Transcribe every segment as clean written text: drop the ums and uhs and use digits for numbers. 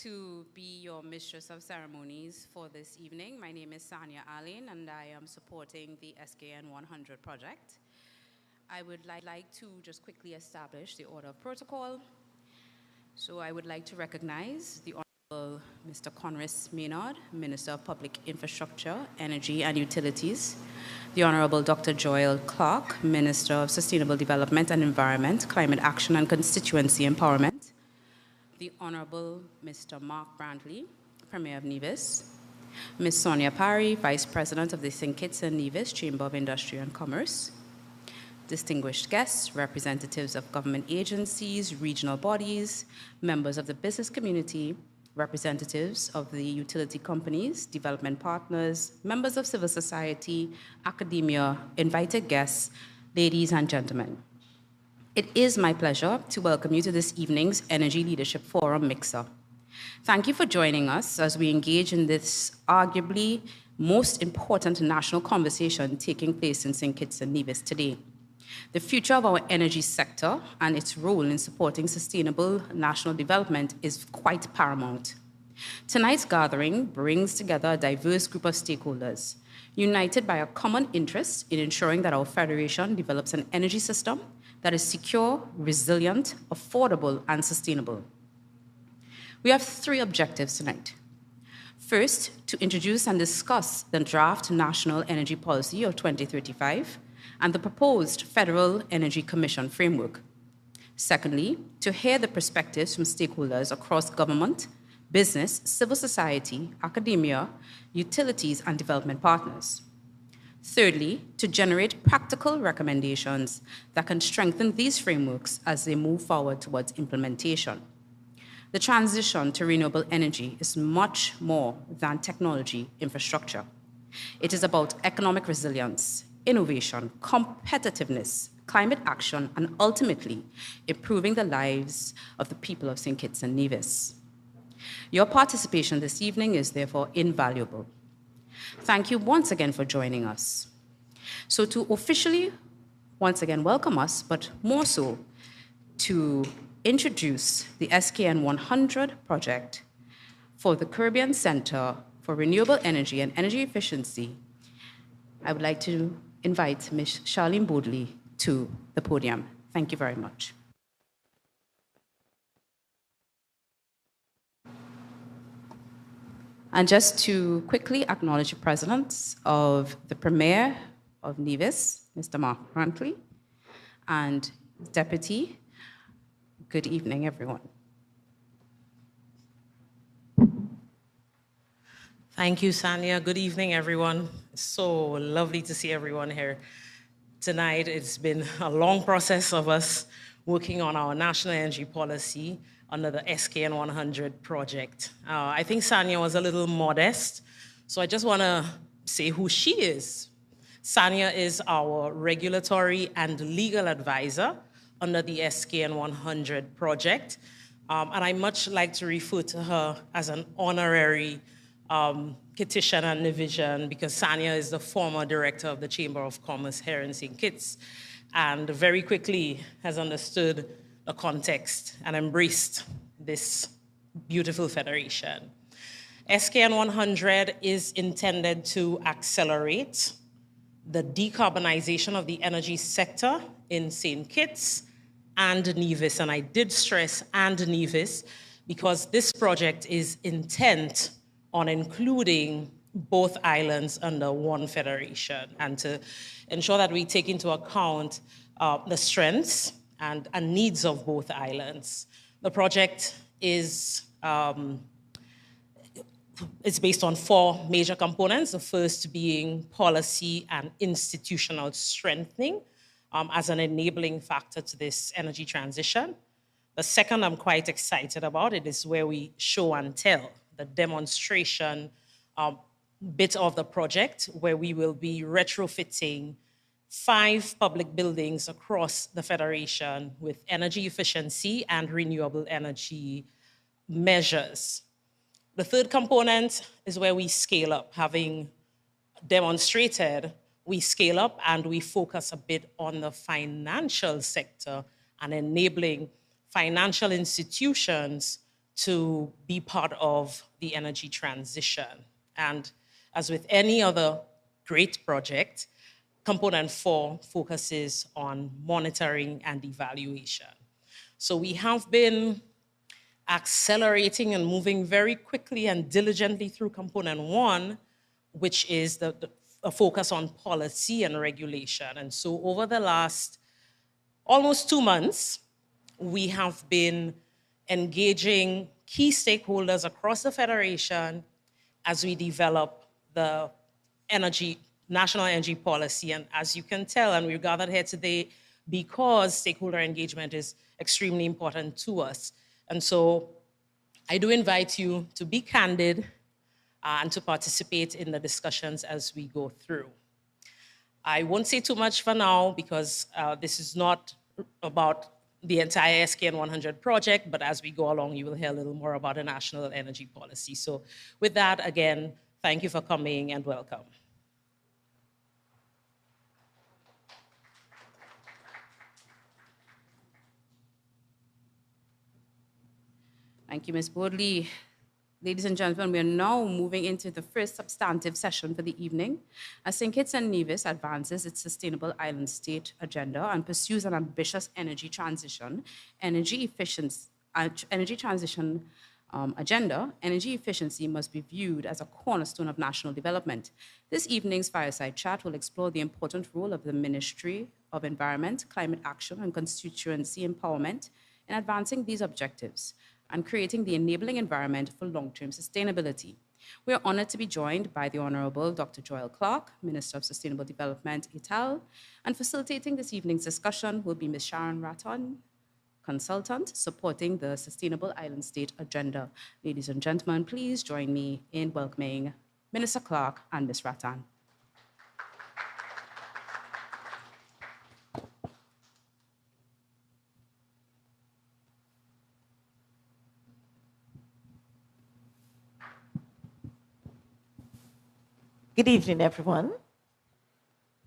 to be your mistress of ceremonies for this evening. My name is Sanya Allen, and I am supporting the SKN 100 project. I would like to just quickly establish the order of protocol. So I would like to recognize the Honorable Mr. Conris Maynard, Minister of Public Infrastructure, Energy and Utilities, the Honorable Dr. Joel Clark, Minister of Sustainable Development and Environment, Climate Action and Constituency Empowerment, the Honorable Mr. Mark Brantley, Premier of Nevis, Ms. Sonia Parry, Vice President of the St. Kitts and Nevis Chamber of Industry and Commerce, distinguished guests, representatives of government agencies, regional bodies, members of the business community, representatives of the utility companies, development partners, members of civil society, academia, invited guests, ladies and gentlemen. It is my pleasure to welcome you to this evening's Energy Leadership Forum Mixer. Thank you for joining us as we engage in this arguably most important national conversation taking place in St. Kitts and Nevis today. The future of our energy sector and its role in supporting sustainable national development is quite paramount. Tonight's gathering brings together a diverse group of stakeholders, united by a common interest in ensuring that our federation develops an energy system that is secure, resilient, affordable, and sustainable. We have three objectives tonight. First, to introduce and discuss the draft National Energy Policy of 2035 and the proposed Federal Energy Commission framework. Secondly, to hear the perspectives from stakeholders across government, business, civil society, academia, utilities, and development partners. Thirdly, to generate practical recommendations that can strengthen these frameworks as they move forward towards implementation. The transition to renewable energy is much more than technology infrastructure. It is about economic resilience, innovation, competitiveness, climate action, and ultimately improving the lives of the people of St. Kitts and Nevis. Your participation this evening is therefore invaluable. Thank you once again for joining us. So to officially once again welcome us, but more so to introduce the SKN 100 project for the Caribbean Center for Renewable Energy and Energy Efficiency, I would like to invite Ms. Charlene Bodley to the podium. Thank you very much. And just to quickly acknowledge the presence of the Premier of Nevis, Mr. Mark Brantley, and Deputy. Good evening, everyone. Thank you, Sanya. Good evening, everyone. It's so lovely to see everyone here tonight. It's been a long process of us working on our national energy policy under the SKN 100 project. I think Sanya was a little modest, so I just want to say who she is. Sanya is our regulatory and legal advisor under the SKN 100 project, and I much like to refer to her as an honorary Kittian and Nevisian because Sanya is the former director of the Chamber of Commerce here in St. Kitts and very quickly has understood the context and embraced this beautiful federation. SKN 100 is intended to accelerate the decarbonization of the energy sector in St. Kitts and Nevis, and I did stress and Nevis because this project is intent on including both islands under one federation and to ensure that we take into account the strengths and needs of both islands. The project is it's based on four major components, the first being policy and institutional strengthening as an enabling factor to this energy transition. The second I'm quite excited about. It is where we show and tell, the demonstration bit of the project, where we will be retrofitting 5 public buildings across the Federation with energy efficiency and renewable energy measures. The third component is where we scale up. Having demonstrated, we scale up and we focus a bit on the financial sector and enabling financial institutions to be part of the energy transition. And as with any other great project, Component 4 focuses on monitoring and evaluation. So we have been accelerating and moving very quickly and diligently through Component 1, which is a focus on policy and regulation. And so over the last almost 2 months, we have been engaging key stakeholders across the Federation as we develop the national energy policy. And as you can tell, and we're gathered here today because stakeholder engagement is extremely important to us. And so I do invite you to be candid and to participate in the discussions as we go through. I won't say too much for now because this is not about the entire SKN 100 project, but as we go along, you will hear a little more about a national energy policy. So with that, again, thank you for coming and welcome. Thank you, Ms. Bodley. Ladies and gentlemen, we are now moving into the first substantive session for the evening as St. Kitts and Nevis advances its sustainable island state agenda and pursues an ambitious energy transition, energy transition agenda. Energy efficiency must be viewed as a cornerstone of national development. This evening's fireside chat will explore the important role of the Ministry of Environment, Climate Action, and Constituency Empowerment in advancing these objectives and creating the enabling environment for long-term sustainability. We are honored to be joined by the Honorable Dr. Joel Clark, Minister of Sustainable Development, ETAL, and facilitating this evening's discussion will be Ms. Sharon Ratton, consultant supporting the Sustainable Island State Agenda. Ladies and gentlemen, please join me in welcoming Minister Clark and Ms. Ratton. Good evening, everyone.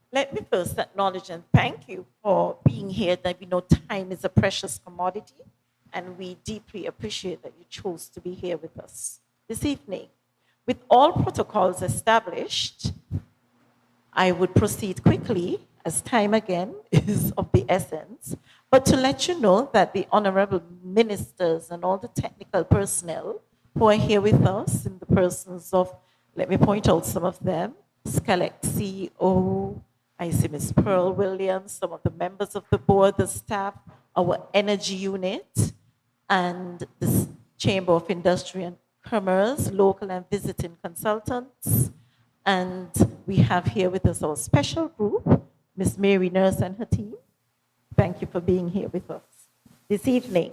Let me first acknowledge and thank you for being here. That we know time is a precious commodity, and we deeply appreciate that you chose to be here with us this evening. With all protocols established, I would proceed quickly, as time again is of the essence, but to let you know that the honorable ministers and all the technical personnel who are here with us in the persons of, let me point out some of them, SCALEC CEO, I see Ms. Pearl Williams, some of the members of the board, the staff, our energy unit, and the Chamber of Industry and Commerce, local and visiting consultants. And we have here with us our special group, Ms. Mary Nurse and her team. Thank you for being here with us this evening.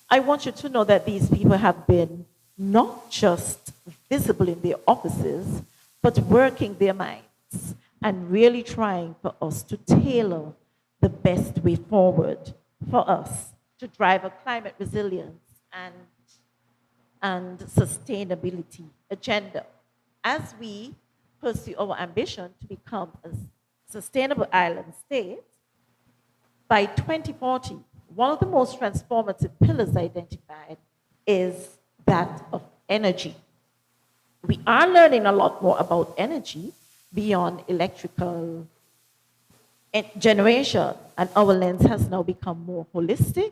I want you to know that these people have been not just visible in their offices, but working their minds and really trying for us to tailor the best way forward for us to drive a climate resilience and sustainability agenda. As we pursue our ambition to become a sustainable island state, by 2040, one of the most transformative pillars identified is that of energy. We are learning a lot more about energy beyond electrical generation, and our lens has now become more holistic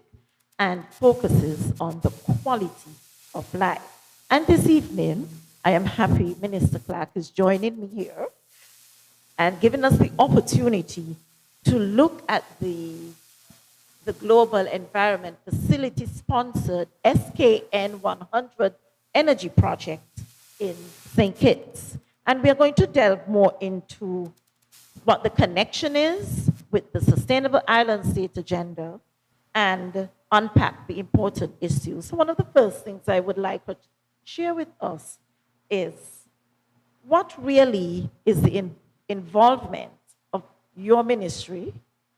and focuses on the quality of life. And this evening, I am happy Minister Clark is joining me here and giving us the opportunity to look at the Global Environment Facility-sponsored SKN 100 energy project in St. Kitts. And we're going to delve more into what the connection is with the Sustainable Island State Agenda and unpack the important issues. So one of the first things I would like to share with us is what really is the involvement of your ministry,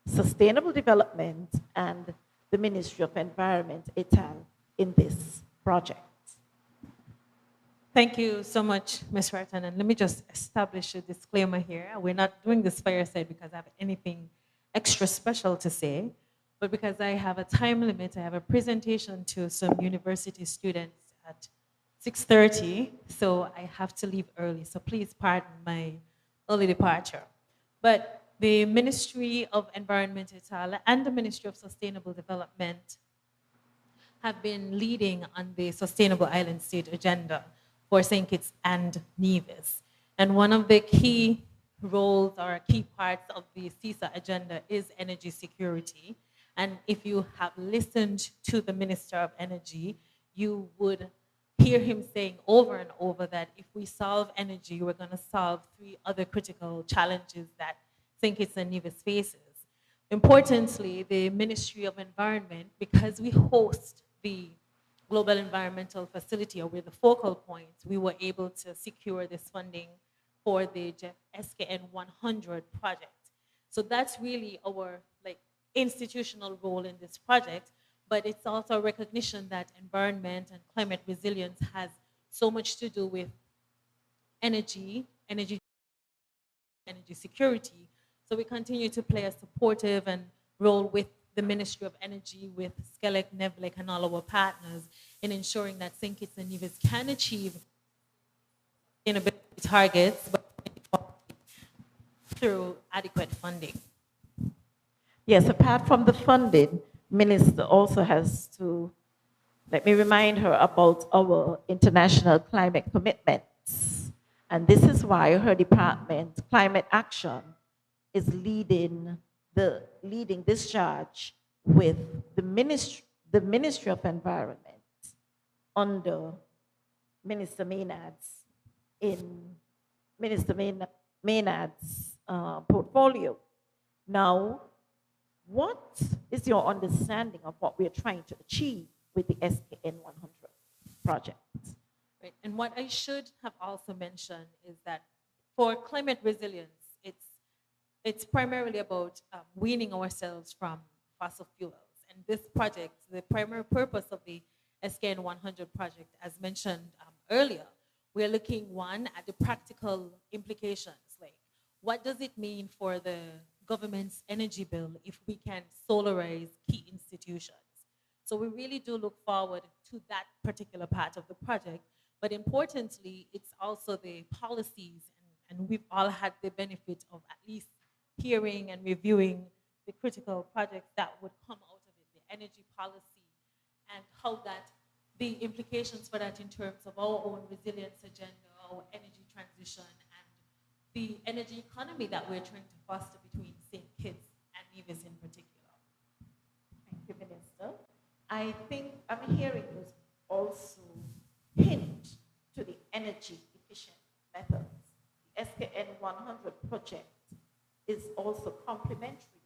Sustainable Development, and the Ministry of Environment, ETAL, in this project. Thank you so much, Ms. Ratton. And let me just establish a disclaimer here. We're not doing this fireside because I have anything extra special to say, but because I have a time limit. I have a presentation to some university students at 6:30, so I have to leave early. So please pardon my early departure. But the Ministry of Environment and the Ministry of Sustainable Development have been leading on the Sustainable Island State agenda for St. Kitts and Nevis. And one of the key roles or key parts of the CISA agenda is energy security. And if you have listened to the Minister of Energy, you would hear him saying over and over that if we solve energy, we're going to solve 3 other critical challenges that St. Kitts and Nevis faces. Importantly, the Ministry of Environment, because we host the Global Environmental Facility, or we're the focal point, we were able to secure this funding for the SKN 100 project. So that's really our institutional role in this project, but it's also a recognition that environment and climate resilience has so much to do with energy security. So we continue to play a supportive and role with the Ministry of Energy, with Skelec, NEVLEC, and all our partners in ensuring that St. Kitts and Nevis can achieve sustainability targets through adequate funding. Yes, apart from the funding, Minister also has to, let me remind her about our international climate commitments. And this is why her department, Climate Action, is leading this charge with the Ministry of Environment under Minister Maynard's portfolio. Now, what is your understanding of what we're trying to achieve with the SKN 100 project? Right. And what I should have also mentioned is that for climate resilience, it's primarily about weaning ourselves from fossil fuels. And this project, the primary purpose of the SKN 100 project, as mentioned earlier, we're looking, one, at the practical implications, like what does it mean for the government's energy bill if we can solarize key institutions? So we really do look forward to that particular part of the project, but importantly, it's also the policies, and we've all had the benefit of at least hearing and reviewing the critical projects that would come out of it, the energy policy, and how that, the implications for that in terms of our own resilience agenda, our energy transition, and the energy economy that we're trying to foster between St. Kitts and Nevis in particular. Thank you, Minister. I think I'm hearing you also hint to the energy efficient methods. The SKN 100 project is also complementary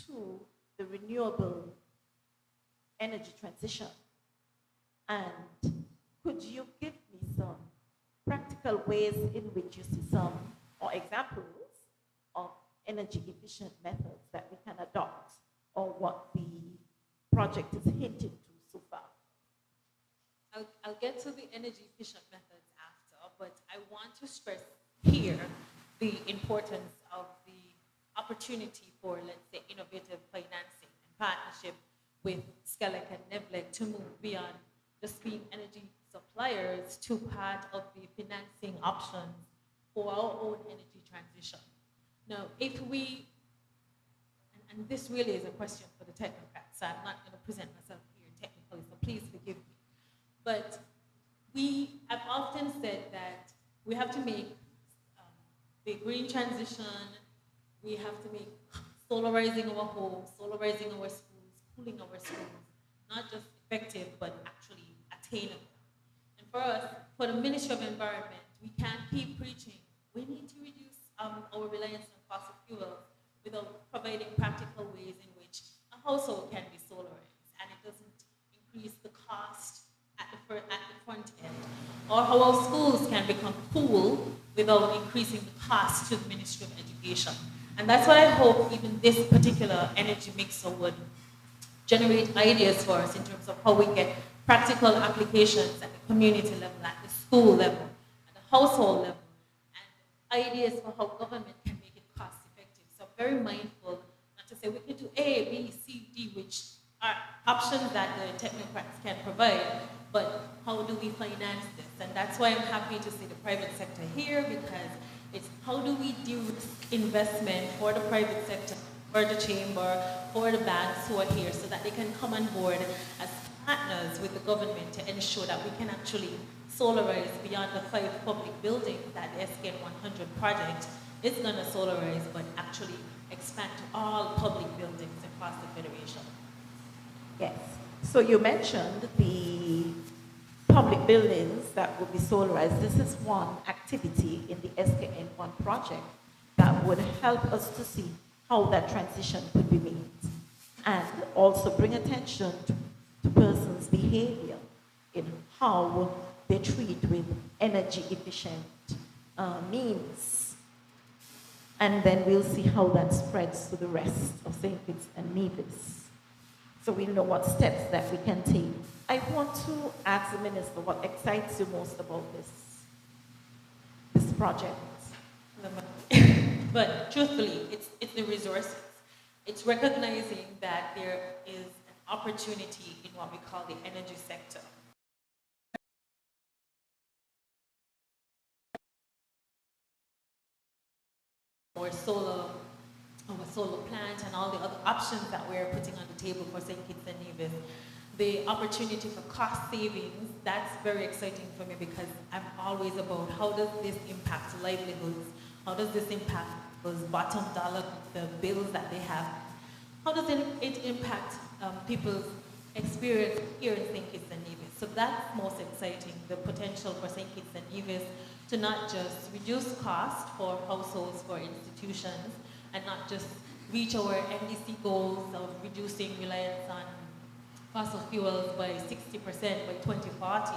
to the renewable energy transition. And could you give me some practical ways in which you see some or examples of energy efficient methods that we can adopt, or what the project is hinting to so far? I'll get to the energy efficient methods after, but I want to stress here the importance of the opportunity for, let's say, innovative financing and partnership with Skelec and NEVLEC to move beyond just being energy suppliers to part of the financing options for our own energy transition. Now, if we, and this really is a question for the technocrats, so I'm not going to present myself here technically, so please forgive me. But we have often said that we have to make the green transition, we have to make solarizing our homes, solarizing our schools, cooling our schools, not just effective, but actually attainable. And for us, for the Ministry of Environment, we can't keep preaching. We need to reduce our reliance on fossil fuels without providing practical ways in which a household can be solarized, and it doesn't increase the cost at the front end, or how our schools can become cool without increasing the cost to the Ministry of Education. And that's what I hope even this particular energy mixer would generate ideas for us in terms of how we get practical applications at the community level, at the school level, at the household level, and ideas for how government can make it cost effective. So I'm very mindful not to say we can do A, B, C, D, which are options that the technocrats can provide, but how do we finance this? And that's why I'm happy to see the private sector here, because it's how do we do investment for the private sector, for the chamber, for the banks who are here, so that they can come on board as partners with the government to ensure that we can actually solarize beyond the 5 public buildings that the SKN 100 project is going to solarize, but actually expand to all public buildings across the Federation. Yes. So you mentioned the public buildings that will be solarized. This is one activity in the SKN1 project that would help us to see how that transition could be made, and also bring attention to persons' behavior in how they treat with energy efficient means. And then we'll see how that spreads to the rest of St. Kitts and Nevis. So we'll know what steps that we can take. I want to ask the minister what excites you most about this project. But truthfully, it's the resources. It's recognizing that there is an opportunity in what we call the energy sector. Or solar plant and all the other options that we're putting on the table for St. Kitts and Nevis. The opportunity for cost savings, that's very exciting for me, because I'm always about how does this impact livelihoods? How does this impact those bottom dollar, the bills that they have? How does it impact people's experience here in St. Kitts and Nevis? So that's most exciting, the potential for St. Kitts and Nevis to not just reduce cost for households, for institutions, and not just reach our NDC goals of reducing reliance on fossil fuels by 60% by 2040,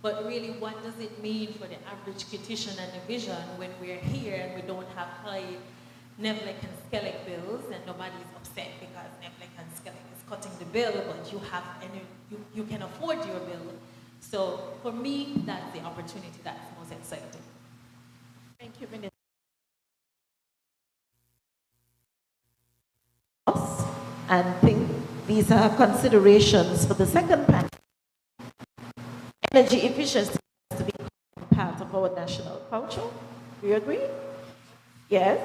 but really what does it mean for the average Kittitian and Nevisian when we're here and we don't have high NEVLEC and SCELEC bills, and nobody's upset because NEVLEC and SCELEC is cutting the bill, but you can afford your bill. So for me, that's the opportunity that's most exciting. Thank you, Minister. And think these are considerations for the second panel. Energy efficiency has to be part of our national culture. Do you agree? Yes.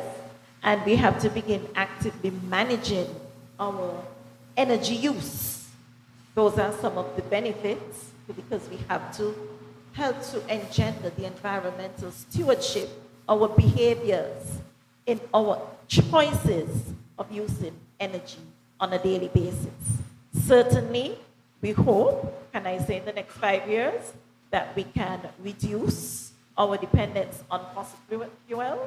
And we have to begin actively managing our energy use. Those are some of the benefits, because we have to help to engender the environmental stewardship, our behaviors in our choices of using energy on a daily basis. Certainly, we hope, can I say in the next 5 years, that we can reduce our dependence on fossil fuels? 2 years,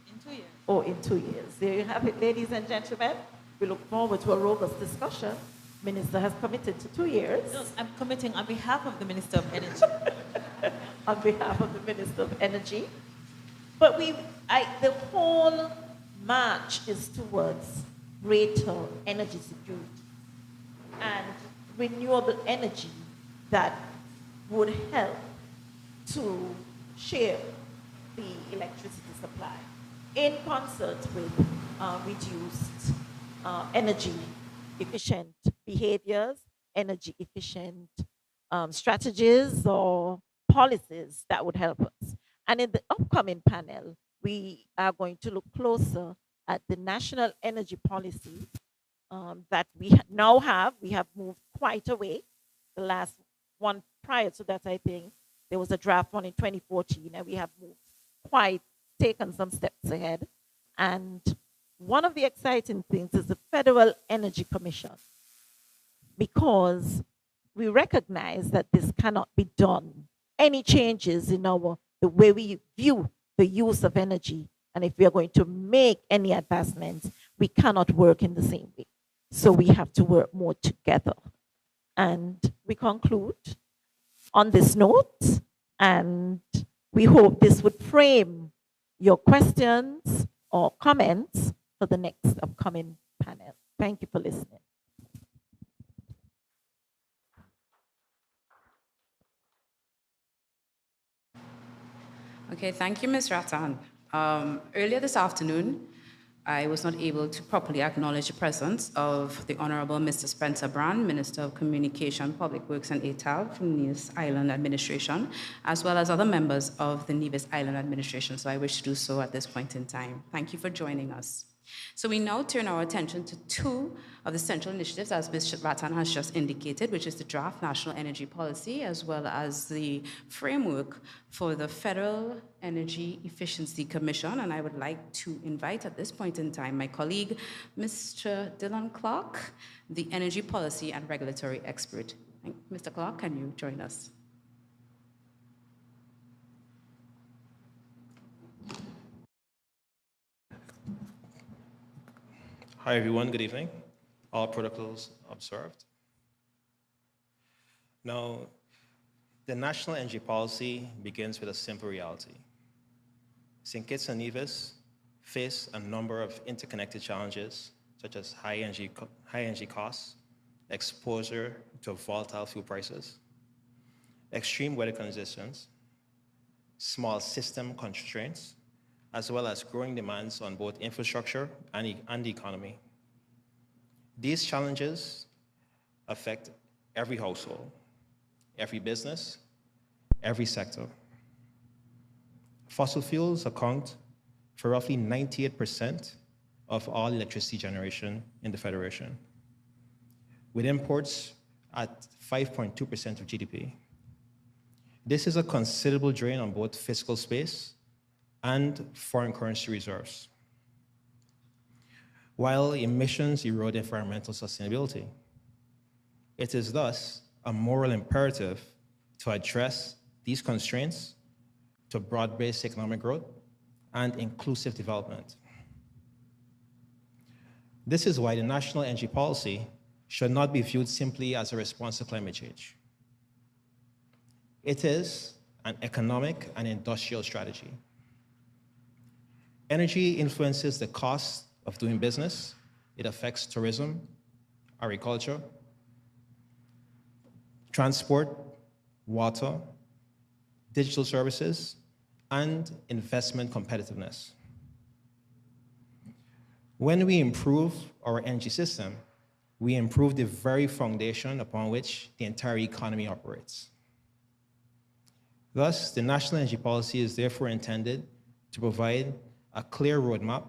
in 2 years. Oh, in 2 years. There you have it, ladies and gentlemen. We look forward to a robust discussion. Minister has committed to 2 years. No, I'm committing on behalf of the Minister of Energy. On behalf of the Minister of Energy. But the whole march is towards greater energy security and renewable energy that would help to share the electricity supply in concert with reduced energy efficient behaviors, energy efficient strategies or policies that would help us. And in the upcoming panel, we are going to look closer at the national energy policy that we now have. We have moved quite a way. The last one prior to that, I think, there was a draft one in 2014, and we have moved taken some steps ahead. And one of the exciting things is the Federal Energy Commission, because we recognize that this cannot be done. Any changes in the way we view the use of energy, and if we are going to make any advancements, we cannot work in the same way. So we have to work more together. And we conclude on this note, and we hope this would frame your questions or comments for the next upcoming panel. Thank you for listening. Okay, thank you, Ms. Rattan. Earlier this afternoon, I was not able to properly acknowledge the presence of the Honorable Mr. Spencer Brand, Minister of Communication, Public Works and ATAL from Nevis Island Administration, as well as other members of the Nevis Island Administration. So I wish to do so at this point in time. Thank you for joining us. So we now turn our attention to two of the central initiatives, as Ms. Ratan has just indicated, which is the draft National Energy Policy, as well as the framework for the Federal Energy Efficiency Commission. And I would like to invite at this point in time my colleague, Mr. Dylan Clark, the energy policy and regulatory expert. Mr. Clark, can you join us? Hi, everyone. Good evening. All protocols observed. Now, the National Energy Policy begins with a simple reality. St. Kitts and Nevis face a number of interconnected challenges, such as high energy costs, exposure to volatile fuel prices, extreme weather conditions, small system constraints, as well as growing demands on both infrastructure and the economy. These challenges affect every household, every business, every sector. Fossil fuels account for roughly 98% of all electricity generation in the Federation, with imports at 5.2% of GDP. This is a considerable drain on both fiscal space and foreign currency reserves, while emissions erode environmental sustainability. It is thus a moral imperative to address these constraints to broad-based economic growth and inclusive development. This is why the National Energy Policy should not be viewed simply as a response to climate change. It is an economic and industrial strategy. Energy influences the cost of doing business. It affects tourism, agriculture, transport, water, digital services, and investment competitiveness. When we improve our energy system, we improve the very foundation upon which the entire economy operates. Thus, the National Energy Policy is therefore intended to provide a clear roadmap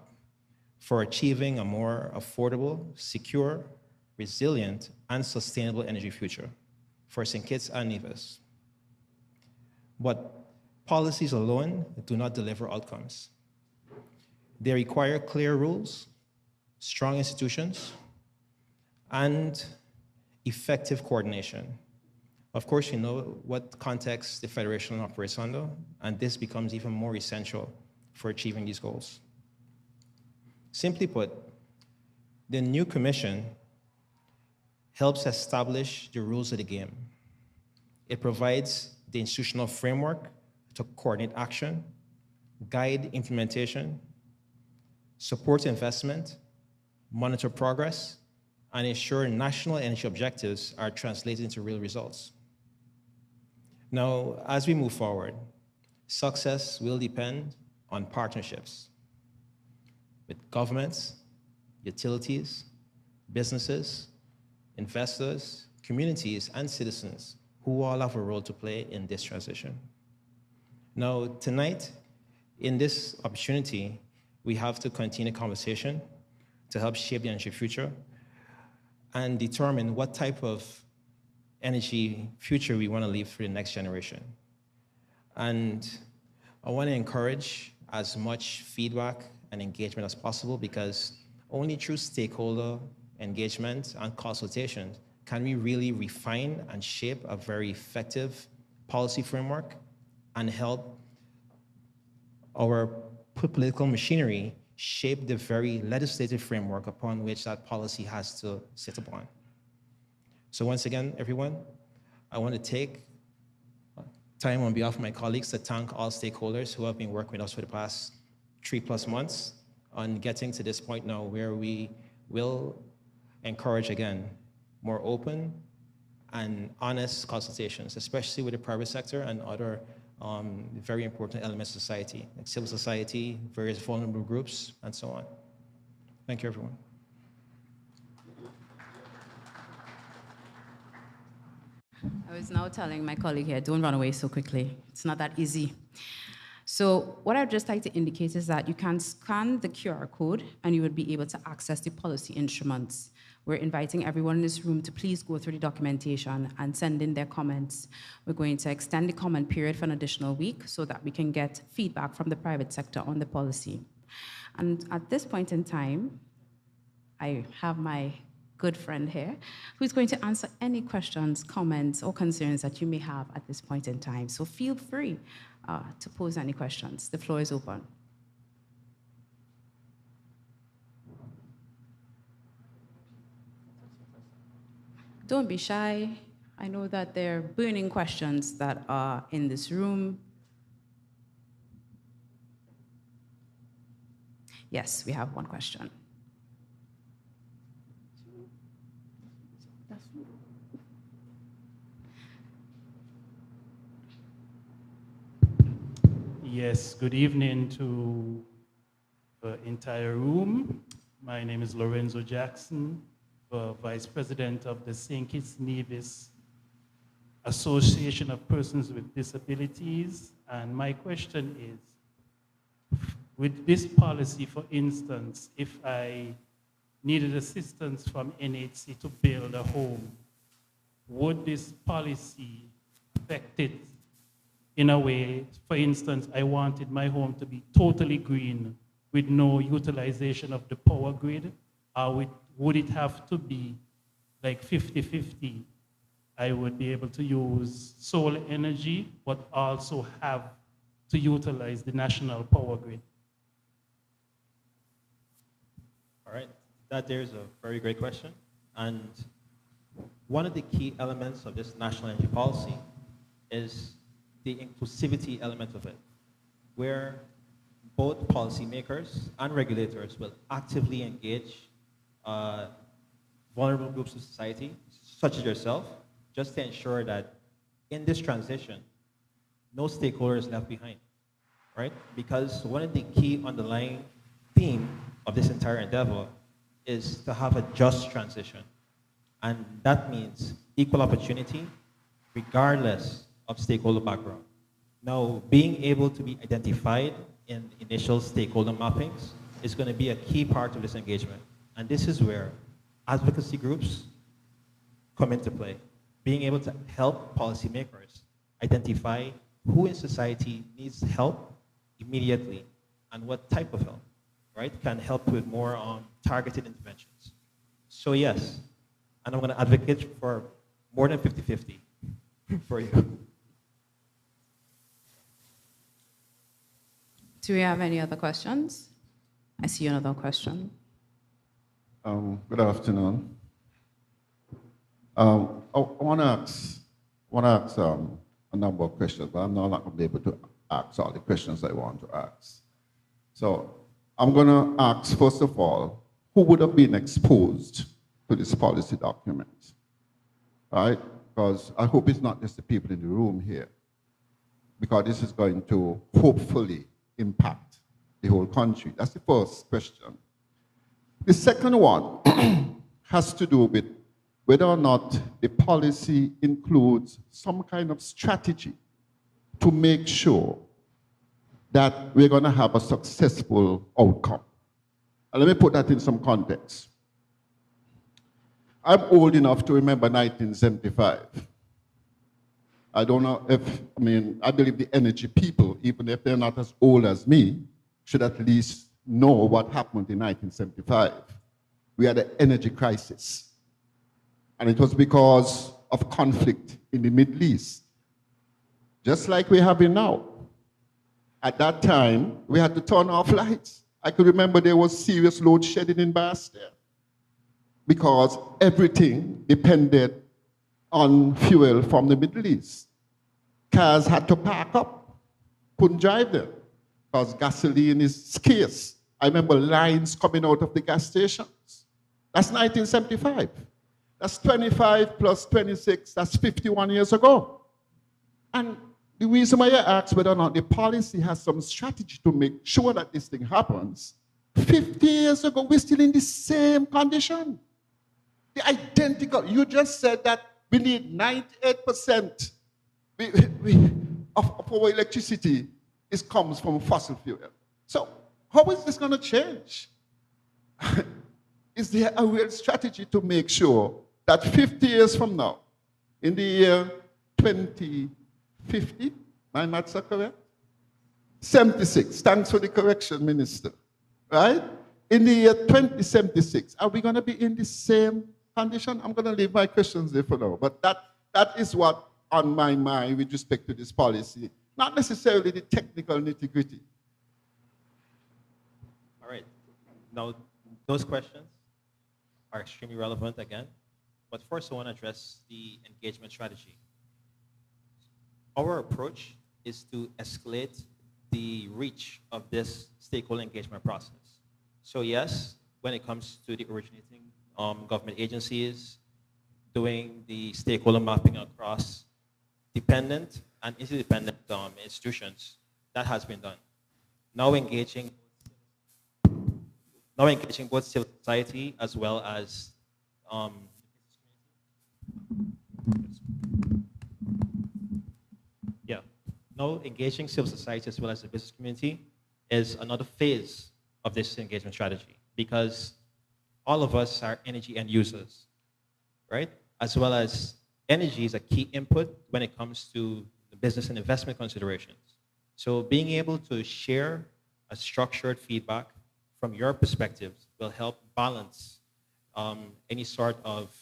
for achieving a more affordable, secure, resilient, and sustainable energy future for St. Kitts and Nevis. But policies alone do not deliver outcomes. They require clear rules, strong institutions, and effective coordination. Of course, you know what context the Federation operates under, and this becomes even more essential for achieving these goals. Simply put, the new commission helps establish the rules of the game. It provides the institutional framework to coordinate action, guide implementation, support investment, monitor progress, and ensure national energy objectives are translated into real results. Now, as we move forward, success will depend on partnerships with governments, utilities, businesses, investors, communities, and citizens who all have a role to play in this transition. Now, tonight, in this opportunity, we have to continue the conversation to help shape the energy future and determine what type of energy future we want to leave for the next generation. And I want to encourage as much feedback and engagement as possible, because only through stakeholder engagement and consultation can we really refine and shape a very effective policy framework and help our political machinery shape the very legislative framework upon which that policy has to sit upon. So once again, everyone, I want to take time on behalf of my colleagues to thank all stakeholders who have been working with us for the past 3+ months on getting to this point now where we will encourage, again, more open and honest consultations, especially with the private sector and other very important elements of society, like civil society, various vulnerable groups, and so on. Thank you, everyone. I was now telling my colleague here, don't run away so quickly. It's not that easy. So what I'd just like to indicate is that you can scan the QR code and you would be able to access the policy instruments. We're inviting everyone in this room to please go through the documentation and send in their comments. We're going to extend the comment period for an additional week so that we can get feedback from the private sector on the policy. And at this point in time, I have my good friend here who's going to answer any questions, comments, or concerns that you may have at this point in time. So feel free to pose any questions. The floor is open. Don't be shy. I know that there are burning questions that are in this room. Yes, we have one question. Yes, good evening to the entire room. My name is Lorenzo Jackson, Vice President of the St. Kitts Nevis Association of Persons with Disabilities. And my question is, with this policy, for instance, if I needed assistance from NHC to build a home, would this policy affect it in a way? For instance, I wanted my home to be totally green with no utilization of the power grid, or would it have to be like 50-50? I would be able to use solar energy, but also have to utilize the national power grid. All right, that there is a very great question. And one of the key elements of this national energy policy is the inclusivity element of it, where both policymakers and regulators will actively engage vulnerable groups of society, such as yourself, just to ensure that in this transition, no stakeholder is left behind, right? Because one of the key underlying theme of this entire endeavor is to have a just transition. And that means equal opportunity, regardless of stakeholder background. Now, being able to be identified in initial stakeholder mappings is going to be a key part of this engagement. And this is where advocacy groups come into play, being able to help policymakers identify who in society needs help immediately and what type of help, right, can help with more targeted interventions. So yes, and I'm going to advocate for more than 50-50 for you. Do we have any other questions? I see another question. Good afternoon. I want to ask a number of questions, but I'm not going to be able to ask all the questions I want to ask. So I'm going to ask, first of all, who would have been exposed to this policy document, right? Because I hope it's not just the people in the room here, because this is going to hopefully impact the whole country. That's the first question. The second one has to do with whether or not the policy includes some kind of strategy to make sure that we're going to have a successful outcome. And let me put that in some context. I'm old enough to remember 1975. I don't know if, I believe the energy people, even if they're not as old as me, should at least know what happened in 1975. We had an energy crisis. And it was because of conflict in the Middle East, just like we're having now. At that time, we had to turn off lights. I could remember there was serious load shedding in Bastia because everything depended on fuel from the Middle East. Cars had to pack up, couldn't drive them because gasoline is scarce. I remember lines coming out of the gas stations. That's 1975. That's 25 plus 26, that's 51 years ago. And the reason why I asked whether or not the policy has some strategy to make sure that this thing happens, 50 years ago, we're still in the same condition. The identical. You just said that we need 98% of our electricity comes from fossil fuel. So how is this going to change? Is there a real strategy to make sure that 50 years from now, in the year 2050, my maths are correct? 76, thanks for the correction, Minister, right? In the year 2076, are we going to be in the same condition? I'm going to leave my questions there for now, but that is what on my mind with respect to this policy, not necessarily the technical nitty-gritty. All right. Now, those questions are extremely relevant again, but first I want to address the engagement strategy. Our approach is to escalate the reach of this stakeholder engagement process. So yes, when it comes to the originating government agencies, doing the stakeholder mapping across dependent and interdependent institutions, that has been done. Now engaging both civil society as well as now engaging civil society as well as the business community is another phase of this engagement strategy, because all of us are energy end users, right? As well as energy is a key input when it comes to the business and investment considerations. So being able to share a structured feedback from your perspectives will help balance any sort of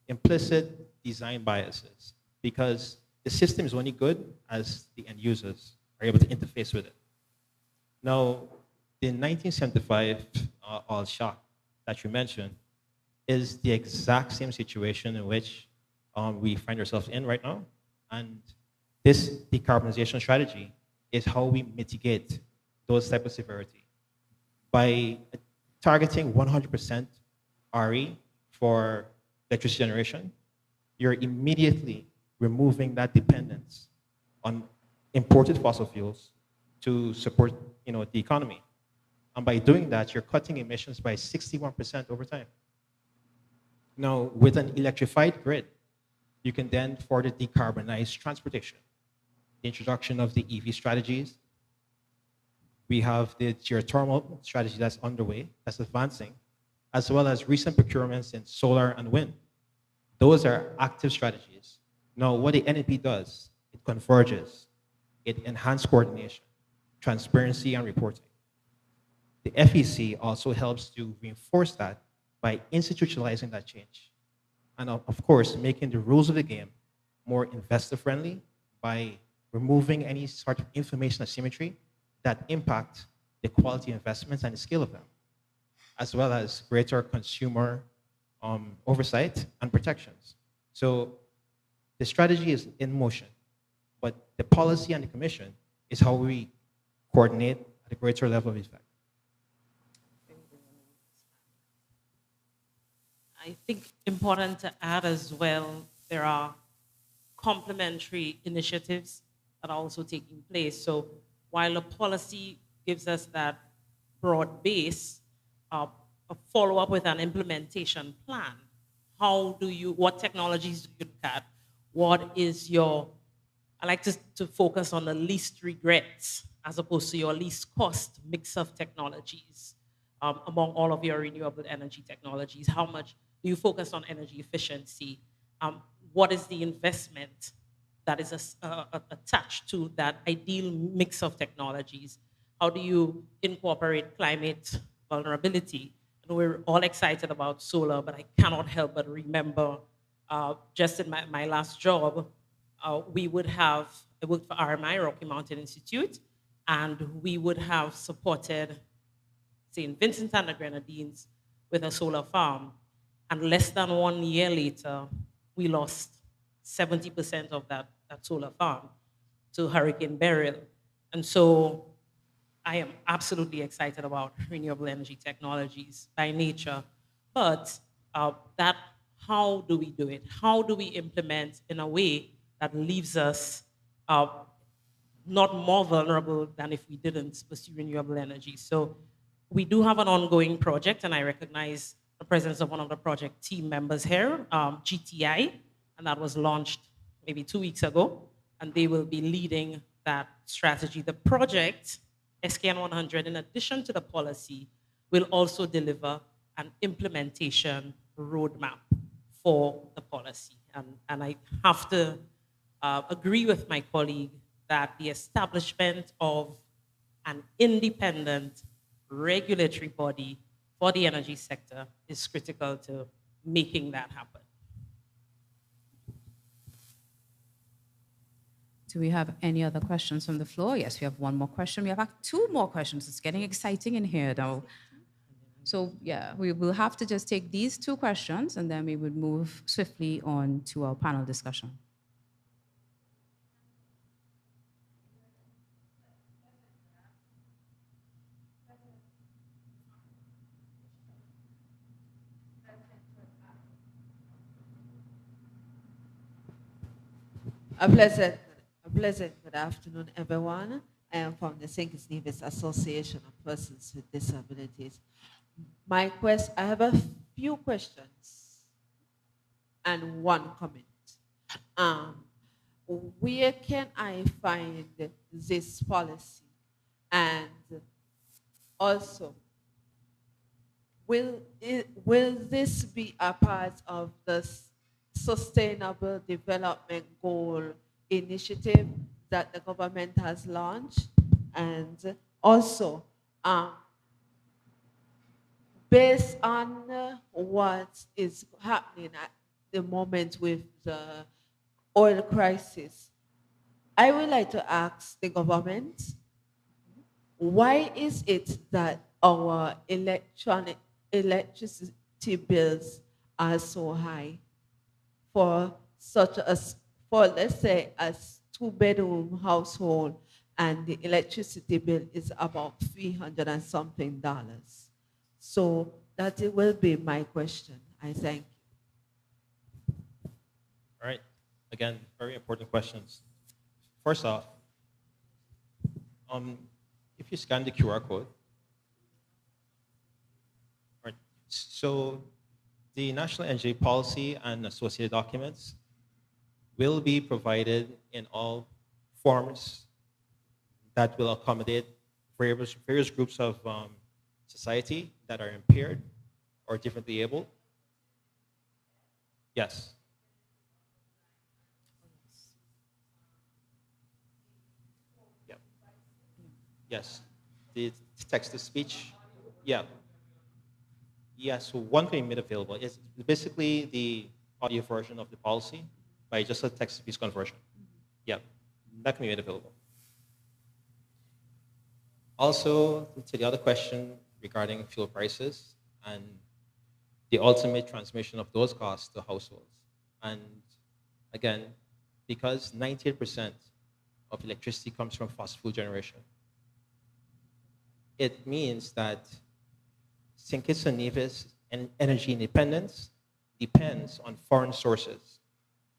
implicit design biases, because the system is only good as the end users are able to interface with it. Now, the 1975 oil shock that you mentioned is the exact same situation in which we find ourselves in right now. And this decarbonization strategy is how we mitigate those type of severity. By targeting 100% RE for electricity generation, you're immediately removing that dependence on imported fossil fuels to support, the economy. And by doing that, you're cutting emissions by 61% over time. Now, with an electrified grid, you can then further decarbonize transportation. The introduction of the EV strategies. We have the geothermal strategy that's underway, that's advancing, as well as recent procurements in solar and wind. Those are active strategies. Now, what the NEP does, it converges, it enhances coordination, transparency, and reporting. The FEC also helps to reinforce that by institutionalizing that change. And of course, making the rules of the game more investor-friendly by removing any sort of information asymmetry that impact the quality of investments and the scale of them, as well as greater consumer oversight and protections. So the strategy is in motion, but the policy and the commission is how we coordinate at a greater level of effect. I think important to add as well, there are complementary initiatives that are also taking place. So while the policy gives us that broad base, a follow-up with an implementation plan. What technologies do you look at? What is I like to focus on the least regrets as opposed to your least cost mix of technologies among all of your renewable energy technologies. How much do you focus on energy efficiency? What is the investment that is attached to that ideal mix of technologies? How do you incorporate climate vulnerability? And we're all excited about solar, but I cannot help but remember just in my last job, I worked for RMI, Rocky Mountain Institute, and we would have supported St. Vincent and the Grenadines with a solar farm. And less than 1 year later, we lost 70% of that solar farm to Hurricane Beryl. And so I am absolutely excited about renewable energy technologies by nature. But how do we do it? How do we implement in a way that leaves us not more vulnerable than if we didn't pursue renewable energy. So we do have an ongoing project, and I recognize the presence of one of the project team members here, GTI, and that was launched maybe 2 weeks ago, and they will be leading that strategy. The project, SKN 100, in addition to the policy, will also deliver an implementation roadmap for the policy. And I have to agree with my colleague that the establishment of an independent regulatory body for the energy sector is critical to making that happen. Do we have any other questions from the floor? Yes, we have one more question. We have two more questions. It's getting exciting in here now. So yeah, we will have to just take these two questions and then we would move swiftly on to our panel discussion. A pleasant good afternoon, everyone. I am from the St. Kitts Nevis Association of Persons with Disabilities. I have a few questions and one comment. Where can I find this policy? And also, will this be a part of the Sustainable Development Goal initiative that the government has launched? And also, based on what is happening at the moment with the oil crisis, I would like to ask the government, why is it that our electricity bills are so high for let's say a 2-bedroom household, and the electricity bill is about $300 and something. So that it will be my question. I thank you. All right. Again, very important questions. First off, if you scan the QR code, right, so the National Energy Policy and associated documents will be provided in all forms that will accommodate various groups of society that are impaired or differently able. Yes. Yeah. Yes. The text-to-speech. Yeah. Yes. So one can be made available. It's basically the audio version of the policy by just a text-to-speech conversion. Yeah. That can be made available. Also, to the other question regarding fuel prices and the ultimate transmission of those costs to households. And again, because 98% of electricity comes from fossil fuel generation, it means that St. Kitts and Nevis energy independence depends on foreign sources.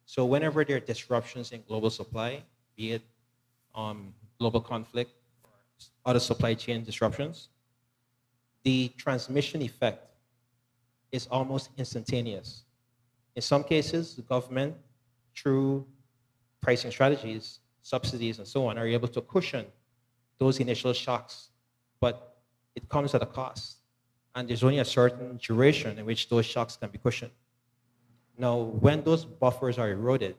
So whenever there are disruptions in global supply, be it global conflict, other supply chain disruptions, the transmission effect is almost instantaneous. In some cases, the government, through pricing strategies, subsidies, and so on, are able to cushion those initial shocks, but it comes at a cost. And there's only a certain duration in which those shocks can be cushioned. Now, when those buffers are eroded,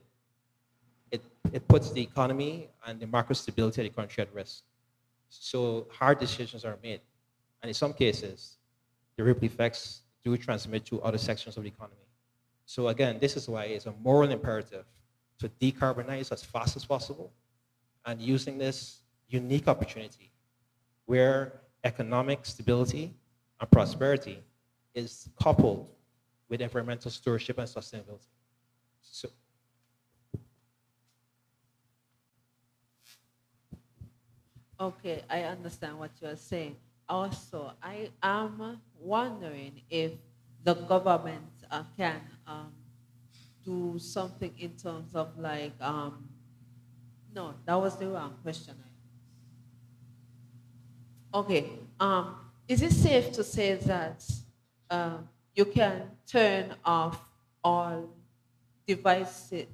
it puts the economy and the macro stability of the country at risk. So hard decisions are made. And in some cases, the ripple effects do transmit to other sections of the economy. So again, this is why it's a moral imperative to decarbonize as fast as possible and using this unique opportunity where economic stability and prosperity is coupled with environmental stewardship and sustainability. So, okay, I understand what you're saying. Also, I am wondering if the government can do something in terms of like No, that was the wrong question. Okay. Is it safe to say that you can turn off all devices,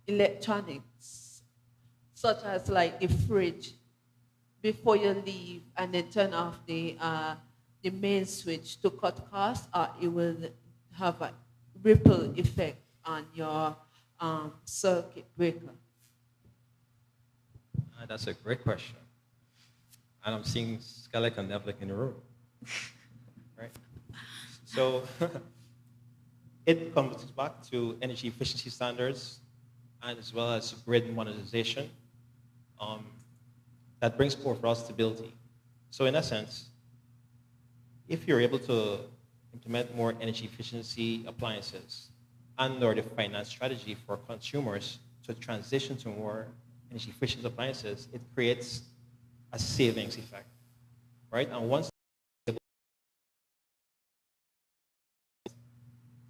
electronics, such as like the fridge, before you leave, and then turn off the main switch to cut costs, or it will have a ripple effect on your circuit breaker? That's a great question. And I'm seeing Skellig and Nevlik in the room. Right? So it comes back to energy efficiency standards and as well as grid monetization. That brings forth raw stability. So in essence, if you're able to implement more energy efficiency appliances and or the finance strategy for consumers to transition to more energy efficient appliances, it creates a savings effect, right? And once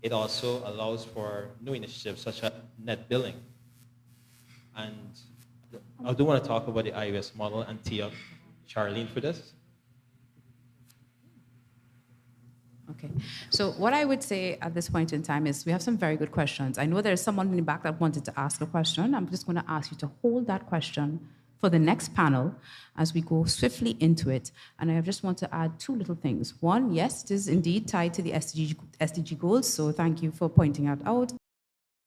it also allows for new initiatives such as net billing. And I do want to talk about the iOS model and tee up Charlene for this. Okay. So what I would say at this point in time is we have some very good questions. I know there's someone in the back that wanted to ask a question. I'm just going to ask you to hold that question for the next panel as we go swiftly into it. And I just want to add two little things. One, yes, it is indeed tied to the SDG goals. So thank you for pointing that out.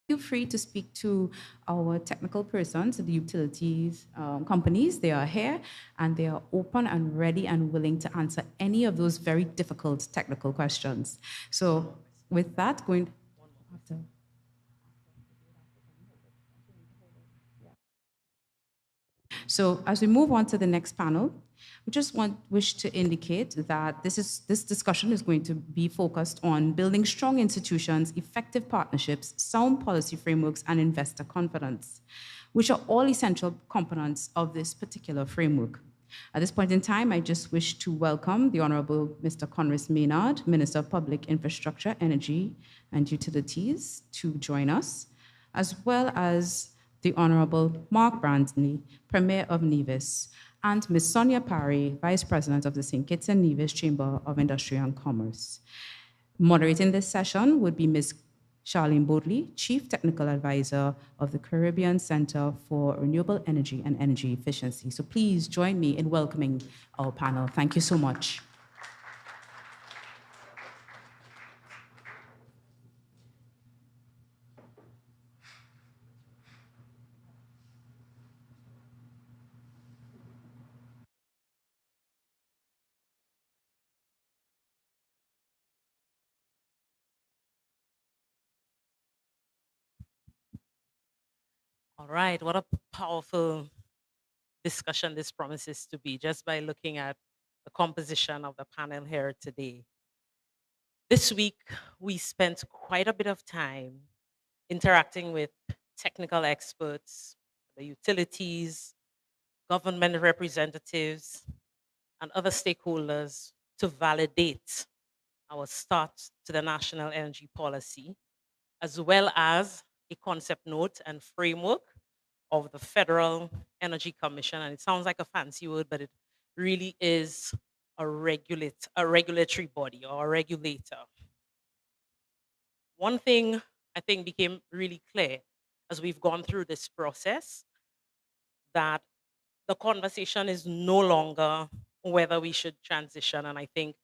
Feel free to speak to our technical persons, the utilities companies. They are here and they are open and ready and willing to answer any of those very difficult technical questions. So with that, going after. So as we move on to the next panel, we just wish to indicate that this discussion is going to be focused on building strong institutions, effective partnerships, sound policy frameworks, and investor confidence, which are all essential components of this particular framework. At this point in time, I just wish to welcome the Honorable Mr. Conris Maynard, Minister of Public Infrastructure, Energy, and Utilities, to join us, as well as the Honorable Mark Brantley, Premier of Nevis, and Ms. Sonia Parry, Vice President of the St. Kitts and Nevis Chamber of Industry and Commerce. Moderating this session would be Ms. Charlene Bodley, Chief Technical Advisor of the Caribbean Center for Renewable Energy and Energy Efficiency. So please join me in welcoming our panel. Thank you so much. All right, what a powerful discussion this promises to be just by looking at the composition of the panel here today. This week, we spent quite a bit of time interacting with technical experts, the utilities, government representatives, and other stakeholders to validate our start to the national energy policy, as well as a concept note and framework of the Federal Energy Commission. And it sounds like a fancy word, but it really is a regulatory body or a regulator. One thing I think became really clear as we've gone through this process, that the conversation is no longer whether we should transition. And I think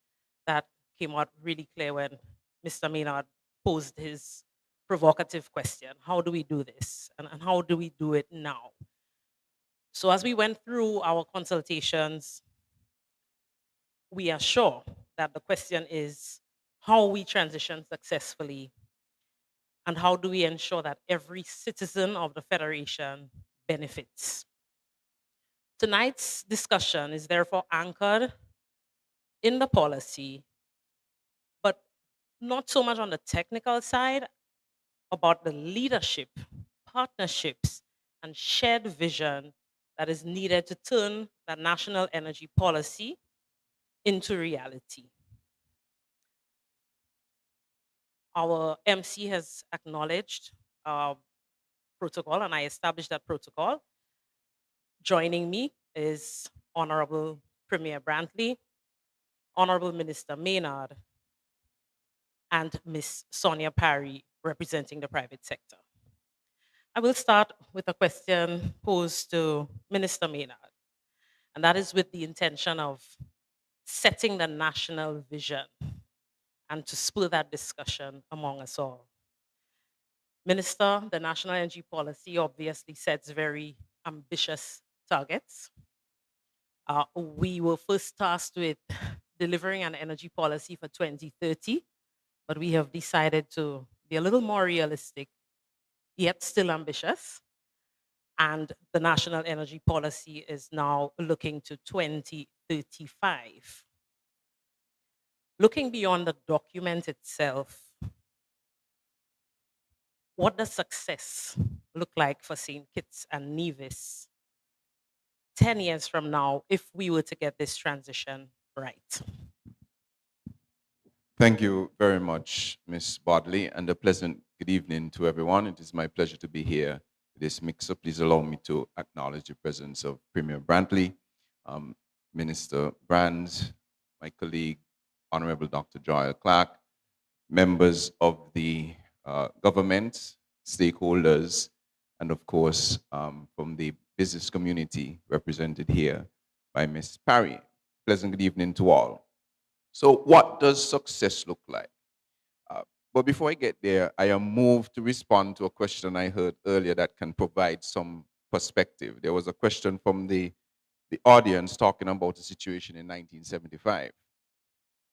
that came out really clear when Mr. Maynard posed his provocative question: how do we do this? And how do we do it now? So as we went through our consultations, we are sure that the question is how we transition successfully and how do we ensure that every citizen of the Federation benefits. Tonight's discussion is therefore anchored in the policy, but not so much on the technical side, about the leadership, partnerships, and shared vision that is needed to turn that national energy policy into reality. Our MC has acknowledged our protocol, and I established that protocol. Joining me is Honorable Premier Brantley, Honorable Minister Maynard, and Ms. Sonia Parry, representing the private sector. I will start with a question posed to Minister Maynard, and that is with the intention of setting the national vision and to spur that discussion among us all. Minister, the national energy policy obviously sets very ambitious targets. We were first tasked with delivering an energy policy for 2030, but we have decided to be a little more realistic, yet still ambitious. And the national energy policy is now looking to 2035. Looking beyond the document itself, what does success look like for St. Kitts and Nevis 10 years from now if we were to get this transition right? Thank you very much, Ms. Bodley, and a pleasant good evening to everyone. It is my pleasure to be here for this mix-up. Please allow me to acknowledge the presence of Premier Brantley, Minister Brands, my colleague, Honorable Dr. Joel Clark, members of the government, stakeholders, and of course, from the business community represented here by Ms. Parry. Pleasant good evening to all. So what does success look like? But before I get there, I am moved to respond to a question I heard earlier that can provide some perspective. There was a question from the audience talking about the situation in 1975.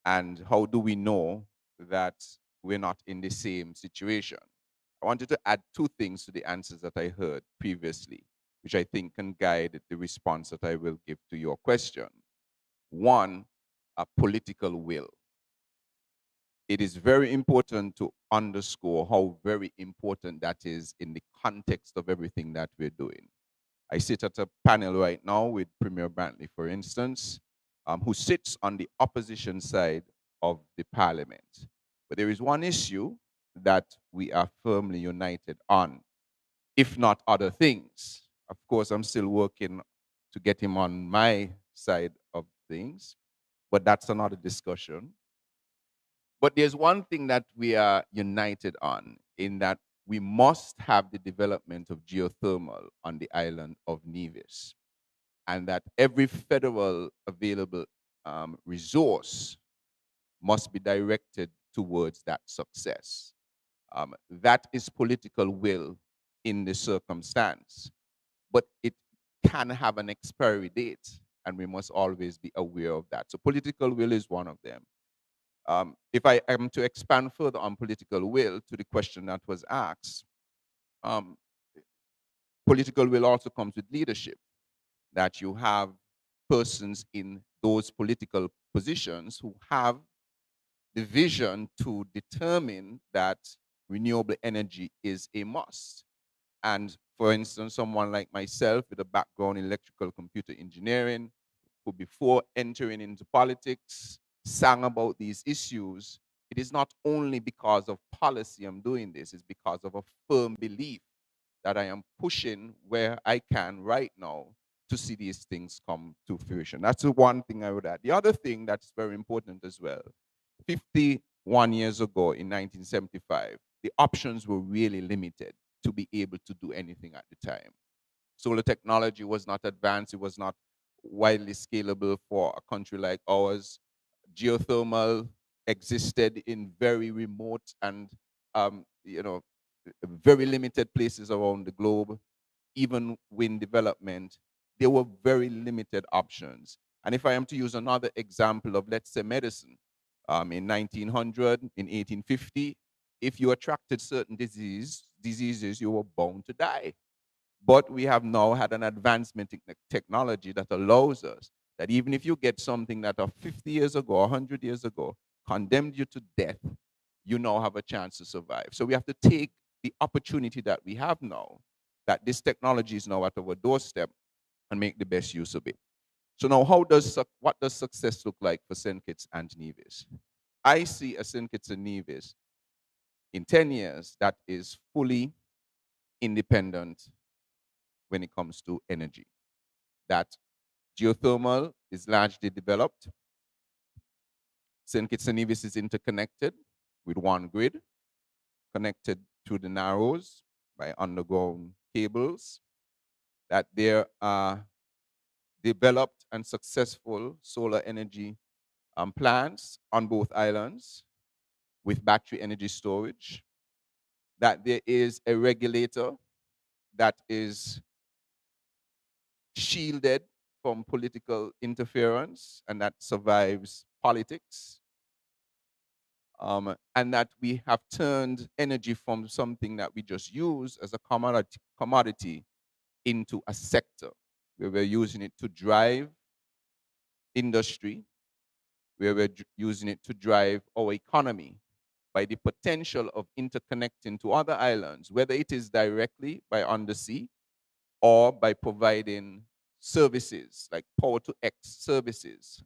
And how do we know that we're not in the same situation? I wanted to add two things to the answers that I heard previously, which I think can guide the response that I will give to your question. One, a political will. It is very important to underscore how very important that is in the context of everything that we're doing. I sit at a panel right now with Premier Brantley, for instance, who sits on the opposition side of the parliament. But there is one issue that we are firmly united on, if not other things. Of course, I'm still working to get him on my side of things, but that's another discussion. But there's one thing that we are united on, in that we must have the development of geothermal on the island of Nevis, and that every federal available resource must be directed towards that success. That is political will in the circumstance, but it can have an expiry date, and we must always be aware of that. So political will is one of them. If I am to expand further on political will to the question that was asked, political will also comes with leadership, that you have persons in those political positions who have the vision to determine that renewable energy is a must. And for instance, someone like myself with a background in electrical computer engineering, who before entering into politics sang about these issues, it is not only because of policy I'm doing this, it's because of a firm belief that I am pushing where I can right now to see these things come to fruition. That's the one thing I would add. The other thing that's very important as well, 51 years ago in 1975, the options were really limited to be able to do anything at the time. Solar technology was not advanced, it was not widely scalable for a country like ours. Geothermal existed in very remote and very limited places around the globe. Even wind development, there were very limited options. And if I am to use another example of, let's say, medicine, in 1900, in 1850, if you attracted certain diseases, you were bound to die. But we have now had an advancement in technology that allows us that even if you get something that 50 years ago, 100 years ago, condemned you to death, you now have a chance to survive. So we have to take the opportunity that we have now, that this technology is now at our doorstep, and make the best use of it. So now, what does success look like for St. Kitts and Nevis? I see a St. Kitts and Nevis in 10 years that is fully independent when it comes to energy. that geothermal is largely developed. St. Kitts and Nevis is interconnected with one grid, connected through the Narrows by underground cables, that there are developed and successful solar energy plants on both islands with battery energy storage, that there is a regulator that is shielded from political interference and that survives politics, and that we have turned energy from something that we just use as a commodity into a sector where we're using it to drive industry, where we're using it to drive our economy by the potential of interconnecting to other islands, whether it is directly by undersea or by providing services like power to X services,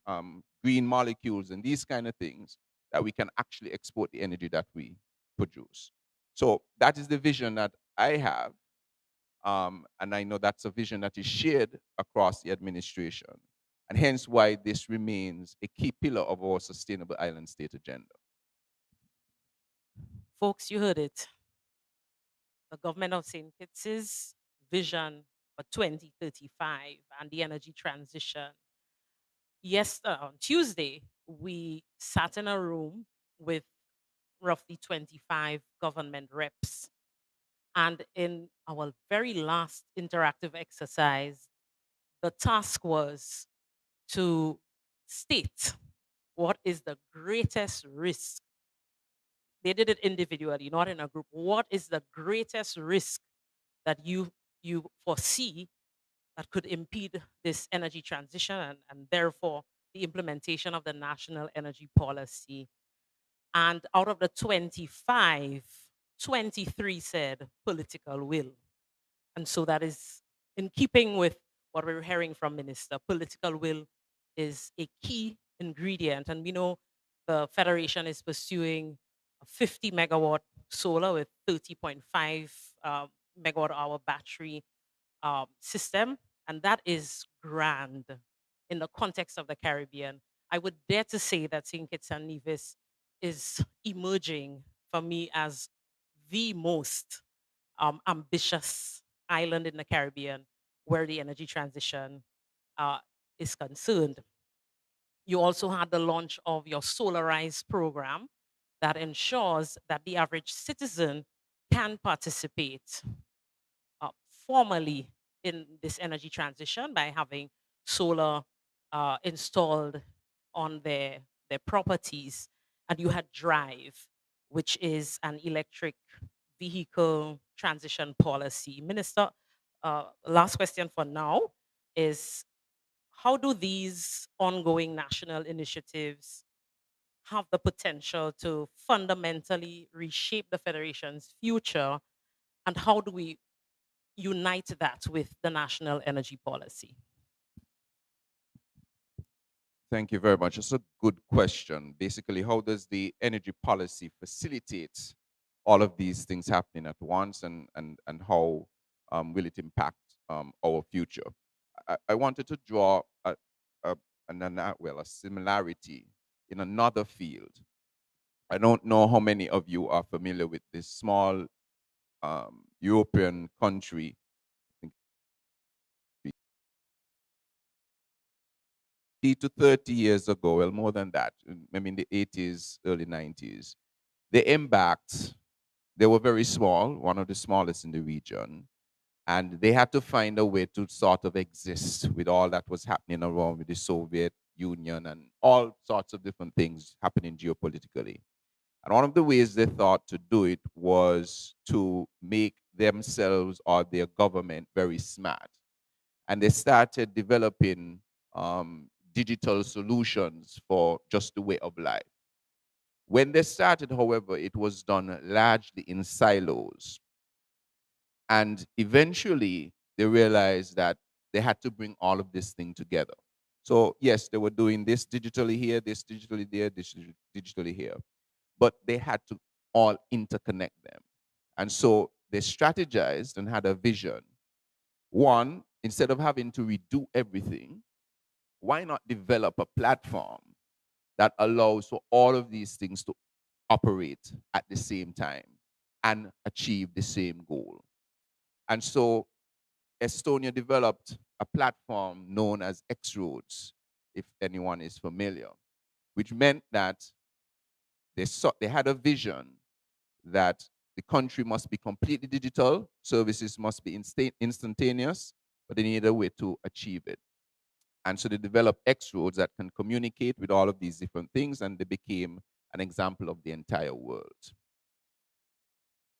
green molecules, and these kind of things that we can actually export the energy that we produce. So that is the vision that I have. And I know that's a vision that is shared across the administration, and hence why this remains a key pillar of our sustainable island state agenda. Folks, you heard it. The government of St. Kitts' vision for 2035 and the energy transition. On Tuesday, we sat in a room with roughly 25 government reps. And in our very last interactive exercise, the task was to state what is the greatest risk. They did it individually, not in a group. What is the greatest risk that you foresee that could impede this energy transition and therefore the implementation of the national energy policy? And out of the 25, 23 said political will. And so that is in keeping with what we're hearing from Minister. Political will is a key ingredient. And we know the Federation is pursuing a 50 megawatt solar with 30.5 megawatt hour battery system. And that is grand in the context of the Caribbean. I would dare to say that St. Kitts and Nevis is emerging for me as the most ambitious island in the Caribbean where the energy transition is concerned. You also had the launch of your Solarize program that ensures that the average citizen can participate formally in this energy transition by having solar installed on their properties. And you had Drive, which is an electric vehicle transition policy. Minister, last question for now is, how do these ongoing national initiatives have the potential to fundamentally reshape the Federation's future? And how do we unite that with the national energy policy? Thank you very much. It's a good question. Basically, how does the energy policy facilitate all of these things happening at once, and how will it impact our future? I wanted to draw a similarity in another field. I don't know how many of you are familiar with this small European country. I think to 30 years ago, well, more than that, maybe in the 80s, early 90s, they embarked. They were very small, one of the smallest in the region, and they had to find a way to sort of exist with all that was happening around with the Soviet Union and all sorts of different things happening geopolitically. And one of the ways they thought to do it was to make themselves or their government very smart. And they started developing digital solutions for just the way of life. When they started, however, it was done largely in silos. And eventually, they realized that they had to bring all of this thing together. So yes, they were doing this digitally here, this digitally there, this digitally here. But they had to all interconnect them. And so they strategized and had a vision. One, instead of having to redo everything, why not develop a platform that allows for all of these things to operate at the same time and achieve the same goal? And so Estonia developed a platform known as X-Roads, if anyone is familiar, which meant that they had a vision that the country must be completely digital, services must be instantaneous, but they needed a way to achieve it. And so they developed X-Roads that can communicate with all of these different things, and they became an example of the entire world.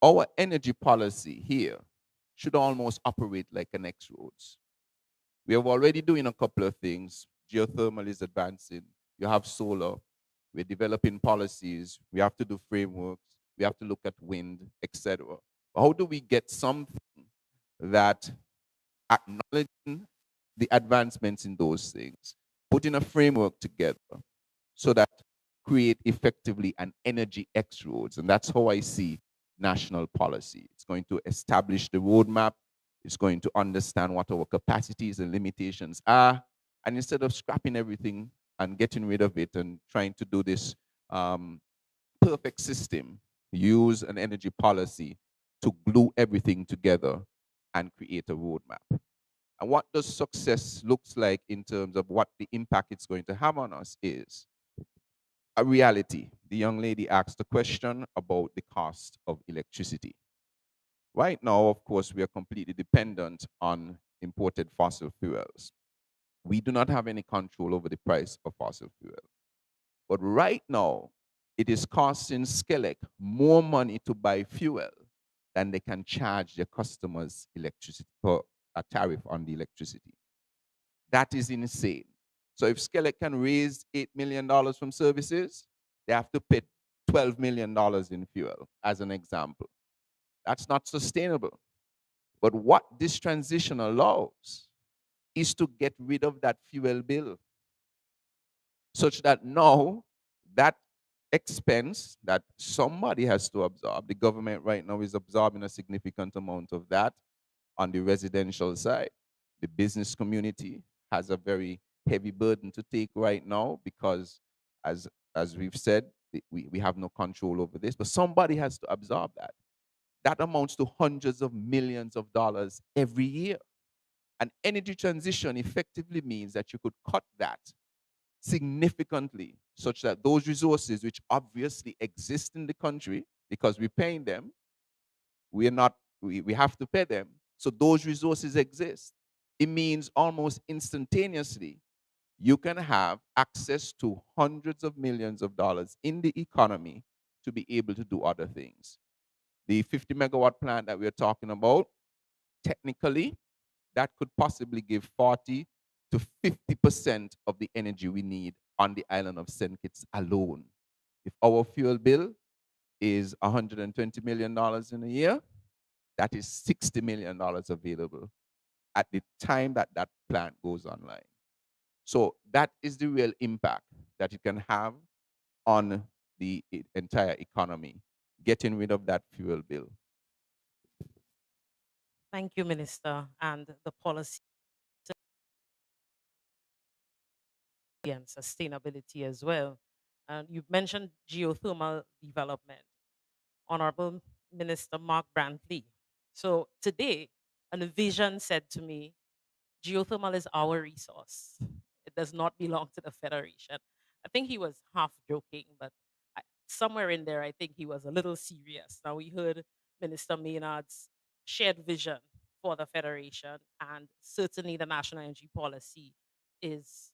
Our energy policy here should almost operate like an X-Roads. We are already doing a couple of things. Geothermal is advancing. You have solar. We're developing policies. We have to do frameworks. We have to look at wind, etc. How do we get something that acknowledging the advancements in those things, putting a framework together so that create effectively an energy X-Roads? And that's how I see national policy. It's going to establish the roadmap. It's going to understand what our capacities and limitations are. And instead of scrapping everything and getting rid of it and trying to do this perfect system, use an energy policy to glue everything together and create a roadmap. And what does success looks like in terms of what the impact it's going to have on us is a reality. The young lady asked a question about the cost of electricity. Right now, of course, we are completely dependent on imported fossil fuels. We do not have any control over the price of fossil fuel. But right now, it is costing Skelec more money to buy fuel than they can charge their customers electricity for a tariff on the electricity. That is insane. So if Skelec can raise $8 million from services, they have to pay $12 million in fuel, as an example. That's not sustainable. But what this transition allows is to get rid of that fuel bill, such that now that expense that somebody has to absorb, the government right now is absorbing a significant amount of that on the residential side. The business community has a very heavy burden to take right now because, as we've said, we have no control over this, but somebody has to absorb that. That amounts to hundreds of millions of dollars every year. An energy transition effectively means that you could cut that significantly, such that those resources which obviously exist in the country, because we're paying them, we have to pay them, so those resources exist. It means almost instantaneously you can have access to hundreds of millions of dollars in the economy to be able to do other things. The 50 megawatt plant that we're talking about, technically, that could possibly give 40 to 50% of the energy we need on the island of St. Kitts alone. If our fuel bill is $120 million in a year, that is $60 million available at the time that that plant goes online. So that is the real impact that it can have on the entire economy, getting rid of that fuel bill. Thank you, Minister, and the policy and sustainability as well. And you've mentioned geothermal development. Honorable Minister Mark Brantley. So today, a vision said to me, geothermal is our resource. It does not belong to the Federation. I think he was half joking, but somewhere in there, I think he was a little serious. Now, we heard Minister Maynard's shared vision for the Federation, and certainly the national energy policy is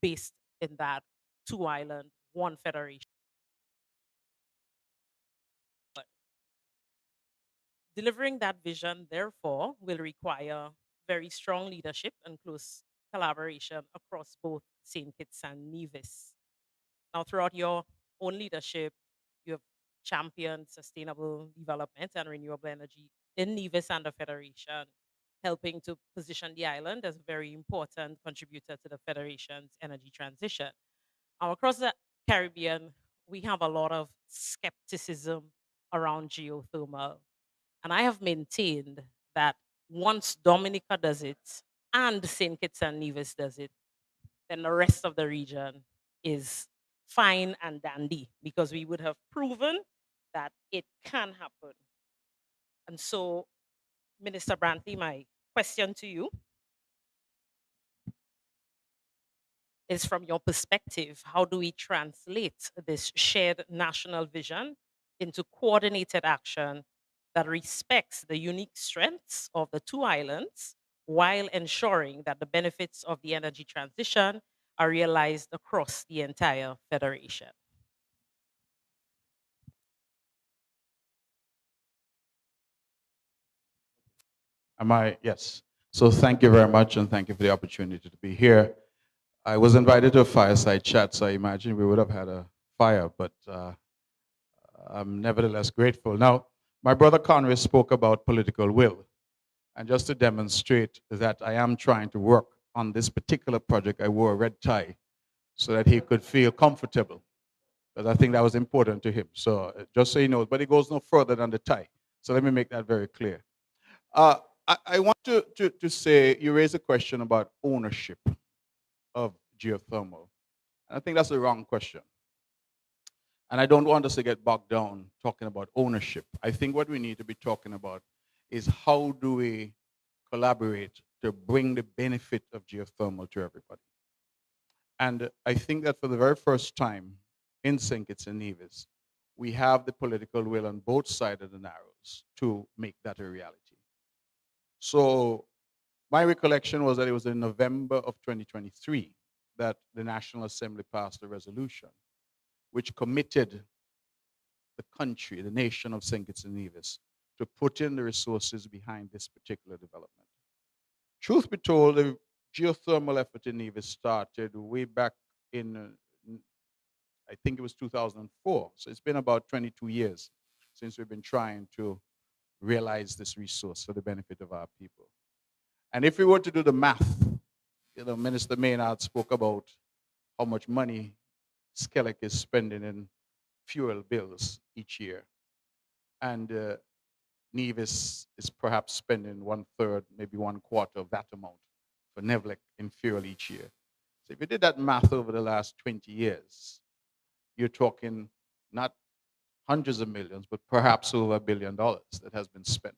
based in that two island, one federation. Delivering that vision, therefore, will require very strong leadership and close collaboration across both St. Kitts and Nevis. Now, throughout your own leadership, you have championed sustainable development and renewable energy in Nevis and the Federation, helping to position the island as a very important contributor to the Federation's energy transition. Now, across the Caribbean, we have a lot of skepticism around geothermal. And I have maintained that once Dominica does it and St. Kitts and Nevis does it, then the rest of the region is fine and dandy because we would have proven that it can happen. And so, Minister Brantley, my question to you is, from your perspective, how do we translate this shared national vision into coordinated action that respects the unique strengths of the two islands while ensuring that the benefits of the energy transition are realized across the entire federation? Am I? Yes. So thank you very much, and thank you for the opportunity to be here. I was invited to a fireside chat, so I imagine we would have had a fire, but I'm nevertheless grateful. Now, my brother Conway spoke about political will, and just to demonstrate that I am trying to work on this particular project, I wore a red tie so that he could feel comfortable, because I think that was important to him. So just so he knows, but it goes no further than the tie. So let me make that very clear. I want to say, you raised a question about ownership of geothermal. And I think that's the wrong question. And I don't want us to get bogged down talking about ownership. I think what we need to be talking about is how do we collaborate to bring the benefit of geothermal to everybody. And I think that for the very first time in St. Kitts and Nevis, we have the political will on both sides of the Narrows to make that a reality. So my recollection was that it was in November of 2023 that the National Assembly passed a resolution which committed the country, the nation of St. Kitts and Nevis, to put in the resources behind this particular development. Truth be told, the geothermal effort in Nevis started way back in, I think it was 2004. So it's been about 22 years since we've been trying to realize this resource for the benefit of our people. And if we were to do the math, Minister Maynard spoke about how much money Skelec is spending in fuel bills each year. And Nevis is perhaps spending 1/3, maybe 1/4 of that amount for NEVLEC in fuel each year. So if you did that math over the last 20 years, you're talking not hundreds of millions, but perhaps over $1 billion that has been spent.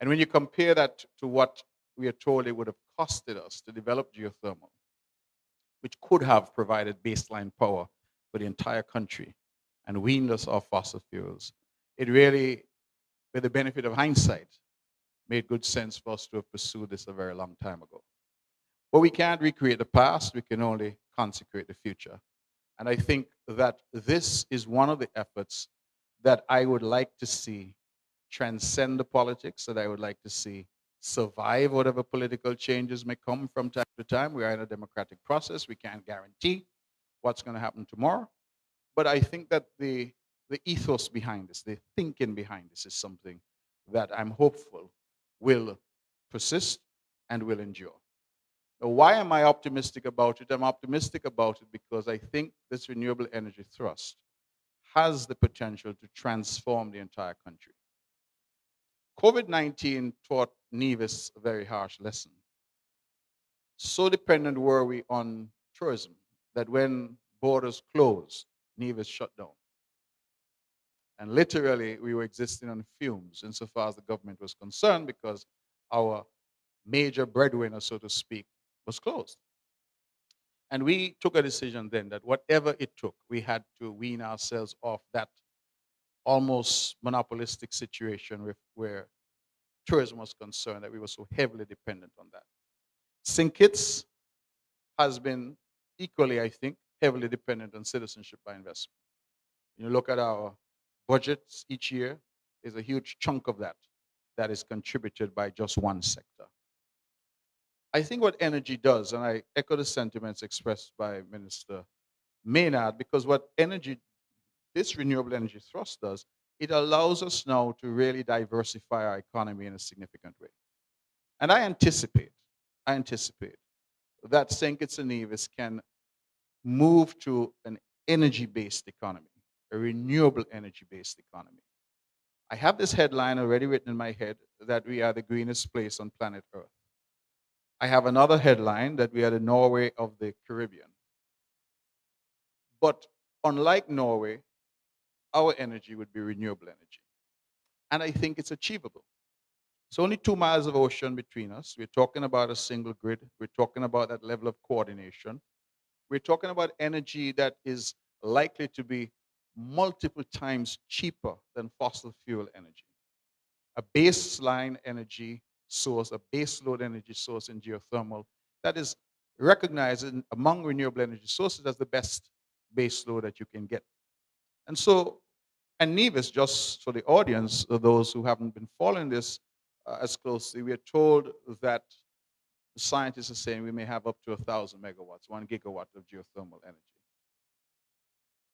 And when you compare that to what we are told it would have costed us to develop geothermal, which could have provided baseline power for the entire country and weaned us off fossil fuels, it really, with the benefit of hindsight, made good sense for us to have pursued this a very long time ago. But we can't recreate the past, we can only consecrate the future. And I think that this is one of the efforts that I would like to see transcend the politics, that I would like to see survive whatever political changes may come from time to time. We are in a democratic process. We can't guarantee what's going to happen tomorrow. But I think that the ethos behind this, the thinking behind this is something that I'm hopeful will persist and will endure. Now, why am I optimistic about it? I'm optimistic about it because I think this renewable energy thrust has the potential to transform the entire country. COVID-19 taught Nevis a very harsh lesson. So dependent were we on tourism that when borders closed, Nevis shut down. And literally, we were existing on fumes insofar as the government was concerned because our major breadwinner, so to speak, was closed. And we took a decision then that whatever it took, we had to wean ourselves off that almost monopolistic situation where tourism was concerned, that we were so heavily dependent on that. St. Kitts has been equally, I think, heavily dependent on citizenship by investment. When you look at our budgets each year, there's a huge chunk of that that is contributed by just one sector. I think what energy does, and I echo the sentiments expressed by Minister Maynard, because what this renewable energy thrust does, it allows us now to really diversify our economy in a significant way. And I anticipate that St. Kitts and Nevis can move to an energy-based economy, a renewable energy-based economy. I have this headline already written in my head that we are the greenest place on planet Earth. I have another headline that we are the Norway of the Caribbean. But unlike Norway, our energy would be renewable energy. And I think it's achievable. It's only 2 miles of ocean between us. We're talking about a single grid. We're talking about that level of coordination. We're talking about energy that is likely to be multiple times cheaper than fossil fuel energy. A baseline energy source, a baseload energy source in geothermal that is recognized among renewable energy sources as the best baseload that you can get. And so, and Nevis, just for the audience, those who haven't been following this as closely, we are told that the scientists are saying we may have up to 1,000 megawatts, 1 gigawatt of geothermal energy.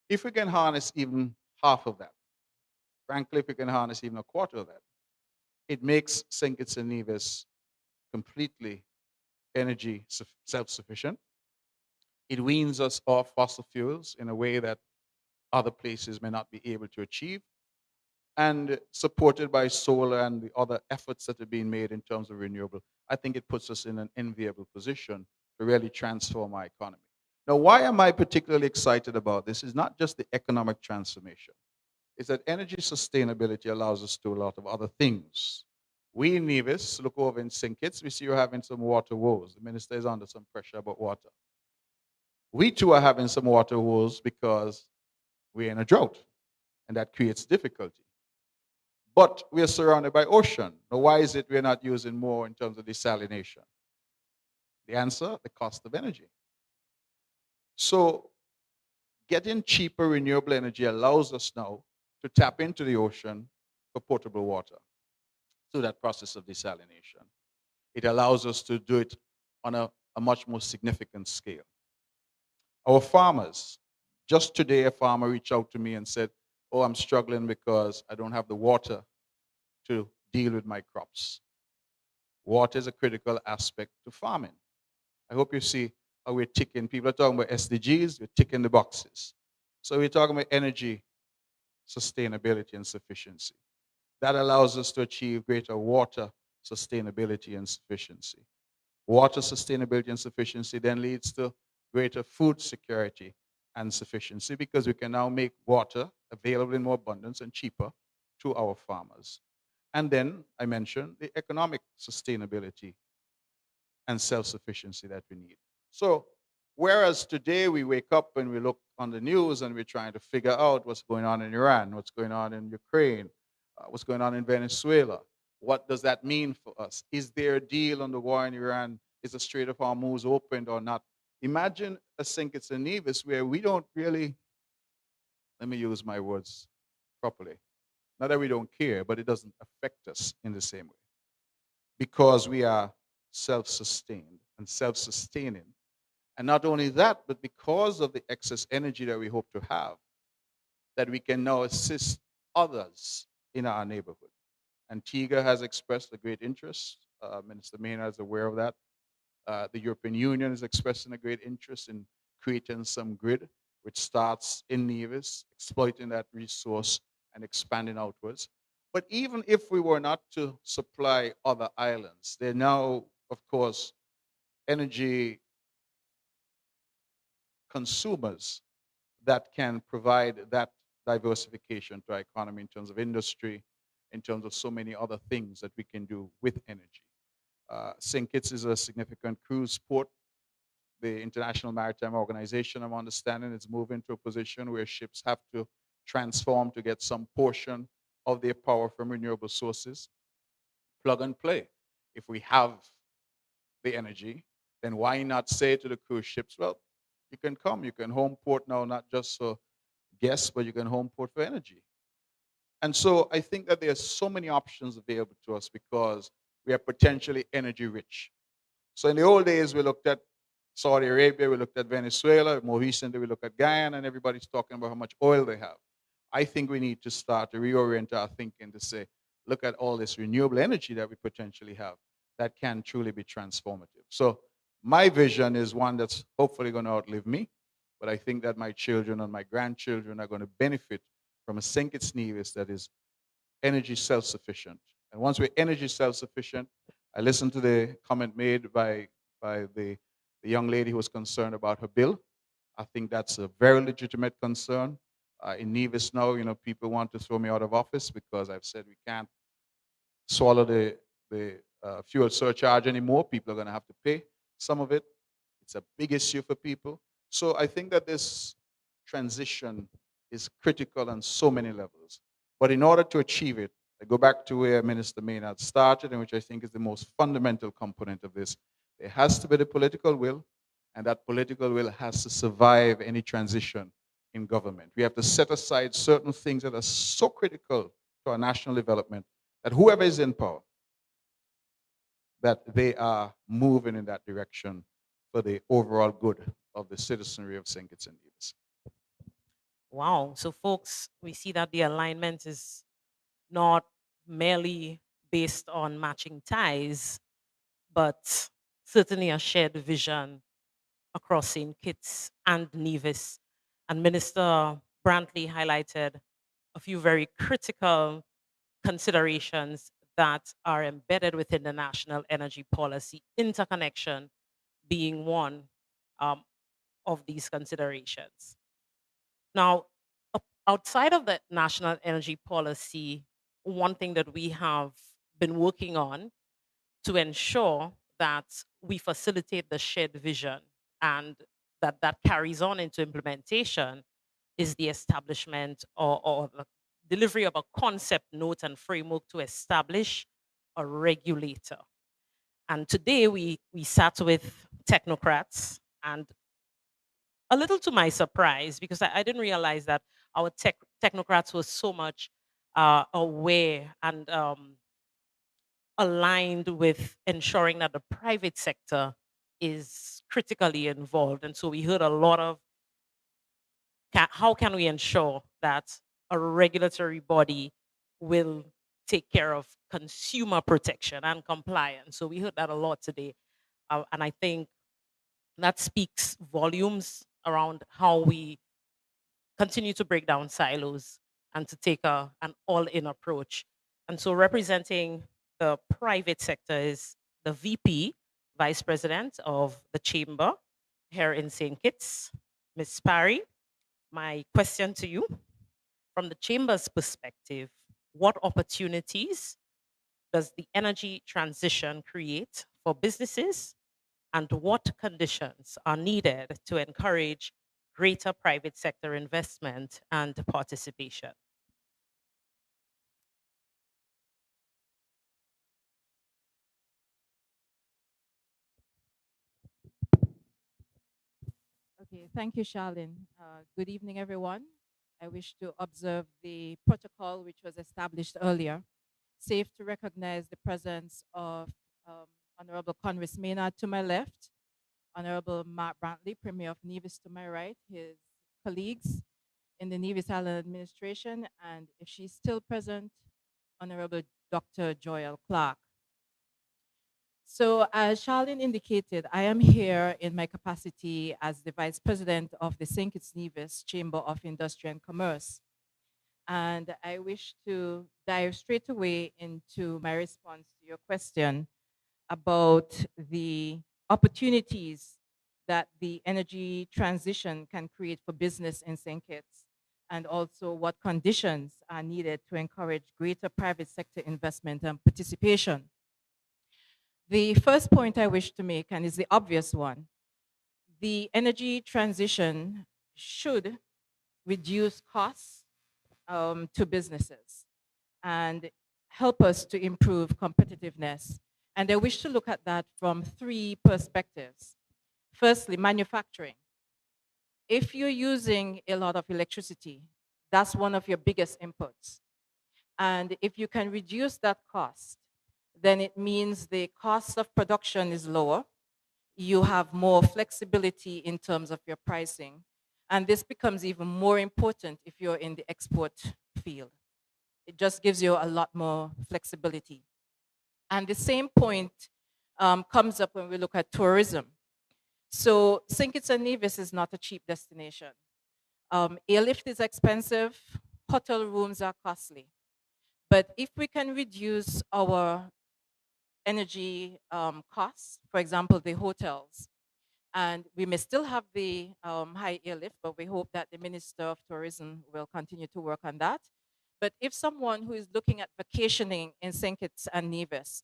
If we can harness even half of that, frankly, if we can harness even a quarter of that, it makes St. Kitts and Nevis completely energy self-sufficient. It weans us off fossil fuels in a way that other places may not be able to achieve. And supported by solar and the other efforts that are being made in terms of renewable, I think it puts us in an enviable position to really transform our economy. Now, why am I particularly excited about this? It's not just the economic transformation. It's that energy sustainability allows us to do a lot of other things. We in Nevis, look over in St. Kitts, we see you're having some water woes. The minister is under some pressure about water. We too are having some water woes because we're in a drought, and that creates difficulty. But we are surrounded by ocean. Now, why is it we're not using more in terms of desalination? The answer, the cost of energy. So getting cheaper renewable energy allows us now to tap into the ocean for potable water through that process of desalination. It allows us to do it on a much more significant scale. Our farmers, just today a farmer reached out to me and said, oh, I'm struggling because I don't have the water to deal with my crops. Water is a critical aspect to farming. I hope you see how we're ticking. People are talking about SDGs, we're ticking the boxes. So we're talking about energy sustainability and sufficiency. That allows us to achieve greater water sustainability and sufficiency. Water sustainability and sufficiency then leads to greater food security and sufficiency because we can now make water available in more abundance and cheaper to our farmers. And then I mentioned the economic sustainability and self-sufficiency that we need. So whereas today we wake up and we look on the news and we're trying to figure out what's going on in Iran, what's going on in Ukraine, what's going on in Venezuela, what does that mean for us? Is there a deal on the war in Iran? Is the Strait of Hormuz opened or not? Imagine a St. Kitts and Nevis where we don't really, let me use my words properly, not that we don't care, but it doesn't affect us in the same way because we are self-sustained and self-sustaining. And not only that, but because of the excess energy that we hope to have, that we can now assist others in our neighborhood. Antigua has expressed a great interest. Minister Maynard is aware of that. The European Union is expressing a great interest in creating some grid, which starts in Nevis, exploiting that resource and expanding outwards. But even if we were not to supply other islands, there are now, of course, energy consumers that can provide that diversification to our economy in terms of industry, in terms of so many other things that we can do with energy. St. Kitts is a significant cruise port. The International Maritime Organization, I'm understanding, is moving to a position where ships have to transform to get some portion of their power from renewable sources. Plug and play. If we have the energy, then why not say to the cruise ships, well, you can come, you can home port now, not just for guests, but you can home port for energy. And so I think that there's so many options available to us because we are potentially energy rich. So in the old days, we looked at Saudi Arabia, we looked at Venezuela, more recently we look at Guyana, and everybody's talking about how much oil they have. I think we need to start to reorient our thinking to say, look at all this renewable energy that we potentially have that can truly be transformative. So my vision is one that's hopefully going to outlive me, but I think that my children and my grandchildren are going to benefit from a St. Kitts Nevis that is energy self-sufficient And once we're energy self-sufficient, I listened to the comment made by the young lady who was concerned about her bill. I think that's a very legitimate concern. In Nevis now, people want to throw me out of office because I've said we can't swallow the fuel surcharge anymore. People are going to have to pay some of it. It's a big issue for people. So I think that this transition is critical on so many levels. But in order to achieve it, I go back to where Minister Maynard started, and which I think is the most fundamental component of this. There has to be the political will, and that political will has to survive any transition in government. We have to set aside certain things that are so critical to our national development that whoever is in power, that they are moving in that direction for the overall good of the citizenry of St. Kitts and Nevis. Wow. So, folks, we see that the alignment is not merely based on matching ties, but certainly a shared vision across St. Kitts and Nevis. And Minister Brantley highlighted a few very critical considerations that are embedded within the national energy policy, interconnection being one of these considerations. Now, outside of the national energy policy, one thing that we have been working on to ensure that we facilitate the shared vision and that carries on into implementation is the establishment or the delivery of a concept note and framework to establish a regulator. And today we sat with technocrats, and a little to my surprise, because I didn't realize that our technocrats were so much aware and aligned with ensuring that the private sector is critically involved. And so we heard a lot of how can we ensure that a regulatory body will take care of consumer protection and compliance. So we heard that a lot today. And I think that speaks volumes around how we continue to break down silos and to take an all-in approach. And so representing the private sector is the VP, Vice President of the Chamber here in St. Kitts, Ms. Parry. My question to you, from the Chamber's perspective, what opportunities does the energy transition create for businesses, and what conditions are needed to encourage greater private sector investment and participation? Okay, thank you, Charlene. Good evening, everyone. I wish to observe the protocol which was established earlier. Safe to recognize the presence of Honorable Congress Maynard to my left, Honorable Mark Brantley, Premier of Nevis to my right, his colleagues in the Nevis Island Administration, and if she's still present, Honorable Dr. Joyelle Clark. So as Charlene indicated, I am here in my capacity as the Vice President of the St. Kitts Nevis Chamber of Industry and Commerce. And I wish to dive straight away into my response to your question about the opportunities that the energy transition can create for business in St. Kitts, and also what conditions are needed to encourage greater private sector investment and participation. The first point I wish to make, and is the obvious one, the energy transition should reduce costs to businesses and help us to improve competitiveness. And I wish to look at that from three perspectives. Firstly, manufacturing. If you're using a lot of electricity, that's one of your biggest inputs. And if you can reduce that cost, then it means the cost of production is lower. You have more flexibility in terms of your pricing. And this becomes even more important if you're in the export field. It just gives you a lot more flexibility. And the same point comes up when we look at tourism. So St. Kitts and Nevis is not a cheap destination. Airlift is expensive, hotel rooms are costly. But if we can reduce our energy costs, for example, the hotels, and we may still have the high airlift, but we hope that the Minister of Tourism will continue to work on that. But if someone who is looking at vacationing in St. Kitts and Nevis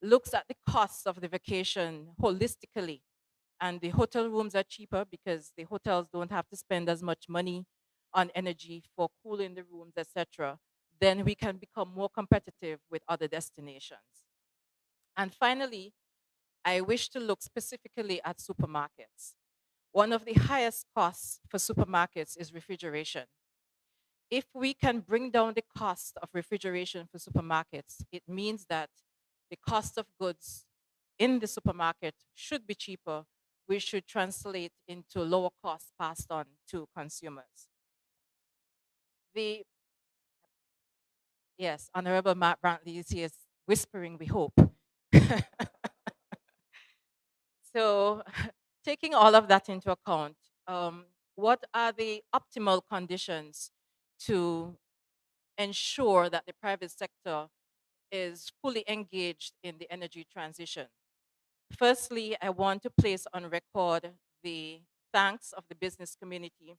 looks at the costs of the vacation holistically, and the hotel rooms are cheaper because the hotels don't have to spend as much money on energy for cooling the rooms, etc., then we can become more competitive with other destinations. And finally, I wish to look specifically at supermarkets. One of the highest costs for supermarkets is refrigeration. If we can bring down the cost of refrigeration for supermarkets, it means that the cost of goods in the supermarket should be cheaper, which should translate into lower costs passed on to consumers. Yes, Honorable Matt Brantley is here whispering, we hope. So taking all of that into account, what are the optimal conditions to ensure that the private sector is fully engaged in the energy transition? Firstly, I want to place on record the thanks of the business community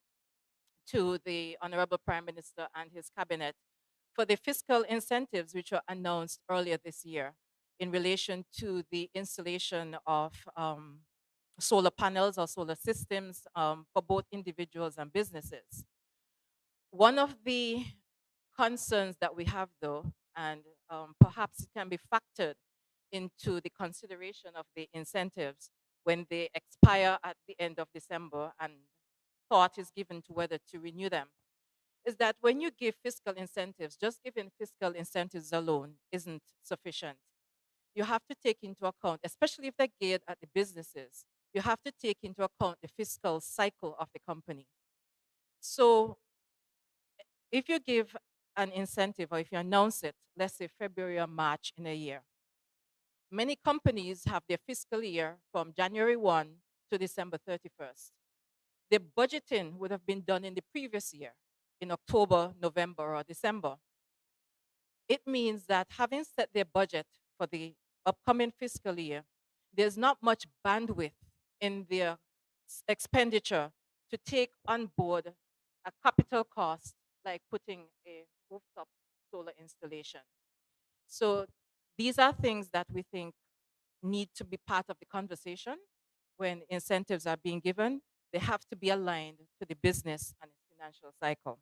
to the Honorable Prime Minister and his cabinet for the fiscal incentives which were announced earlier this year in relation to the installation of solar panels or solar systems for both individuals and businesses. One of the concerns that we have, though, and perhaps it can be factored into the consideration of the incentives when they expire at the end of December and thought is given to whether to renew them, is that when you give fiscal incentives, just giving fiscal incentives alone isn't sufficient. You have to take into account, especially if they're geared at the businesses, you have to take into account the fiscal cycle of the company. So if you give an incentive or if you announce it, let's say February or March in a year, many companies have their fiscal year from January 1 to December 31st. The budgeting would have been done in the previous year, in October, November, or December. It means that having set their budget for the upcoming fiscal year, there's not much bandwidth in their expenditure to take on board a capital cost like putting a rooftop solar installation. So these are things that we think need to be part of the conversation when incentives are being given. They have to be aligned to the business and its financial cycle.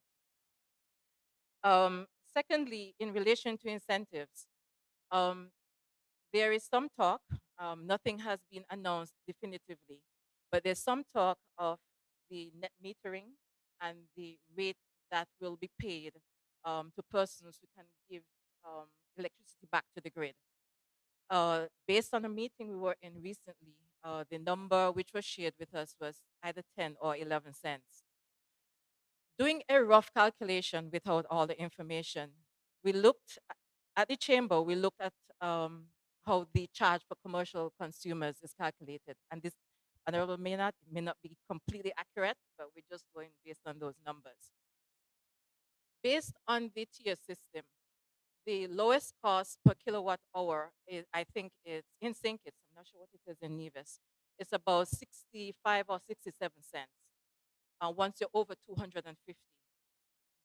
Secondly, in relation to incentives, there is some talk, nothing has been announced definitively, but there's some talk of the net metering and the rate that will be paid to persons who can give electricity back to the grid. Based on a meeting we were in recently, the number which was shared with us was either 10 or 11 cents. Doing a rough calculation without all the information, we looked at the chamber, we looked at how the charge for commercial consumers is calculated. And this, Honorable, may not be completely accurate, but we're just going based on those numbers. Based on the tier system, the lowest cost per kilowatt hour is, I think, is in St. Kitts, I'm not sure what it is in Nevis, it's about 65 or 67 cents once you're over 250.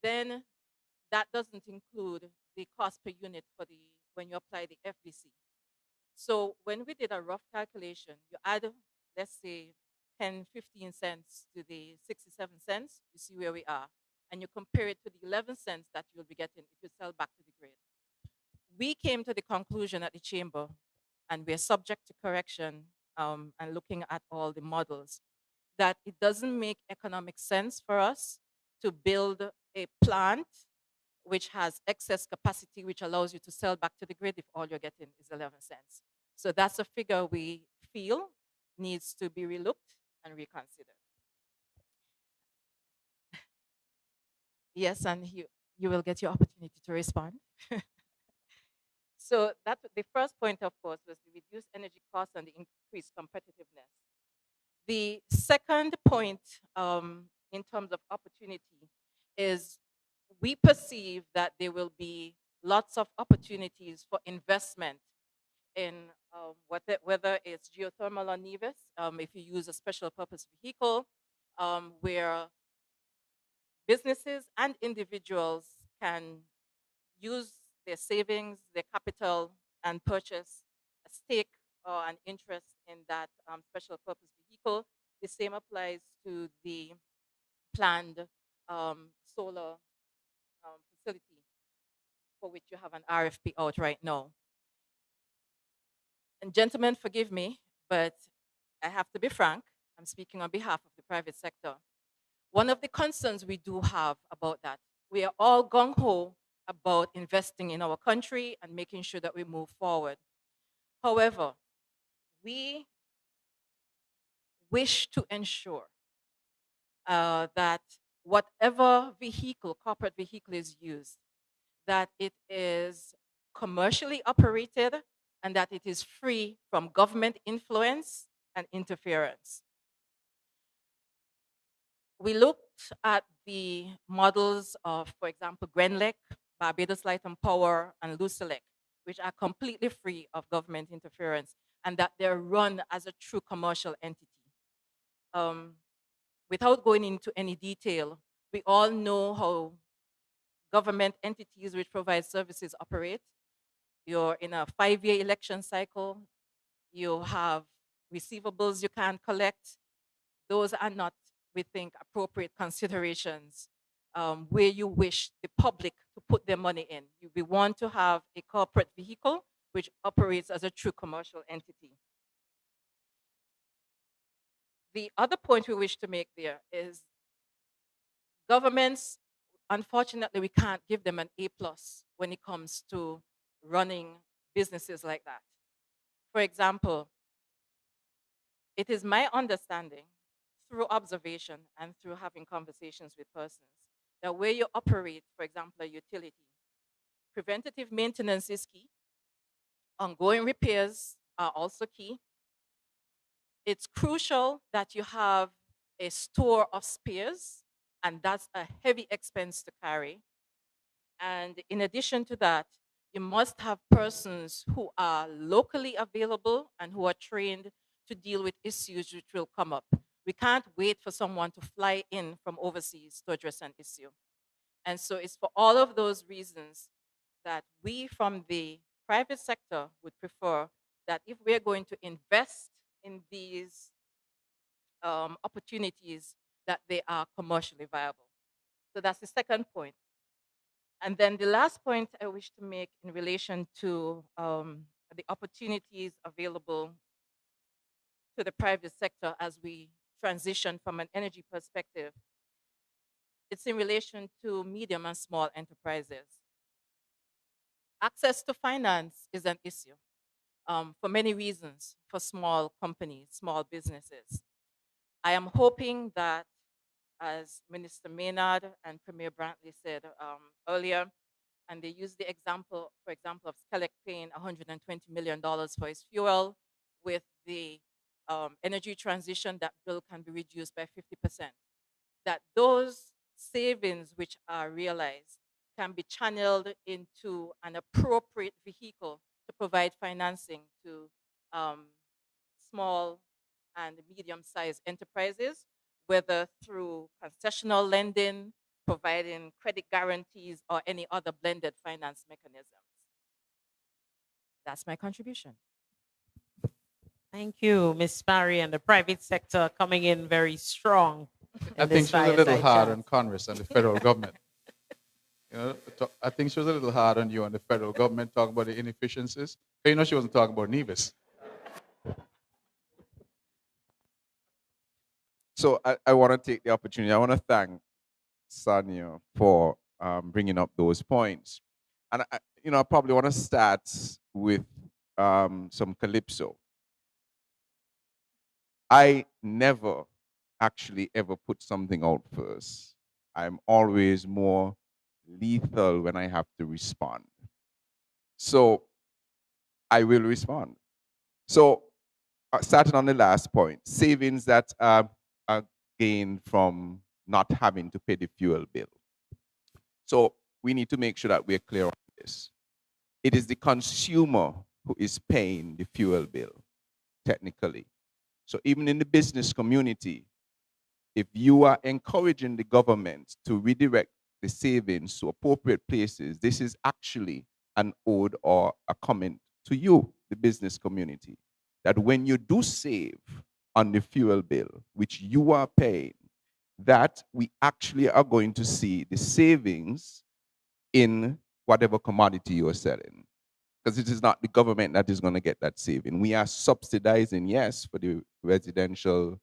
Then that doesn't include the cost per unit for the when you apply the FBC. So when we did a rough calculation, you add, let's say, 10, 15 cents to the 67 cents, you see where we are. And you compare it to the 11 cents that you'll be getting if you sell back to the grid. We came to the conclusion at the chamber, and we're subject to correction and looking at all the models, that it doesn't make economic sense for us to build a plant which has excess capacity, which allows you to sell back to the grid if all you're getting is 11 cents. So that's a figure we feel needs to be relooked and reconsidered. Yes, and you will get your opportunity to respond. So that the first point, of course, was the reduced energy costs and the increased competitiveness. The second point in terms of opportunity is we perceive that there will be lots of opportunities for investment in whether it's geothermal or Nevis, if you use a special purpose vehicle, where businesses and individuals can use their savings, their capital, and purchase a stake or an interest in that special purpose vehicle. The same applies to the planned solar facility for which you have an RFP out right now. And gentlemen, forgive me, but I have to be frank. I'm speaking on behalf of the private sector. One of the concerns we do have about that, we are all gung-ho about investing in our country and making sure that we move forward. However, we wish to ensure that whatever vehicle, corporate vehicle is used, that it is commercially operated and that it is free from government influence and interference. We looked at the models of, for example, Grenlec, Barbados Light and Power, and Lucelec, which are completely free of government interference, and that they're run as a true commercial entity. Without going into any detail, we all know how government entities which provide services operate. You're in a 5-year election cycle. You have receivables you can't collect. Those are not, we think, appropriate considerations where you wish the public to put their money in. We want to have a corporate vehicle which operates as a true commercial entity. The other point we wish to make there is governments, unfortunately, we can't give them an A+ when it comes to running businesses like that. For example, it is my understanding through observation and through having conversations with persons that where you operate, for example, a utility, preventative maintenance is key. Ongoing repairs are also key. It's crucial that you have a store of spares, and that's a heavy expense to carry. And in addition to that, you must have persons who are locally available and who are trained to deal with issues which will come up. We can't wait for someone to fly in from overseas to address an issue. And so it's for all of those reasons that we from the private sector would prefer that if we're going to invest in these opportunities, that they are commercially viable. So that's the second point. And then the last point I wish to make in relation to the opportunities available to the private sector as we transition from an energy perspective, it's in relation to medium and small enterprises. Access to finance is an issue for many reasons for small companies, small businesses. I am hoping that, as Minister Maynard and Premier Brantley said earlier, and they used the example, for example, of Skelec paying $120 million for its fuel. With the energy transition, that bill can be reduced by 50%. That those savings which are realized can be channeled into an appropriate vehicle to provide financing to small and medium-sized enterprises, whether through concessional lending, providing credit guarantees, or any other blended finance mechanisms. That's my contribution. Thank you, Ms. Parry, and the private sector coming in very strong. I think she was a little hard on Congress and the federal government. You know, I think she was a little hard on you and the federal government talking about the inefficiencies. But you know, she wasn't talking about Nevis. So I want to take the opportunity. I want to thank Sanya for bringing up those points. And I probably want to start with some calypso. I never actually ever put something out first. I'm always more lethal when I have to respond. So I will respond. So starting on the last point, savings that are gained from not having to pay the fuel bill. So we need to make sure that we're clear on this. it is the consumer who is paying the fuel bill, technically. So even in the business community, if you are encouraging the government to redirect the savings to appropriate places, this is actually an ode or a comment to you, the business community, that when you do save on the fuel bill, which you are paying, that we actually are going to see the savings in whatever commodity you're selling. Because it is not the government that is going to get that saving. We are subsidizing, yes, for the residential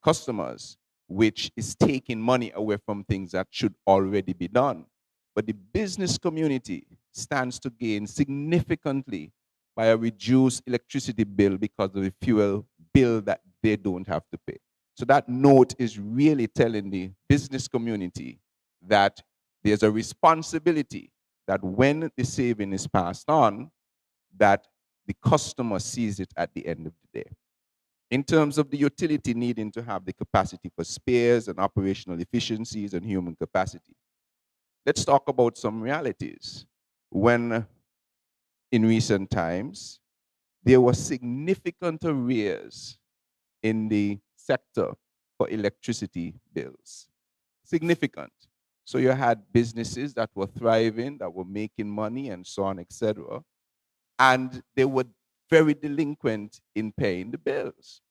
customers, which is taking money away from things that should already be done. But the business community stands to gain significantly by a reduced electricity bill because of the fuel bill that they don't have to pay. So that note is really telling the business community that there's a responsibility that when the saving is passed on, that the customer sees it at the end of the day. In terms of the utility needing to have the capacity for spares and operational efficiencies and human capacity, let's talk about some realities. When in recent times, there were significant arrears in the sector for electricity bills. Significant. So you had businesses that were thriving, that were making money, and so on, etc. And they were very delinquent in paying the bills.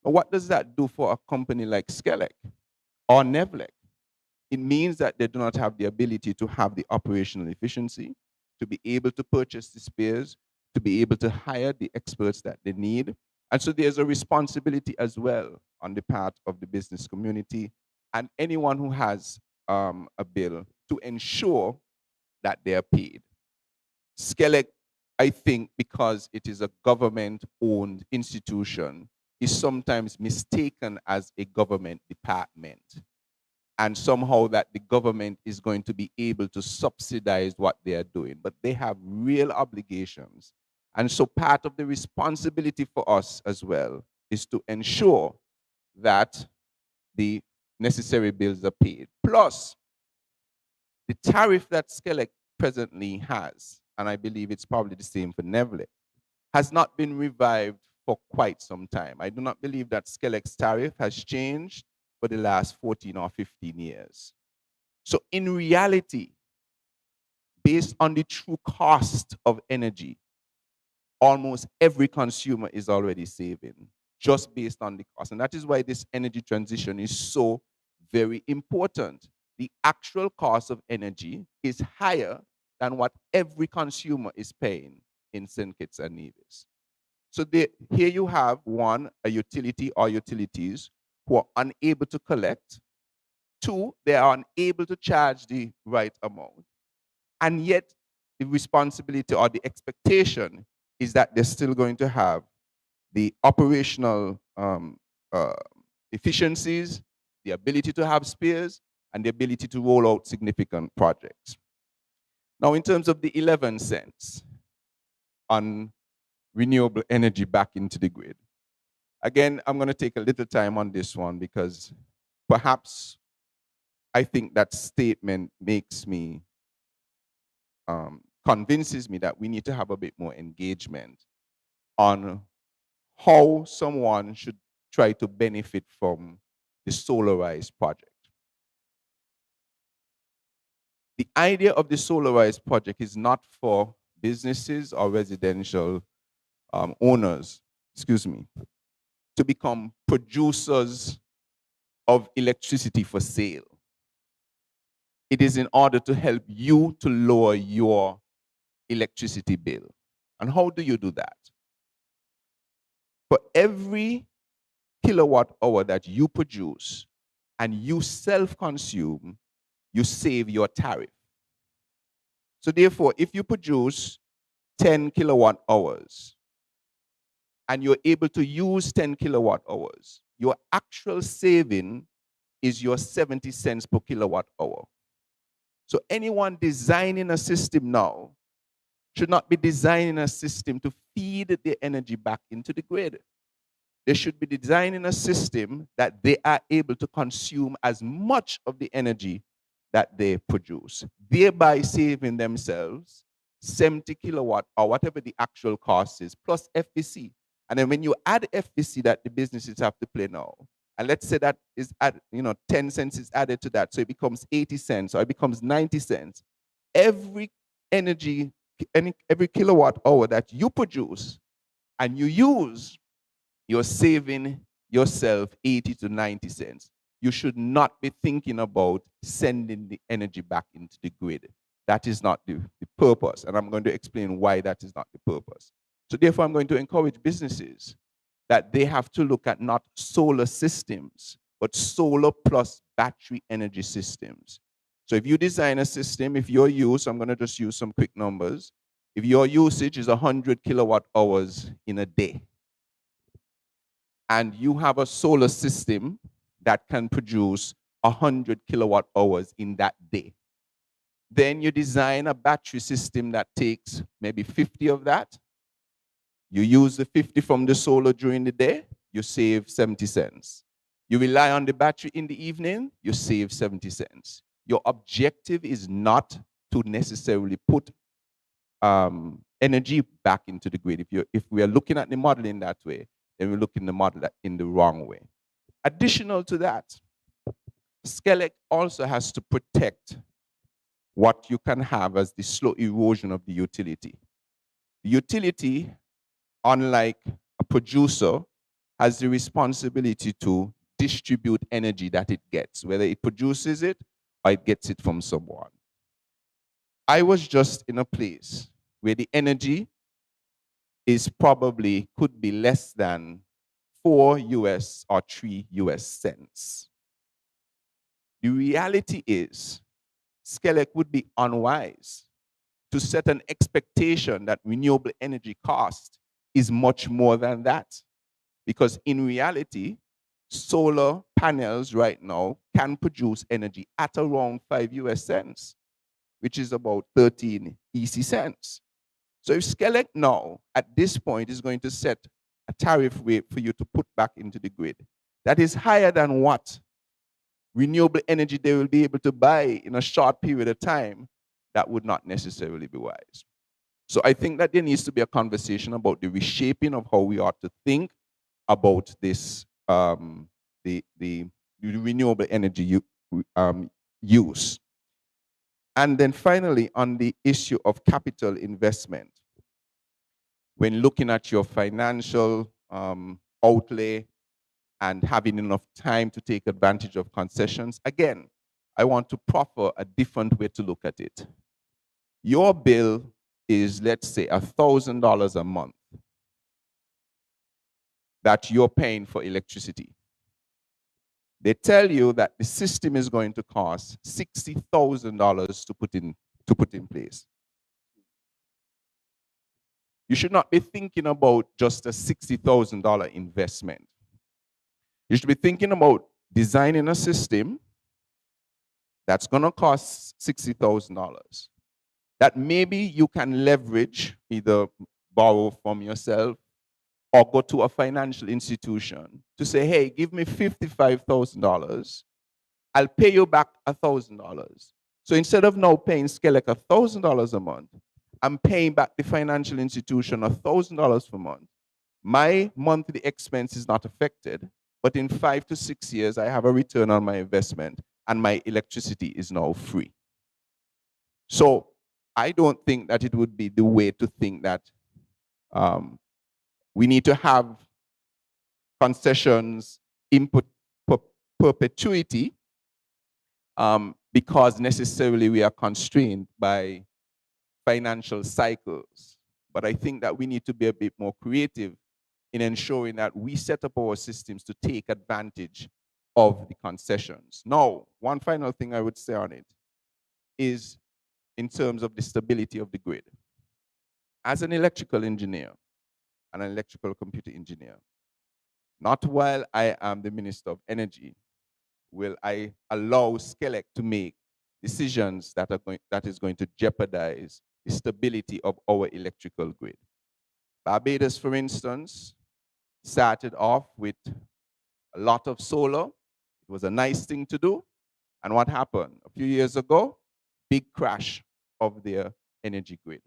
Now, what does that do for a company like Skelec or Nevlec? It means that they do not have the ability to have the operational efficiency, to be able to purchase the spares, to be able to hire the experts that they need. And so there's a responsibility as well on the part of the business community and anyone who has a bill to ensure that they are paid. Skelec, I think, because it is a government-owned institution, is sometimes mistaken as a government department. And somehow that the government is going to be able to subsidize what they are doing. But they have real obligations. And so part of the responsibility for us as well is to ensure that the necessary bills are paid. Plus, the tariff that Skelec presently has, and I believe it's probably the same for Nevlec, has not been revived for quite some time. I do not believe that Skelec's tariff has changed for the last 14 or 15 years. So in reality, based on the true cost of energy, almost every consumer is already saving, just based on the cost. And that is why this energy transition is so very important. The actual cost of energy is higher than what every consumer is paying in St. Kitts and Nevis. So here you have a utility or utilities who are unable to collect. Two, they are unable to charge the right amount. And yet the responsibility or the expectation is that they're still going to have the operational efficiencies, the ability to have spares, and the ability to roll out significant projects. Now, in terms of the 11 cents on renewable energy back into the grid, again, I'm going to take a little time on this one because perhaps I think that statement makes me, convinces me that we need to have a bit more engagement on how someone should try to benefit from the Solarize project. The idea of the Solarize project is not for businesses or residential owners, to become producers of electricity for sale. It is in order to help you to lower your electricity bill. And how do you do that? For every kilowatt hour that you produce and you self-consume, you save your tariff. So therefore, if you produce 10 kilowatt hours and you're able to use 10 kilowatt hours, your actual saving is your 70 cents per kilowatt hour. So anyone designing a system now should not be designing a system to feed the energy back into the grid. They should be designing a system that they are able to consume as much of the energy that they produce, thereby saving themselves 70 kilowatt or whatever the actual cost is, plus FVC. And then when you add FVC that the businesses have to pay now, and let's say that is 10 cents is added to that, so it becomes 80 cents or it becomes 90 cents. Every every kilowatt hour that you produce and you use, you're saving yourself 80 to 90 cents. You should not be thinking about sending the energy back into the grid. That is not the purpose, and I'm going to explain why that is not the purpose. So therefore, I'm going to encourage businesses that they have to look at not solar systems, but solar plus battery energy systems. So if you design a system, if your use, I'm going to just use some quick numbers. If your usage is 100 kilowatt hours in a day, and you have a solar system that can produce 100 kilowatt hours in that day, then you design a battery system that takes maybe 50 of that. You use the 50 from the solar during the day, you save 70 cents. You rely on the battery in the evening, you save 70 cents. Your objective is not to necessarily put energy back into the grid. If we are looking at the model in that way, then we're looking at the model in the wrong way. Additional to that, Skelec also has to protect what you can have as the slow erosion of the utility. The utility, unlike a producer, has the responsibility to distribute energy that it gets, whether it produces it or it gets it from someone. I was just in a place where the energy is probably could be less than 4 US or 3 US cents. The reality is, Skelec would be unwise to set an expectation that renewable energy cost is much more than that. Because in reality, solar panels right now can produce energy at around 5 US cents, which is about 13 EC cents. So if Skelec now, at this point, is going to set a tariff rate for you to put back into the grid that is higher than what renewable energy they will be able to buy in a short period of time, that would not necessarily be wise. So I think that there needs to be a conversation about the reshaping of how we ought to think about this, the renewable energy use. And then finally, on the issue of capital investment, when looking at your financial outlay and having enough time to take advantage of concessions, again, I want to proffer a different way to look at it. Your bill is, let's say, $1,000 a month that you're paying for electricity. They tell you that the system is going to cost $60,000 to put in place. You should not be thinking about just a $60,000 investment. You should be thinking about designing a system that's going to cost $60,000 that maybe you can leverage, either borrow from yourself or go to a financial institution to say, hey, give me $55,000. I'll pay you back $1,000. So instead of now paying Skelec $1,000 a month, I'm paying back the financial institution $1,000 per month. My monthly expense is not affected, but in 5 to 6 years, I have a return on my investment, and my electricity is now free. So I don't think that it would be the way to think that we need to have concessions in perpetuity because necessarily we are constrained by financial cycles. But I think that we need to be a bit more creative in ensuring that we set up our systems to take advantage of the concessions. Now, one final thing I would say on it is in terms of the stability of the grid. As an electrical engineer and an electrical computer engineer, not while I am the Minister of Energy will I allow Skelec to make decisions that is going to jeopardize the stability of our electrical grid. Barbados, for instance, started off with a lot of solar. It was a nice thing to do. And what happened? A few years ago, big crash of their energy grid.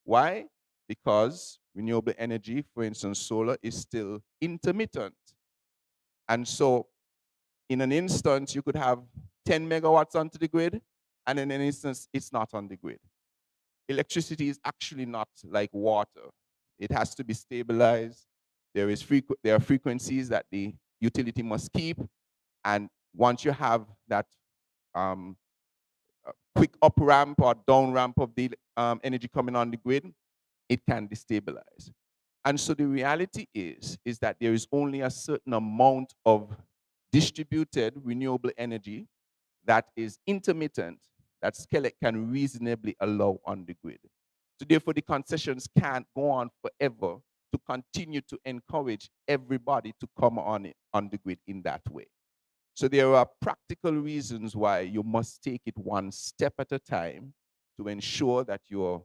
Why? Because renewable energy, for instance, solar, is still intermittent. And so in an instance, you could have 10 megawatts onto the grid, and in an instance, it's not on the grid. Electricity is actually not like water. It has to be stabilized. There are frequencies that the utility must keep, and once you have that quick up ramp or down ramp of the energy coming on the grid, it can destabilize. And so the reality is that there is only a certain amount of distributed renewable energy that is intermittent that Skelec can reasonably allow on the grid. So therefore, the concessions can't go on forever to continue to encourage everybody to come on the grid in that way. So there are practical reasons why you must take it one step at a time to ensure that you're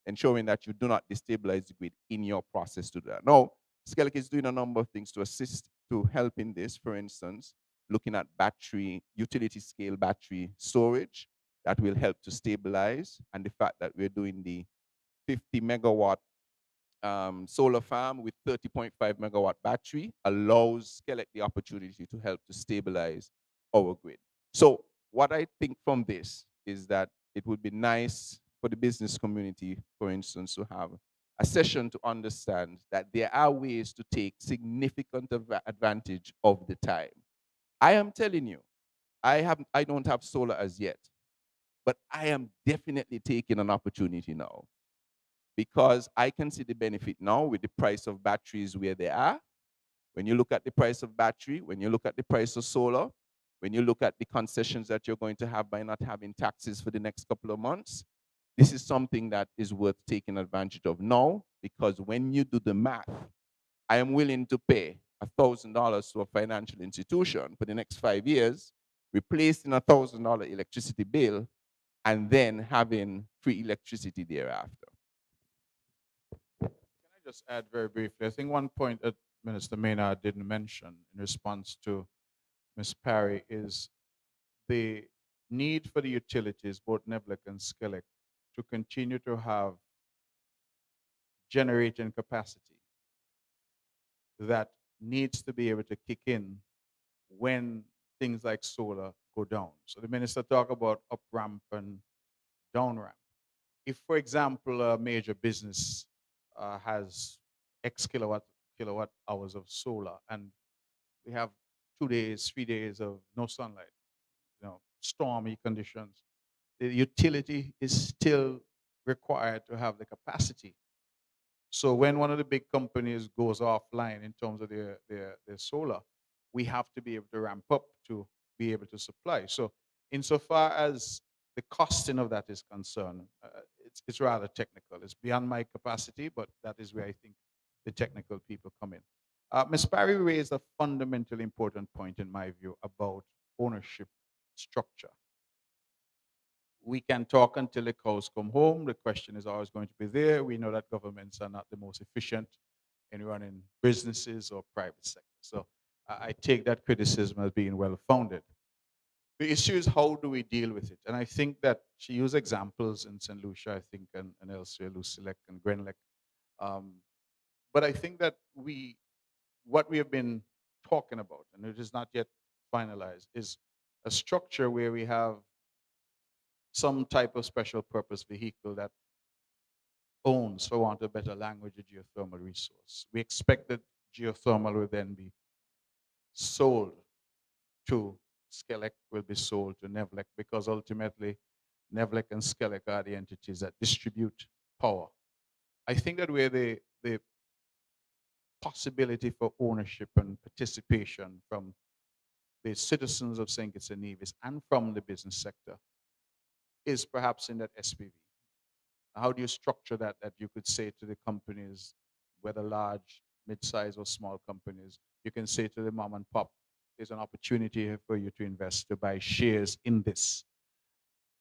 ensuring that you do not destabilize the grid in your process to do that. Now, Skelec is doing a number of things to assist, to help in this. For instance, looking at battery, utility scale battery storage that will help to stabilize, and the fact that we're doing the 50 megawatt solar farm with 30.5 megawatt battery allows Skelec the opportunity to help to stabilize our grid. So what I think from this is that it would be nice for the business community, for instance, to have a session to understand that there are ways to take significant advantage of the time. I am telling you, I don't have solar as yet, but I am definitely taking an opportunity now, because I can see the benefit now with the price of batteries where they are. When you look at the price of battery, when you look at the price of solar, when you look at the concessions that you're going to have by not having taxes for the next couple of months, this is something that is worth taking advantage of now, because when you do the math, I am willing to pay $1,000 to a financial institution for the next 5 years, replacing a $1,000 electricity bill, and then having free electricity thereafter. Can I just add very briefly? I think one point that Minister Maynard didn't mention in response to Ms. Parry is the need for the utilities, both NEVLEC and Skelec, to continue to have generating capacity that needs to be able to kick in when things like solar go down. So the minister talked about up ramp and down ramp. If, for example, a major business has X kilowatt hours of solar, and we have 2 days, 3 days of no sunlight, stormy conditions, the utility is still required to have the capacity. So when one of the big companies goes offline in terms of their solar, we have to be able to ramp up to be able to supply. So insofar as the costing of that is concerned, it's rather technical. It's beyond my capacity, but that is where I think the technical people come in. Ms. Parry raised a fundamentally important point, in my view, about ownership structure. We can talk until the cows come home. The question is always going to be there. We know that governments are not the most efficient in running businesses or private sector. So I take that criticism as being well-founded. The issue is, how do we deal with it? And I think that she used examples in St. Lucia, I think, and elsewhere, Lucilec and Grenlec. But I think that what we have been talking about, and it is not yet finalized, is a structure where we have some type of special purpose vehicle that owns, for want of a better language, a geothermal resource. We expect that geothermal will then be sold to Skelec, will be sold to NEVLEC, because ultimately NEVLEC and Skelec are the entities that distribute power. I think that where the possibility for ownership and participation from the citizens of St. Kitts and Nevis and from the business sector is perhaps in that SPV. How do you structure that you could say to the companies, whether large, mid-sized or small companies, you can say to the mom and pop, there's an opportunity for you to invest, to buy shares in this.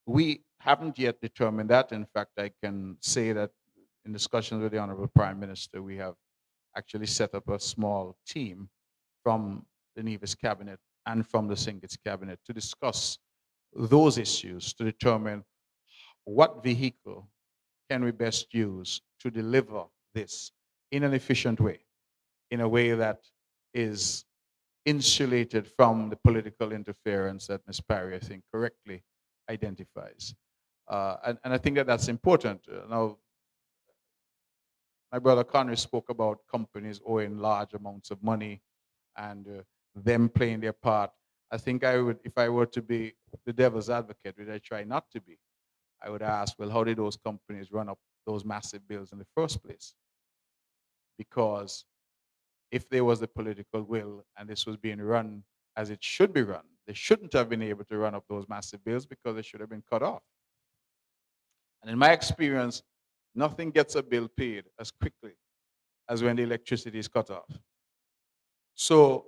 We haven't yet determined that. In fact, I can say that in discussions with the Honorable Prime Minister, we have actually set up a small team from the Nevis Cabinet and from the St. Kitts Cabinet to discuss those issues, to determine what vehicle can we best use to deliver this in an efficient way, in a way that is insulated from the political interference that Ms. Parry, I think, correctly identifies. And I think that that's important. Now, my brother Connery spoke about companies owing large amounts of money and them playing their part. I think I would, if I were to be the devil's advocate, which I try not to be, I would ask, well, how did those companies run up those massive bills in the first place? Because if there was the political will and this was being run as it should be run, they shouldn't have been able to run up those massive bills because they should have been cut off. And in my experience, nothing gets a bill paid as quickly as when the electricity is cut off. So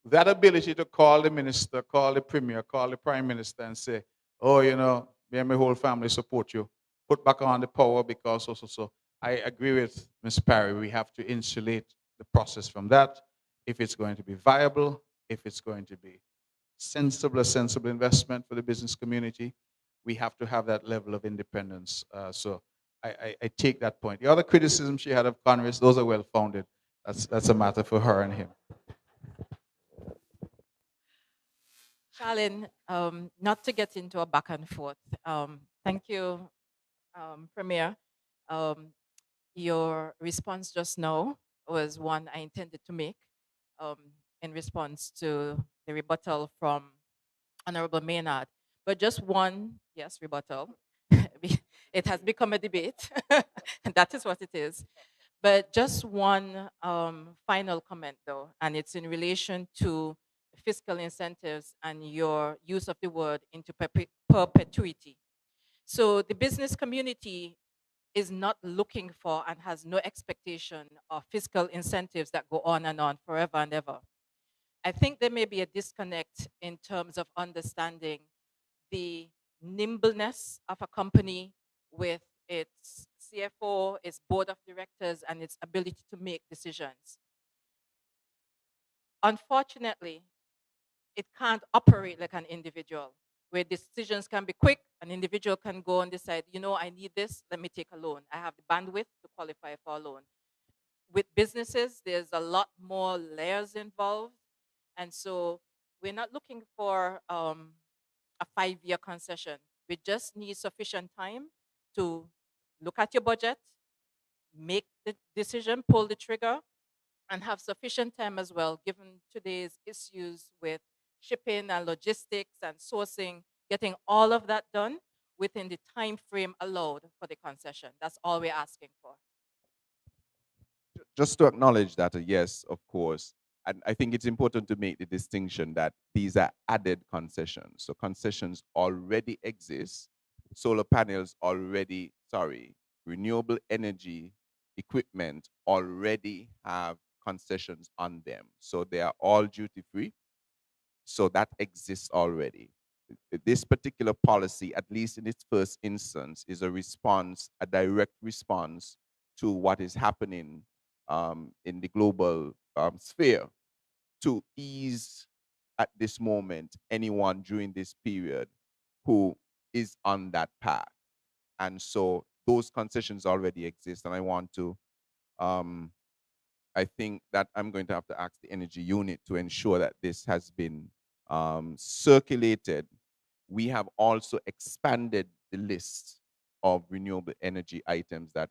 that ability to call the minister, call the premier, call the prime minister and say, oh, you know, me and my whole family support you, put back on the power because so. I agree with Ms. Parry, we have to insulate the process from that. If it's going to be viable, if it's going to be a sensible investment for the business community, we have to have that level of independence. So I take that point. The other criticism she had of Congress, those are well-founded. That's a matter for her and him. Charlene, not to get into a back and forth, thank you, Premier. Your response just now was one I intended to make in response to the rebuttal from Honorable Maynard. But just one, yes, rebuttal. It has become a debate, and that is what it is. But just one final comment, though, and it's in relation to fiscal incentives and your use of the word into perpetuity. So the business community is not looking for and has no expectation of fiscal incentives that go on and on forever and ever. I think there may be a disconnect in terms of understanding the nimbleness of a company with its CFO, its board of directors, and its ability to make decisions. Unfortunately, it can't operate like an individual, where decisions can be quick. An individual can go and decide, you know, I need this, let me take a loan. I have the bandwidth to qualify for a loan. With businesses, there's a lot more layers involved. And so we're not looking for a 5-year concession. We just need sufficient time to look at your budget, make the decision, pull the trigger, and have sufficient time as well, given today's issues with shipping and logistics and sourcing, getting all of that done within the time frame allowed for the concession. That's all we're asking for. Just to acknowledge that, yes, of course, and I think it's important to make the distinction that these are added concessions. So concessions already exist. Solar panels already, renewable energy equipment already have concessions on them. So they are all duty free. So that exists already. This particular policy, at least in its first instance, is a response, a direct response to what is happening in the global sphere to ease at this moment anyone during this period who is on that path. And so those concessions already exist. And I want to, I think that I'm going to have to ask the energy unit to ensure that this has been circulated. We have also expanded the list of renewable energy items that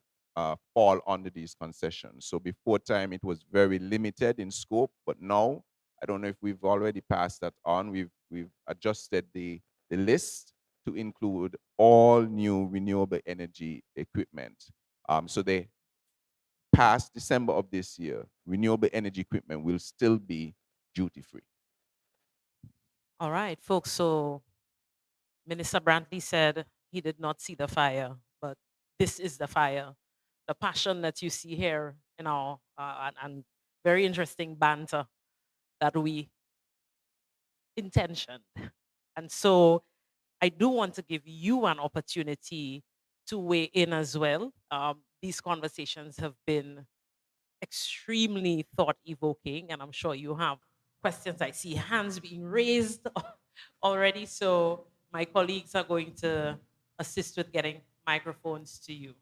fall under these concessions. So before time, it was very limited in scope, but now, I don't know if we've already passed that on. We've adjusted the list to include all new renewable energy equipment. So they past December of this year, renewable energy equipment will still be duty-free. All right, folks, so Minister Brantley said he did not see the fire, but this is the fire. The passion that you see here in our, and very interesting banter that we intentioned. And so I do want to give you an opportunity to weigh in as well. These conversations have been extremely thought-evoking, and I'm sure you have questions. I see hands being raised already, so my colleagues are going to assist with getting microphones to you.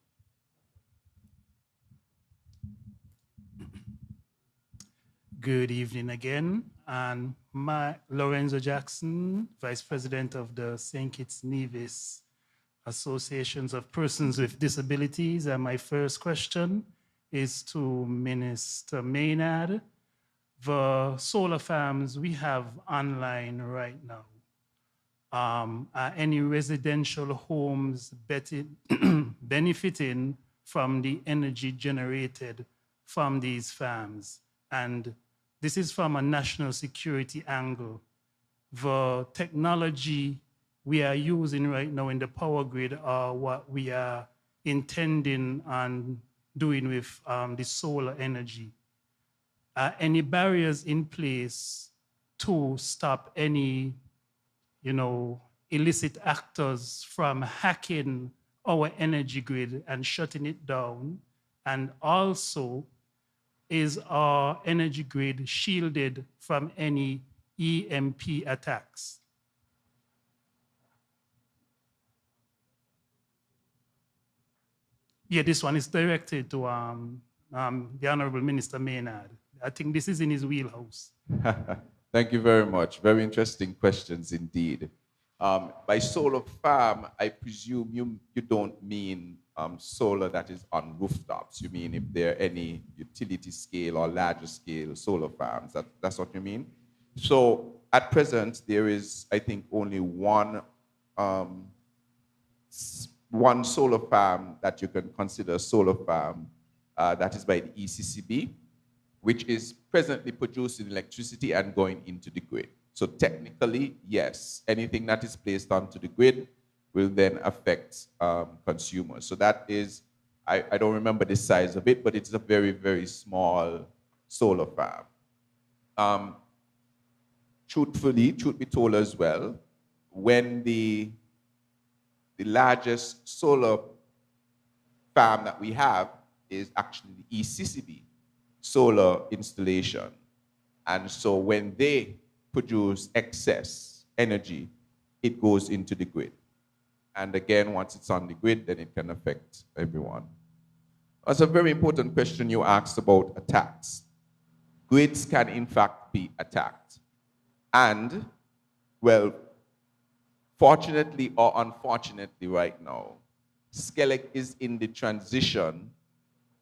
Good evening again. And Lorenzo Jackson, Vice President of the St. Kitts Nevis Associations of Persons with Disabilities. And my first question is to Minister Maynard. The solar farms we have online right now, are any residential homes benefiting from the energy generated from these farms? And this is from a national security angle. The technology we are using right now in the power grid are what we are intending on doing with the solar energy. Any barriers in place to stop any, illicit actors from hacking our energy grid and shutting it down? And also, is our energy grid shielded from any EMP attacks? Yeah, this one is directed to the Honorable Minister Maynard. I think this is in his wheelhouse. Thank you very much. Very interesting questions indeed. By solar farm, I presume you don't mean solar that is on rooftops. You mean if there are any utility scale or larger scale solar farms. That's what you mean? So at present, there is, I think, only one solar farm that you can consider a solar farm, that is by the ECCB, which is presently producing electricity and going into the grid. So technically, yes, anything that is placed onto the grid will then affect consumers. So that is, I don't remember the size of it, but it's a very, very small solar farm. Truthfully, truth be told as well, when the largest solar farm that we have is actually the ECCB solar installation. And so when they produce excess energy, it goes into the grid. And again, once it's on the grid, then it can affect everyone. That's a very important question you asked about attacks. Grids can in fact be attacked. And, well, fortunately or unfortunately right now, Skelec is in the transition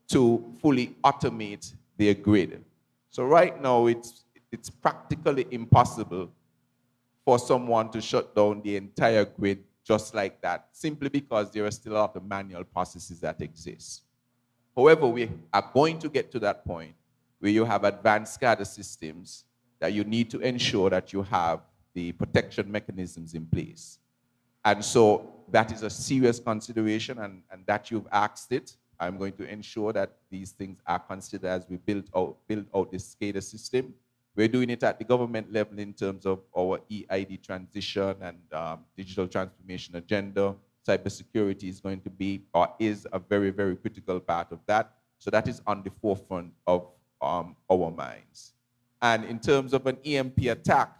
to fully automate their grid. So right now, it's practically impossible for someone to shut down the entire grid just like that, simply because there are still a lot of manual processes that exist. However, we are going to get to that point where you have advanced SCADA systems that you need to ensure that you have the protection mechanisms in place. And so that is a serious consideration, and that you've asked it. I'm going to ensure that these things are considered as we build out this SCADA system. We're doing it at the government level in terms of our EID transition and digital transformation agenda. Cybersecurity is going to be, or is, a very, very critical part of that. So that is on the forefront of our minds. And in terms of an EMP attack,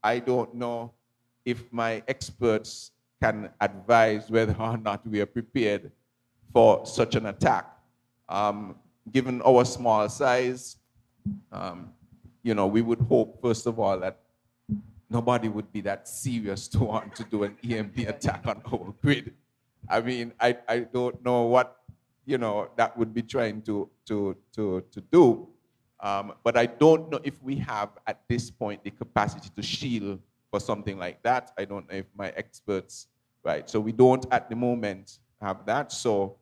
I don't know if my experts can advise whether or not we are prepared for such an attack. Given our small size, we would hope, first of all, that nobody would be that serious to want to do an EMP attack on our grid. I mean, I don't know what, that would be trying to do. But I don't know if we have, at this point, the capacity to shield for something like that. I don't know if my experts, right? So we don't, at the moment, have that. So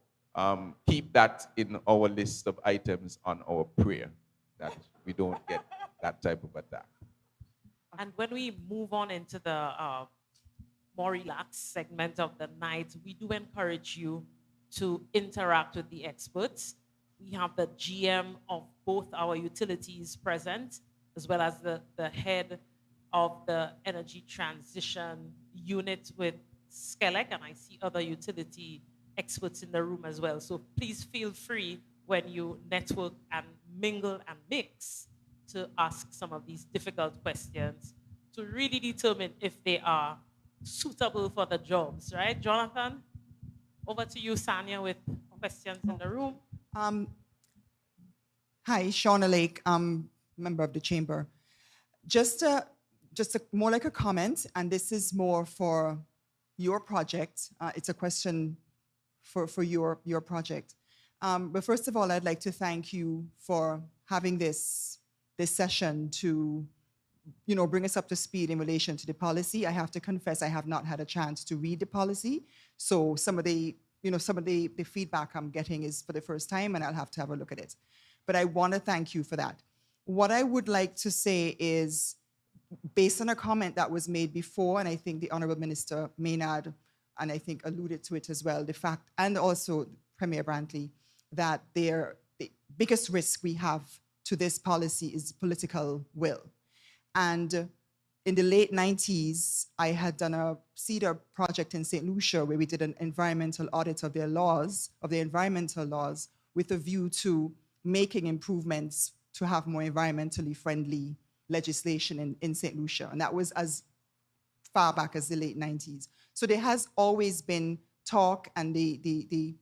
keep that in our list of items on our prayer, that we don't get that type of attack. And when we move on into the more relaxed segment of the night, we do encourage you to interact with the experts. We have the GM of both our utilities present, as well as the head of the energy transition unit with Skelec, and I see other utility experts in the room as well. So please feel free when you network and mingle and mix to ask some of these difficult questions to really determine if they are suitable for the jobs, right? Jonathan, over to you, Sanya, with questions in the room. Hi, Shauna Lake, member of the chamber. Just more like a comment, and this is more for your project. It's a question for your project. But first of all, I'd like to thank you for having this session to, bring us up to speed in relation to the policy. I have to confess, I have not had a chance to read the policy, so some of the feedback I'm getting is for the first time, and I'll have to have a look at it. But I want to thank you for that. What I would like to say is, based on a comment that was made before, and I think the Honorable Minister Maynard, and I think alluded to it as well, the fact, and also Premier Brantley, that the biggest risk we have to this policy is political will. And in the late 90s, I had done a CEDAR project in St. Lucia where we did an environmental audit of their laws, of the environmental laws, with a view to making improvements to have more environmentally friendly legislation in St. Lucia. And that was as far back as the late 90s. So there has always been talk and the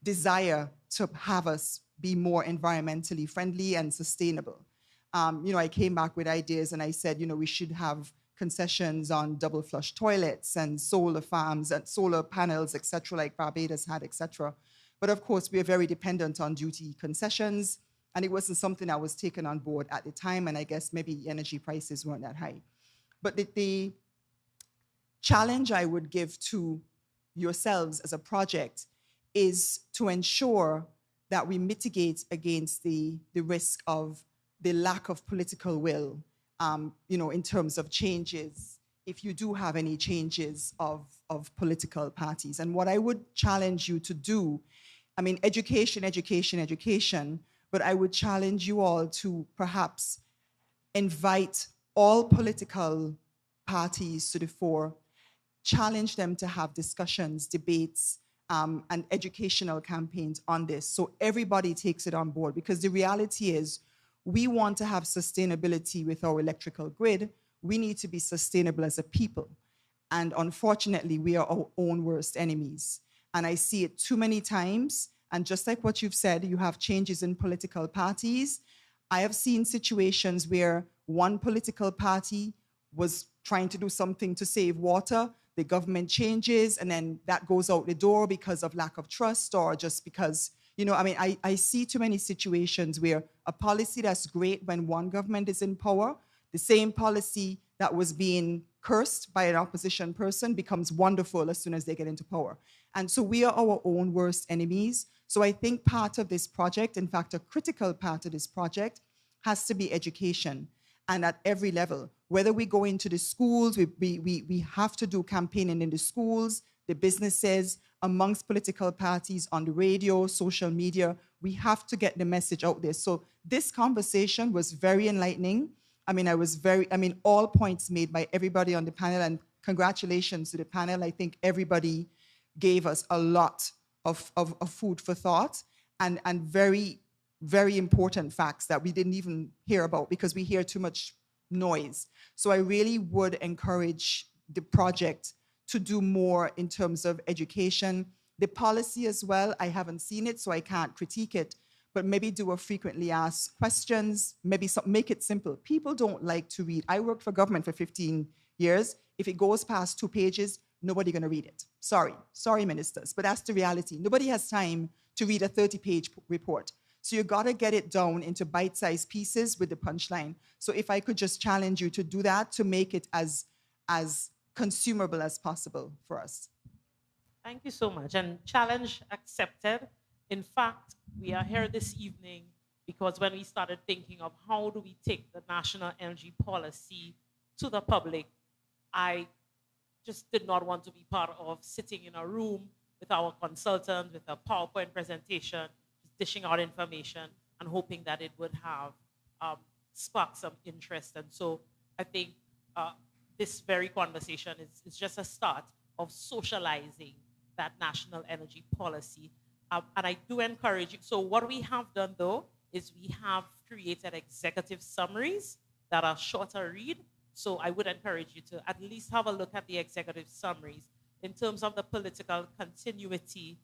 desire to have us be more environmentally friendly and sustainable. I came back with ideas and I said, we should have concessions on double flush toilets and solar farms and solar panels, et cetera, like Barbados had, et cetera. But of course, we are very dependent on duty concessions, and it wasn't something I was taken on board at the time, and I guess maybe energy prices weren't that high. But the challenge I would give to yourselves as a project is to ensure that we mitigate against the risk of the lack of political will, in terms of changes, if you do have any changes of political parties. And what I would challenge you to do, education, but I would challenge you all to perhaps invite all political parties to the fore, challenge them to have discussions, debates, and educational campaigns on this, so everybody takes it on board. Because the reality is, we want to have sustainability with our electrical grid. We need to be sustainable as a people. And unfortunately, we are our own worst enemies. And I see it too many times. And just like what you've said, you have changes in political parties. I have seen situations where one political party was trying to do something to save water, the government changes, and then that goes out the door because of lack of trust, or just because, I see too many situations where a policy that's great when one government is in power, the same policy that was being cursed by an opposition person becomes wonderful as soon as they get into power. And so we are our own worst enemies. So I think part of this project, in fact, a critical part of this project, has to be education, and at every level. Whether we go into the schools, we have to do campaigning in the schools, the businesses, amongst political parties, on the radio, social media. We have to get the message out there. So this conversation was very enlightening. All points made by everybody on the panel, and congratulations to the panel. I think everybody gave us a lot of food for thought, and very, very important facts that we didn't even hear about because we hear too much noise. So I really would encourage the project to do more in terms of education. The policy as well, I haven't seen it, so I can't critique it, but maybe do a frequently asked questions, maybe make it simple. People don't like to read. I worked for government for 15 years. If it goes past 2 pages, nobody's gonna read it. Sorry, ministers, but that's the reality. Nobody has time to read a 30-page report. So you gotta get it down into bite-sized pieces with the punchline. So if I could just challenge you to do that, to make it as consumable as possible for us. Thank you so much, and challenge accepted. In fact, we are here this evening because when we started thinking of how do we take the national energy policy to the public, I just did not want to be part of sitting in a room with our consultants with a PowerPoint presentation, just dishing out information and hoping that it would have spark some interest. And so I think this very conversation is just a start of socializing that national energy policy. And I do encourage you. So what we have done, though, is we have created executive summaries that are shorter read. So I would encourage you to at least have a look at the executive summaries in terms of the political continuity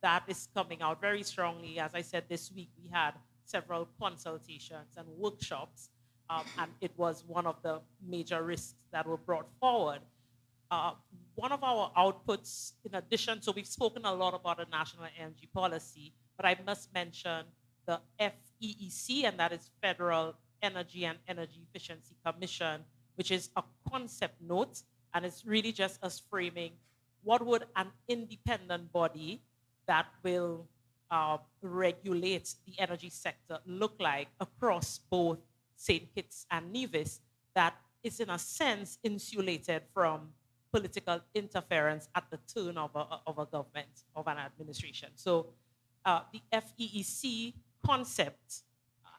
that is coming out very strongly. As I said, this week we had several consultations and workshops, and it was one of the major risks that were brought forward. One of our outputs, in addition, so we've spoken a lot about a national energy policy, but I must mention the FEEC, and that is Federal Energy and Energy Efficiency Commission, which is a concept note, and it's really just us framing what would an independent body that will regulate the energy sector look like across both St. Kitts and Nevis that is in a sense insulated from political interference at the turn of a government, of an administration. So the FEEC concept,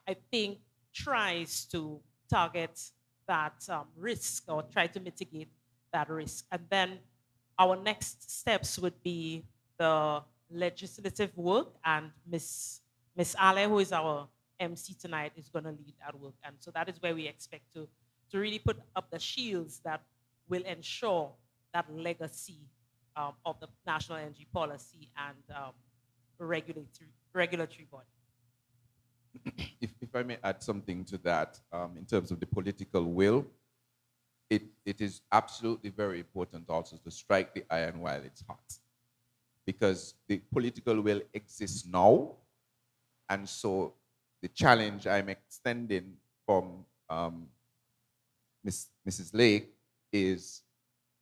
I think, tries to target that risk or try to mitigate that risk. And then our next steps would be the legislative work, and Miss Ale, who is our MC tonight, is going to lead that work. And so that is where we expect to really put up the shields that will ensure that legacy of the national energy policy and regulatory body. If I may add something to that, in terms of the political will, it is absolutely very important also to strike the iron while it's hot, because the political will exists now, and so the challenge I'm extending from Mrs. Lake is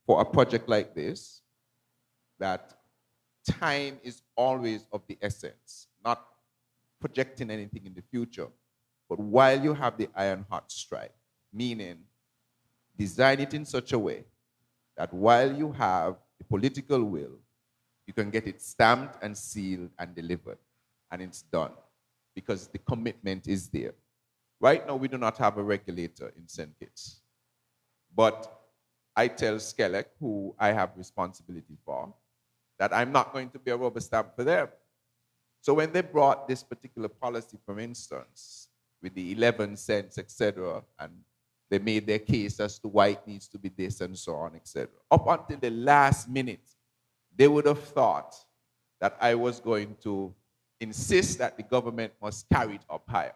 for a project like this, that time is always of the essence, not projecting anything in the future, but while you have the iron hot strike, meaning design it in such a way that while you have the political will, you can get it stamped and sealed and delivered, and it's done, because the commitment is there. Right now, we do not have a regulator in St. Kitts, but I tell SCELEC, who I have responsibility for, that I'm not going to be a rubber stamp for them. So when they brought this particular policy, for instance, with the 11 cents, etc., and they made their case as to why it needs to be this and so on, etc., up until the last minute, they would have thought that I was going to insist that the government must carry it up higher.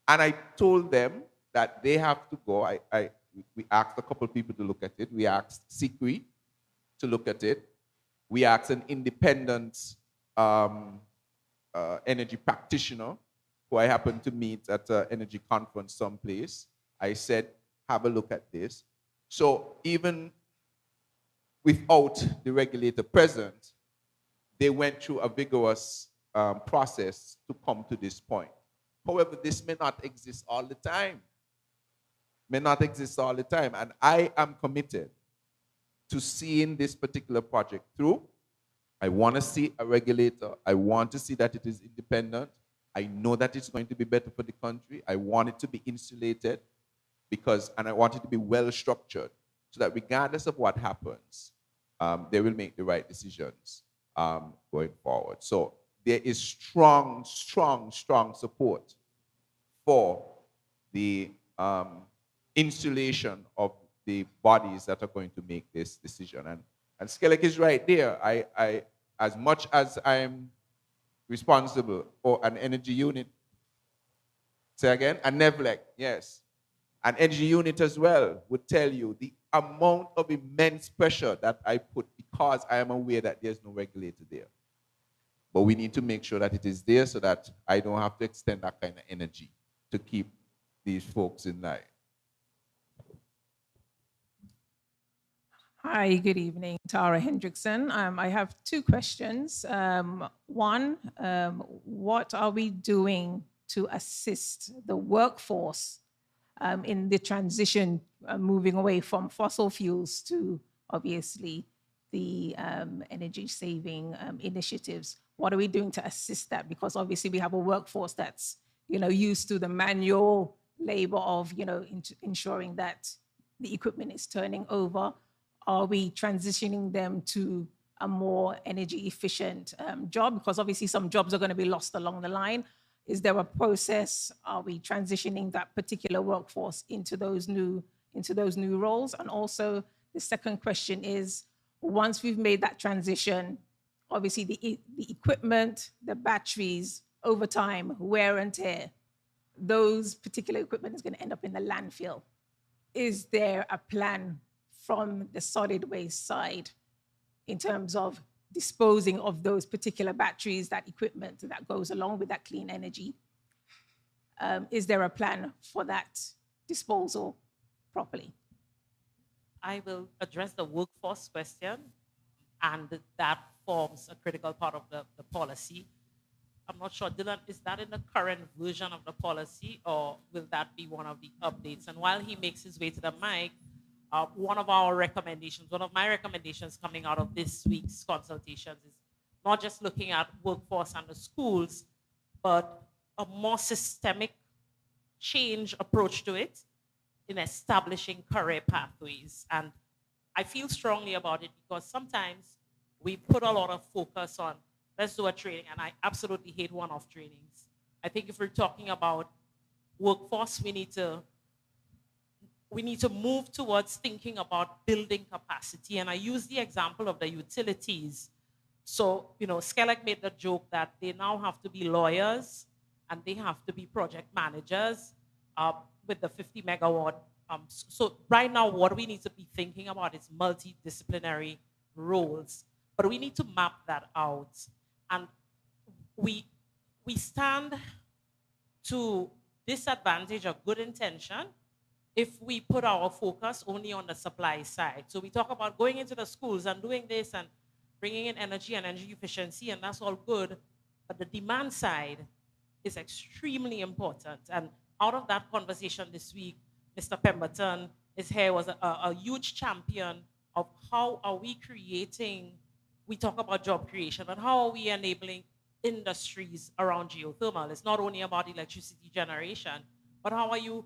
And I told them that they have to go. We asked a couple of people to look at it. We asked SECRE to look at it. We asked an independent energy practitioner who I happened to meet at an energy conference someplace. I said, have a look at this. So even without the regulator present, they went through a vigorous process to come to this point. However, this may not exist all the time. May not exist all the time. And I am committed to seeing this particular project through. I want to see a regulator. I want to see that it is independent. I know that it's going to be better for the country. I want it to be insulated and I want it to be well structured so that regardless of what happens, they will make the right decisions going forward. So there is strong, strong, strong support for the insulation of the bodies that are going to make this decision. And SCELEC is right there. I, as much as I'm responsible for an energy unit, say again, a NEVLEC, yes. An energy unit as well would tell you the amount of immense pressure that I put because I am aware that there's no regulator there. But we need to make sure that it is there so that I don't have to extend that kind of energy to keep these folks in line. Hi, good evening. Tara Hendrickson. I have two questions. One, what are we doing to assist the workforce in the transition, moving away from fossil fuels to, obviously, the energy-saving initiatives? What are we doing to assist that? Because obviously we have a workforce that's, used to the manual labor of, ensuring that the equipment is turning over. Are we transitioning them to a more energy efficient job? Because obviously some jobs are going to be lost along the line. Is there a process? Are we transitioning that particular workforce into those new roles? And also the second question is, once we've made that transition, obviously the equipment, the batteries over time, wear and tear, those particular equipment is going to end up in the landfill. Is there a plan from the solid waste side in terms of disposing of those particular batteries, that equipment that goes along with that clean energy? Is there a plan for that disposal properly? I will address the workforce question, and that forms a critical part of the policy. I'm not sure, Dylan, is that in the current version of the policy, or will that be one of the updates? And while he makes his way to the mic, one of my recommendations coming out of this week's consultations is not just looking at workforce and the schools, but a more systemic change approach to it in establishing career pathways. And I feel strongly about it because sometimes we put a lot of focus on, let's do a training, and I absolutely hate one-off trainings. I think if we're talking about workforce, we need to move towards thinking about building capacity. And I use the example of the utilities. So, Skelec made the joke that they now have to be lawyers and they have to be project managers with the 50 megawatt. So right now, what we need to be thinking about is multidisciplinary roles, but we need to map that out. And we stand to disadvantage a good intention if we put our focus only on the supply side. So we talk about going into the schools and doing this and bringing in energy and energy efficiency, and that's all good, but the demand side is extremely important. And out of that conversation this week, Mr. Pemberton is here, was a huge champion of how are we creating, we talk about job creation, but how are we enabling industries around geothermal? It's not only about electricity generation, but how are you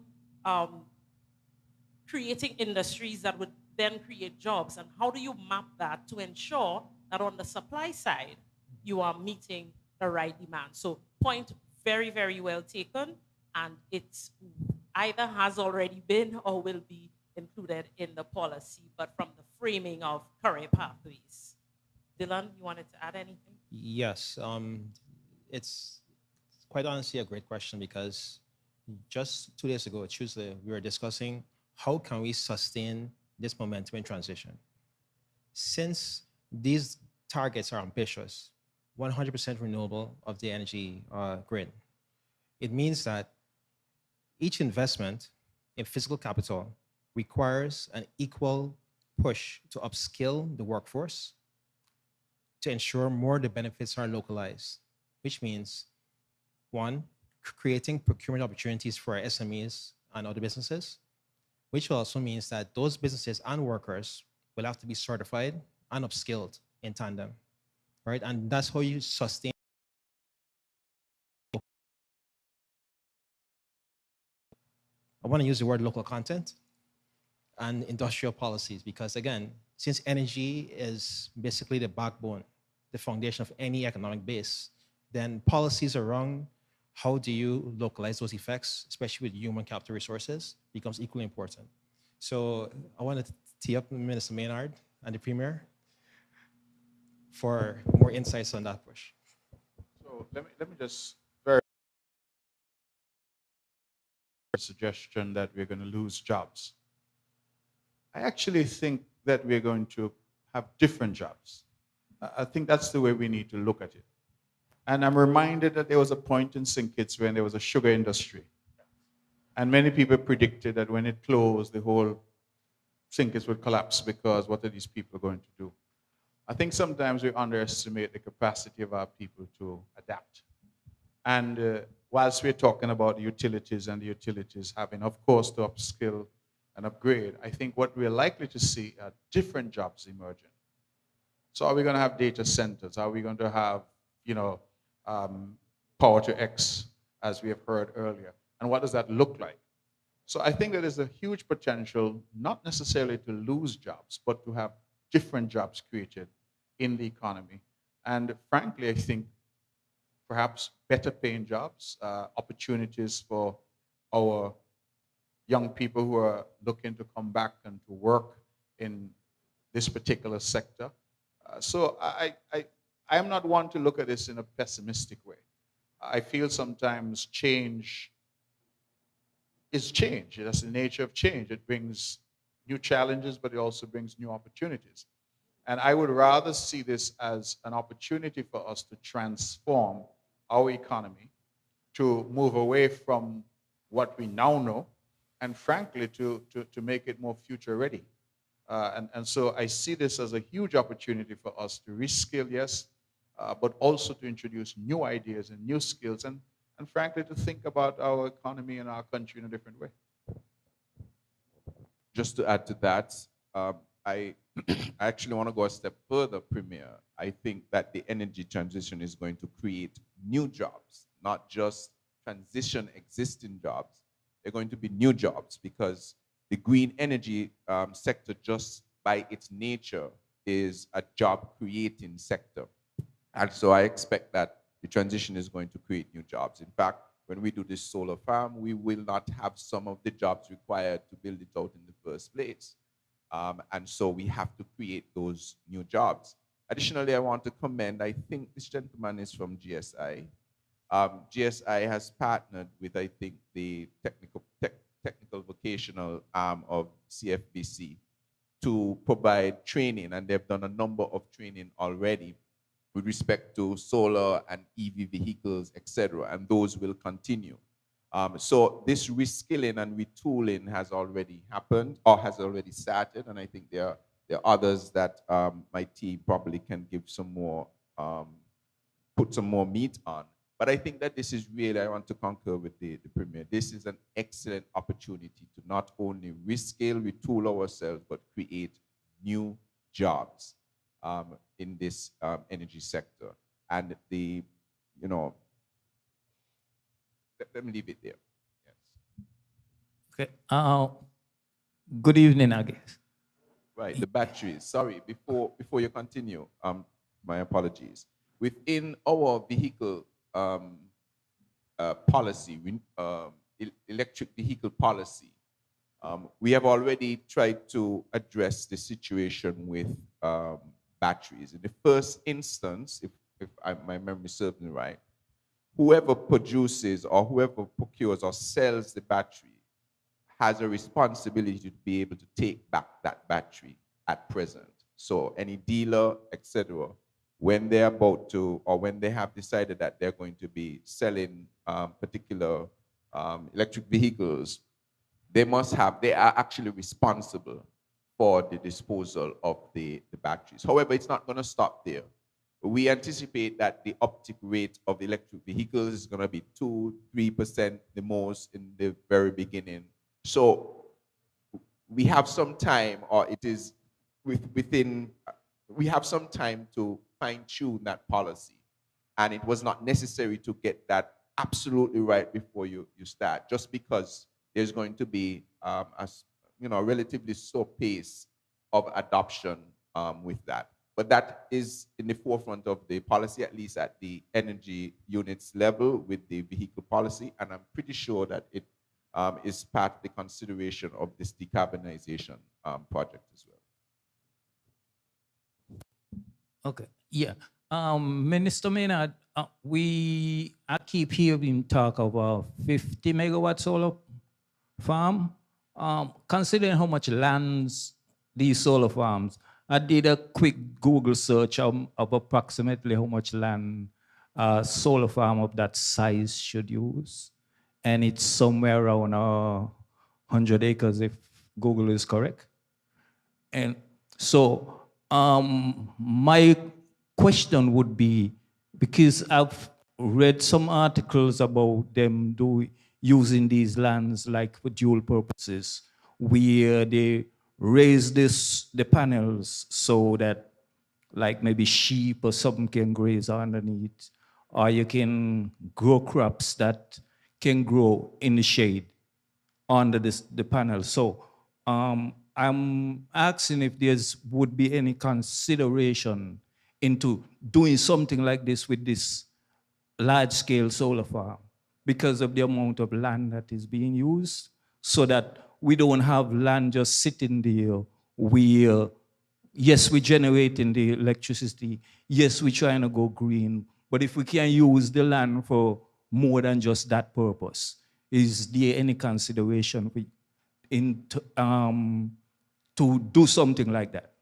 creating industries that would then create jobs? And how do you map that to ensure that on the supply side, you are meeting the right demand? So point very, very well taken. And it's either has already been or will be included in the policy, but from the framing of career pathways. Dylan, you wanted to add anything? Yes, it's quite honestly a great question because just 2 days ago, Tuesday, we were discussing how can we sustain this momentum in transition. Since these targets are ambitious, 100% renewable of the energy grid, it means that each investment in physical capital requires an equal push to upskill the workforce to ensure more of the benefits are localized, which means, one, creating procurement opportunities for our SMEs and other businesses, which also means that those businesses and workers will have to be certified and upskilled in tandem, right? And that's how you sustain. I want to use the word local content and industrial policies because, again, since energy is basically the backbone, the foundation of any economic base, then policies around how do you localize those effects, especially with human capital resources, becomes equally important. So I want to tee up Minister Maynard and the Premier for more insights on that push. So let me just very suggestion that we're going to lose jobs. I actually think that we're going to have different jobs. I think that's the way we need to look at it. And I'm reminded that there was a point in St. Kitts when there was a sugar industry. And many people predicted that when it closed, the whole St. Kitts would collapse because what are these people going to do? I think sometimes we underestimate the capacity of our people to adapt. And whilst we're talking about the utilities and the utilities having, of course, to upskill and upgrade, I think what we're likely to see are different jobs emerging. So are we going to have data centers? Are we going to have, power to X, as we have heard earlier? And what does that look like? So I think that there's a huge potential, not necessarily to lose jobs, but to have different jobs created in the economy. And frankly, I think perhaps better paying jobs, opportunities for our young people who are looking to come back and to work in this particular sector. So I am not one to look at this in a pessimistic way. I feel sometimes change is change. That's the nature of change. It brings new challenges, but it also brings new opportunities. And I would rather see this as an opportunity for us to transform our economy, to move away from what we now know, and frankly, to make it more future ready. And so I see this as a huge opportunity for us to reskill, yes, but also to introduce new ideas and new skills, and frankly, to think about our economy and our country in a different way. Just to add to that, I actually want to go a step further, Premier. I think that the energy transition is going to create new jobs, not just transition existing jobs. They're going to be new jobs because the green energy sector, just by its nature, is a job creating sector. And so I expect that the transition is going to create new jobs. In fact, when we do this solar farm, we will not have some of the jobs required to build it out in the first place. And so we have to create those new jobs. Additionally, I want to commend, I think this gentleman is from GSI. GSI has partnered with, I think, the technical vocational arm of CFBC to provide training, and they've done a number of training already with respect to solar and EV vehicles, etc., and those will continue. So this reskilling and retooling has already happened or has already started, and I think there are others that my team probably can give some more, put some more meat on. But I think that this is really, I want to concur with the Premier, this is an excellent opportunity to not only reskill, retool ourselves, but create new jobs in this energy sector. And the, you know, let me leave it there. Yes. Okay. Good evening, I guess. Right, the batteries. Sorry, before you continue, my apologies. Within our vehicle policy, electric vehicle policy, we have already tried to address the situation with batteries. In the first instance, if my memory serves me right, whoever produces or whoever procures or sells the battery has a responsibility to be able to take back that battery at present. So any dealer, etc., when they're about to, or when they have decided that they're going to be selling particular electric vehicles, they are actually responsible for the disposal of the batteries. However, it's not going to stop there. We anticipate that the uptick rate of electric vehicles is going to be 2-3% the most in the very beginning. So we have some time, or it is we have some time to fine-tune that policy. And it was not necessary to get that absolutely right before you start, just because there's going to be a relatively slow pace of adoption with that. But that is in the forefront of the policy, at least at the energy units level with the vehicle policy. And I'm pretty sure that it is part of the consideration of this decarbonization project as well. Okay, yeah. Minister Maynard, I keep hearing talk about 50 megawatt solar farm. Considering how much lands these solar farms, I did a quick Google search of approximately how much land a solar farm of that size should use. And it's somewhere around 100 acres if Google is correct. And so my question would be, because I've read some articles about them using these lands like for dual purposes, where they raise the panels so that like maybe sheep or something can graze underneath, or you can grow crops that can grow in the shade under the panel. So I'm asking if there would be any consideration into doing something like this with this large-scale solar farm because of the amount of land that is being used, so that we don't have land just sitting there where, yes, we're generating the electricity, yes, we're trying to go green, but if we can use the land for more than just that purpose? Is there any consideration to do something like that?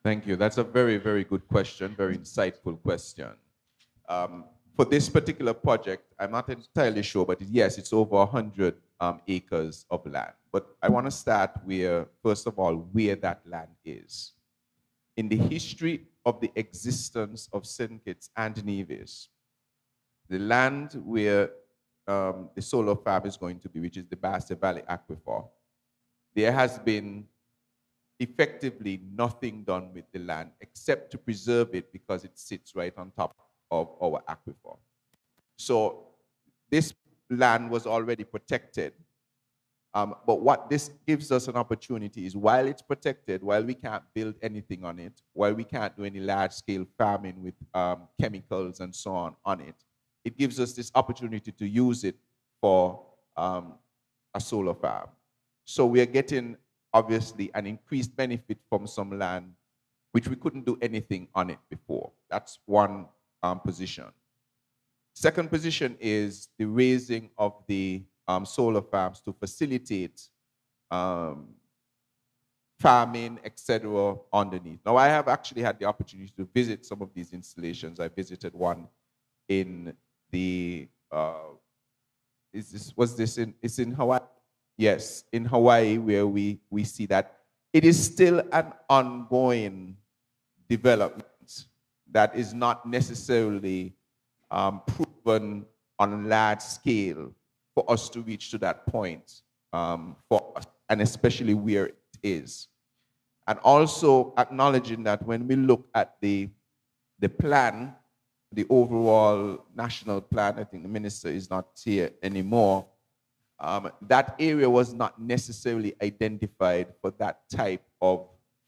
Thank you. That's a very, very good question, very insightful question. For this particular project, I'm not entirely sure, but yes, it's over 100 acres of land. But I want to start where, first of all, where that land is. In the history of the existence of St. Kitts and Nevis, the land where the solar farm is going to be, which is the Basta Valley Aquifer, there has been effectively nothing done with the land except to preserve it because it sits right on top of our aquifer. So this land was already protected. But what this gives us an opportunity is while it's protected, while we can't build anything on it, while we can't do any large-scale farming with chemicals and so on it, it gives us this opportunity to use it for a solar farm. So we are getting, obviously, an increased benefit from some land which we couldn't do anything on it before. That's one position. Second position is the raising of the solar farms to facilitate farming, etc., underneath. Now, I have actually had the opportunity to visit some of these installations. I visited one in the, it's in Hawaii? Yes, in Hawaii, where we see that it is still an ongoing development that is not necessarily proven on a large scale for us to reach to that point for us, and especially where it is. And also acknowledging that when we look at the plan, the overall national plan, I think the minister is not here anymore, that area was not necessarily identified for that type of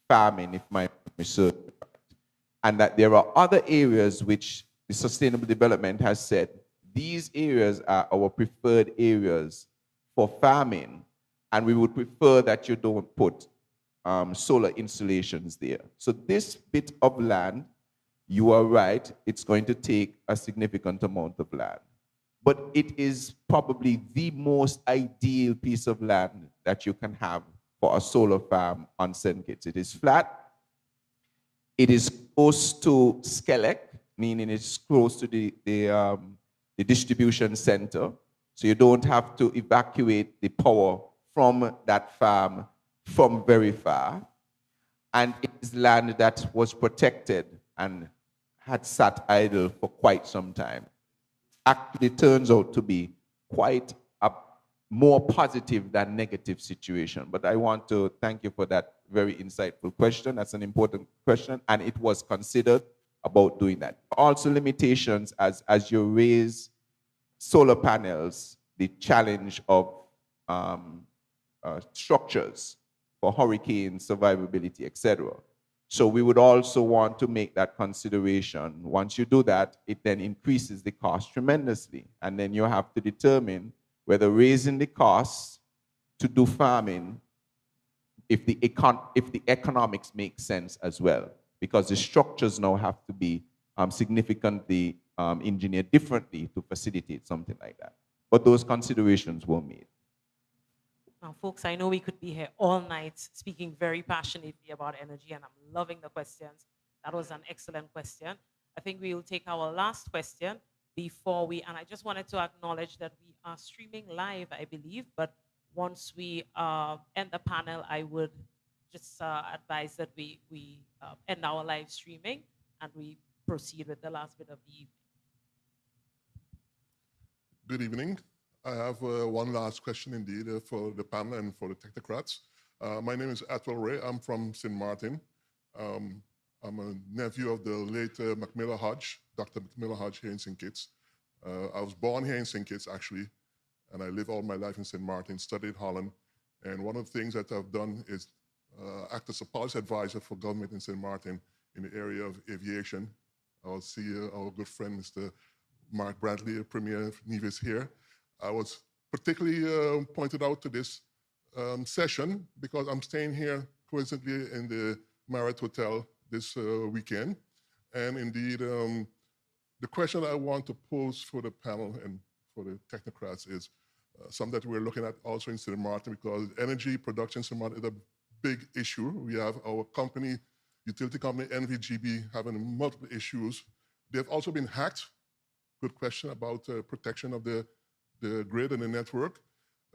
farming, if my research is correct. And that there are other areas which the Sustainable Development has said, these areas are our preferred areas for farming, and we would prefer that you don't put solar installations there. So this bit of land, you are right, it's going to take a significant amount of land. But it is probably the most ideal piece of land that you can have for a solar farm on St. Kitts. It is flat. It is close to Skelec, meaning it's close to the distribution center. So you don't have to evacuate the power from that farm from very far. And it is land that was protected and had sat idle for quite some time. Actually turns out to be quite a more positive than negative situation. But I want to thank you for that very insightful question. That's an important question, and it was considered about doing that. Also limitations as you raise solar panels, the challenge of structures for hurricane survivability, etc. So we would also want to make that consideration. Once you do that, it then increases the cost tremendously. And then you have to determine whether raising the costs to do farming, if the economics make sense as well. Because the structures now have to be significantly engineered differently to facilitate something like that. But those considerations were made. Now, folks, I know we could be here all night speaking very passionately about energy, and I'm loving the questions. That was an excellent question. I think we will take our last question before and I just wanted to acknowledge that we are streaming live, I believe, but once we end the panel, I would just advise that we end our live streaming and we proceed with the last bit of the evening. Good evening. I have one last question indeed for the panel and for the technocrats. My name is Atwell Ray. I'm from St. Martin. I'm a nephew of the late Macmillan Hodge, Dr. Macmillan Hodge here in St. Kitts. I was born here in St. Kitts, actually, and I lived all my life in St. Martin, studied Holland. And one of the things that I've done is act as a policy advisor for government in St. Martin in the area of aviation. I'll see our good friend, Mr. Mark Brantley, Premier Nevis here. I was particularly pointed out to this session because I'm staying here coincidentally in the Marriott Hotel this weekend. And indeed, The question I want to pose for the panel and for the technocrats is something that we're looking at also in St. Martin, because energy production in St. Martin is a big issue. We have our company, utility company, NVGB, having multiple issues. They've also been hacked. Good question about protection of the grid and the network.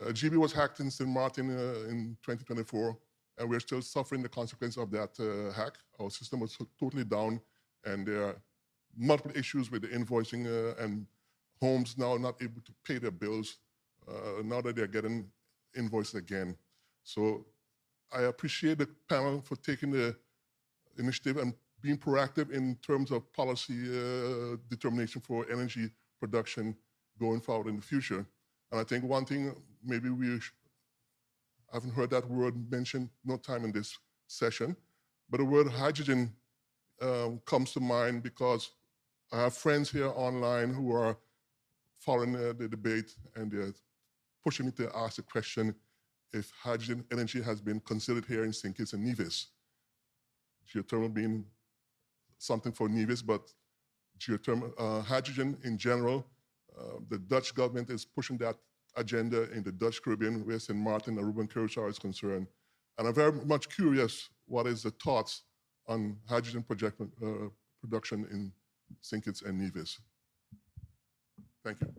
GB was hacked in St. Martin in 2024, and we're still suffering the consequence of that hack. Our system was totally down, and there are multiple issues with the invoicing and homes now not able to pay their bills now that they're getting invoiced again. So I appreciate the panel for taking the initiative and being proactive in terms of policy determination for energy production going forward in the future. And I think one thing, maybe we haven't heard that word mentioned no time in this session, but the word hydrogen comes to mind because I have friends here online who are following the debate, and they're pushing me to ask the question if hydrogen energy has been considered here in St. Kitts and Nevis. Geothermal being something for Nevis, but geothermal, hydrogen in general, the Dutch government is pushing that agenda in the Dutch Caribbean, where St. Martin and Ruben Curaçao is concerned. And I'm very much curious what is the thoughts on hydrogen production in St. Kitts and Nevis. Thank you.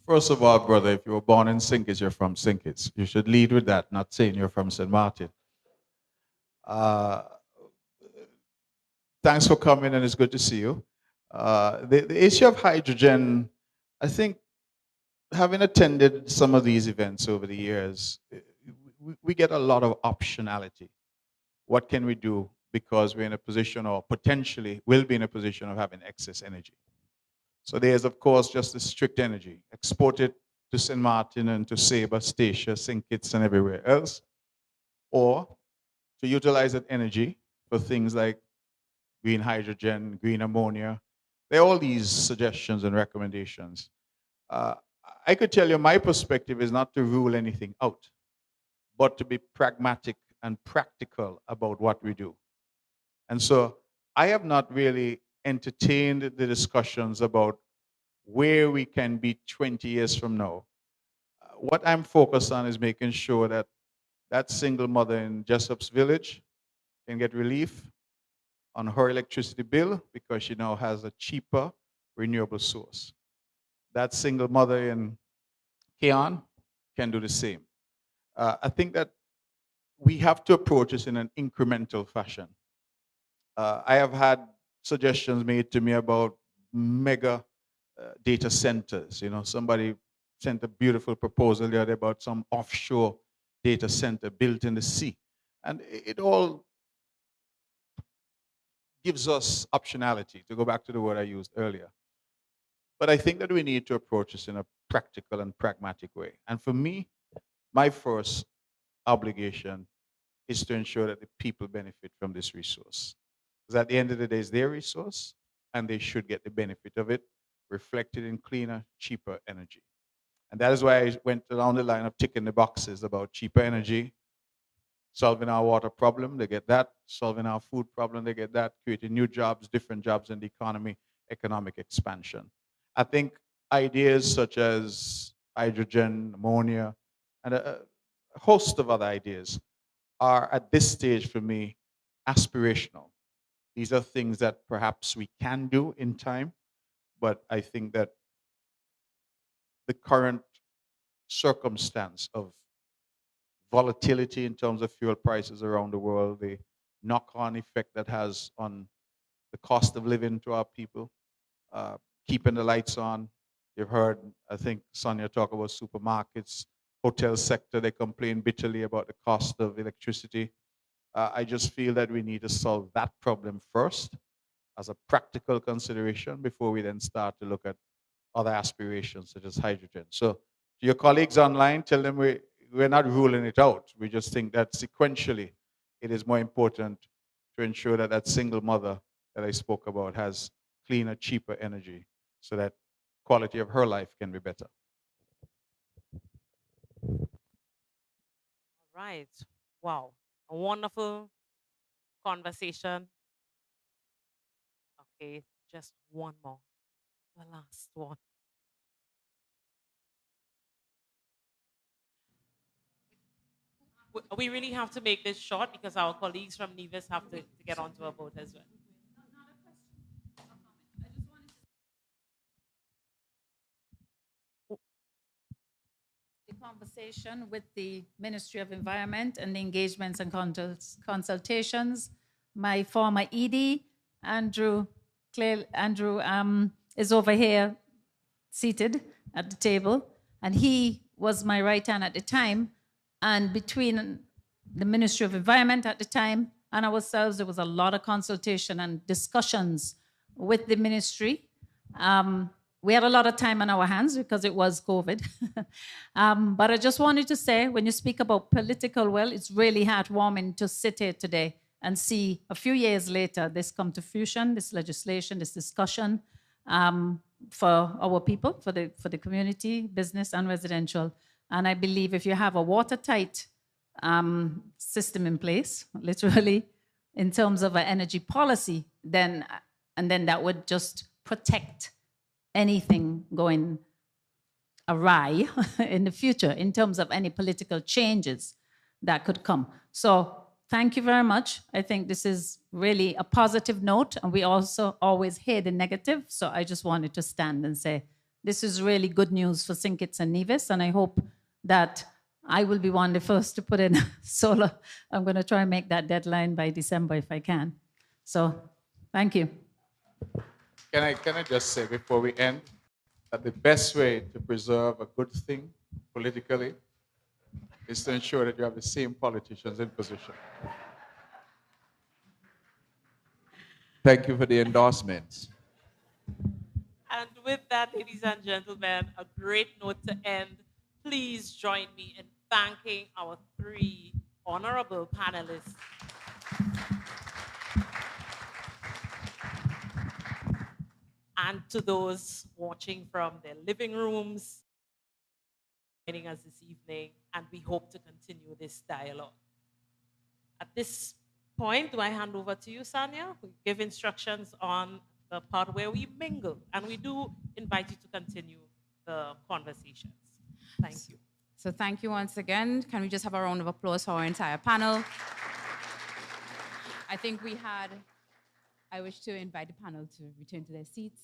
First of all, brother, if you were born in St. Kitts, you're from St. Kitts. You should lead with that, not saying you're from St. Martin. Thanks for coming, and it's good to see you. The issue of hydrogen, I think, having attended some of these events over the years, we get a lot of optionality. What can we do because we're in a position, or potentially will be in a position, of having excess energy? So there's, of course, just the strict energy. Export it to St. Martin and to Sabre, Statia, St. Kitts, and everywhere else. Or to utilize that energy for things like green hydrogen, green ammonia. There are all these suggestions and recommendations. I could tell you my perspective is not to rule anything out, but to be pragmatic and practical about what we do. And so I have not really entertained the discussions about where we can be 20 years from now. What I'm focused on is making sure that that single mother in Jessop's village can get relief on her electricity bill because she now has a cheaper renewable source. That single mother in Keon can do the same. I think that we have to approach this in an incremental fashion. I have had suggestions made to me about mega data centers. You know, somebody sent a beautiful proposal the other day about some offshore data center built in the sea. And it all gives us optionality, to go back to the word I used earlier. But I think that we need to approach this in a practical and pragmatic way. And for me, my first obligation is to ensure that the people benefit from this resource. Because at the end of the day, it's their resource, and they should get the benefit of it, reflected in cleaner, cheaper energy. And that is why I went down the line of ticking the boxes about cheaper energy, solving our water problem, they get that, solving our food problem, they get that, creating new jobs, different jobs in the economy, economic expansion. I think ideas such as hydrogen, ammonia, and a host of other ideas are, at this stage for me, aspirational. These are things that perhaps we can do in time, but I think that the current circumstance of volatility in terms of fuel prices around the world, the knock-on effect that has on the cost of living to our people, keeping the lights on. You've heard, I think, Sonia talk about supermarkets, hotel sector, they complain bitterly about the cost of electricity. I just feel that we need to solve that problem first as a practical consideration before we then start to look at other aspirations such as hydrogen. So to your colleagues online, tell them we're not ruling it out. We just think that sequentially it is more important to ensure that that single mother that I spoke about has cleaner, cheaper energy so that quality of her life can be better. All right. Wow. A wonderful conversation. Okay, just one more. The last one. We really have to make this short because our colleagues from Nevis have to get onto a boat as well. The conversation with the Ministry of Environment and the engagements and consultations. My former ED, Andrew, is over here seated at the table, and he was my right hand at the time. And between the Ministry of Environment at the time and ourselves, there was a lot of consultation and discussions with the ministry. We had a lot of time on our hands because it was COVID. But I just wanted to say, when you speak about political will, it's really heartwarming to sit here today and see a few years later this come to fruition, this legislation, this discussion for our people, for the community, business and residential. And I believe if you have a watertight system in place, literally, in terms of an energy policy, then that would just protect anything going awry in the future in terms of any political changes that could come. So thank you very much. I think this is really a positive note, and we also always hear the negative. So I just wanted to stand and say, this is really good news for St. Kitts and Nevis, and I hope that I will be one of the first to put in solar. I'm going to try and make that deadline by December if I can. So thank you. Can I just say before we end that the best way to preserve a good thing politically is to ensure that you have the same politicians in position. Thank you for the endorsements. And with that, ladies and gentlemen, a great note to end. Please join me in thanking our three honorable panelists. And to those watching from their living rooms, joining us this evening, and we hope to continue this dialogue. At this point, do I hand over to you, Sanya, who give instructions on the part where we mingle, and we do invite you to continue the conversations. Thank you. So thank you once again. Can we just have a round of applause for our entire panel? I think I wish to invite the panel to return to their seats.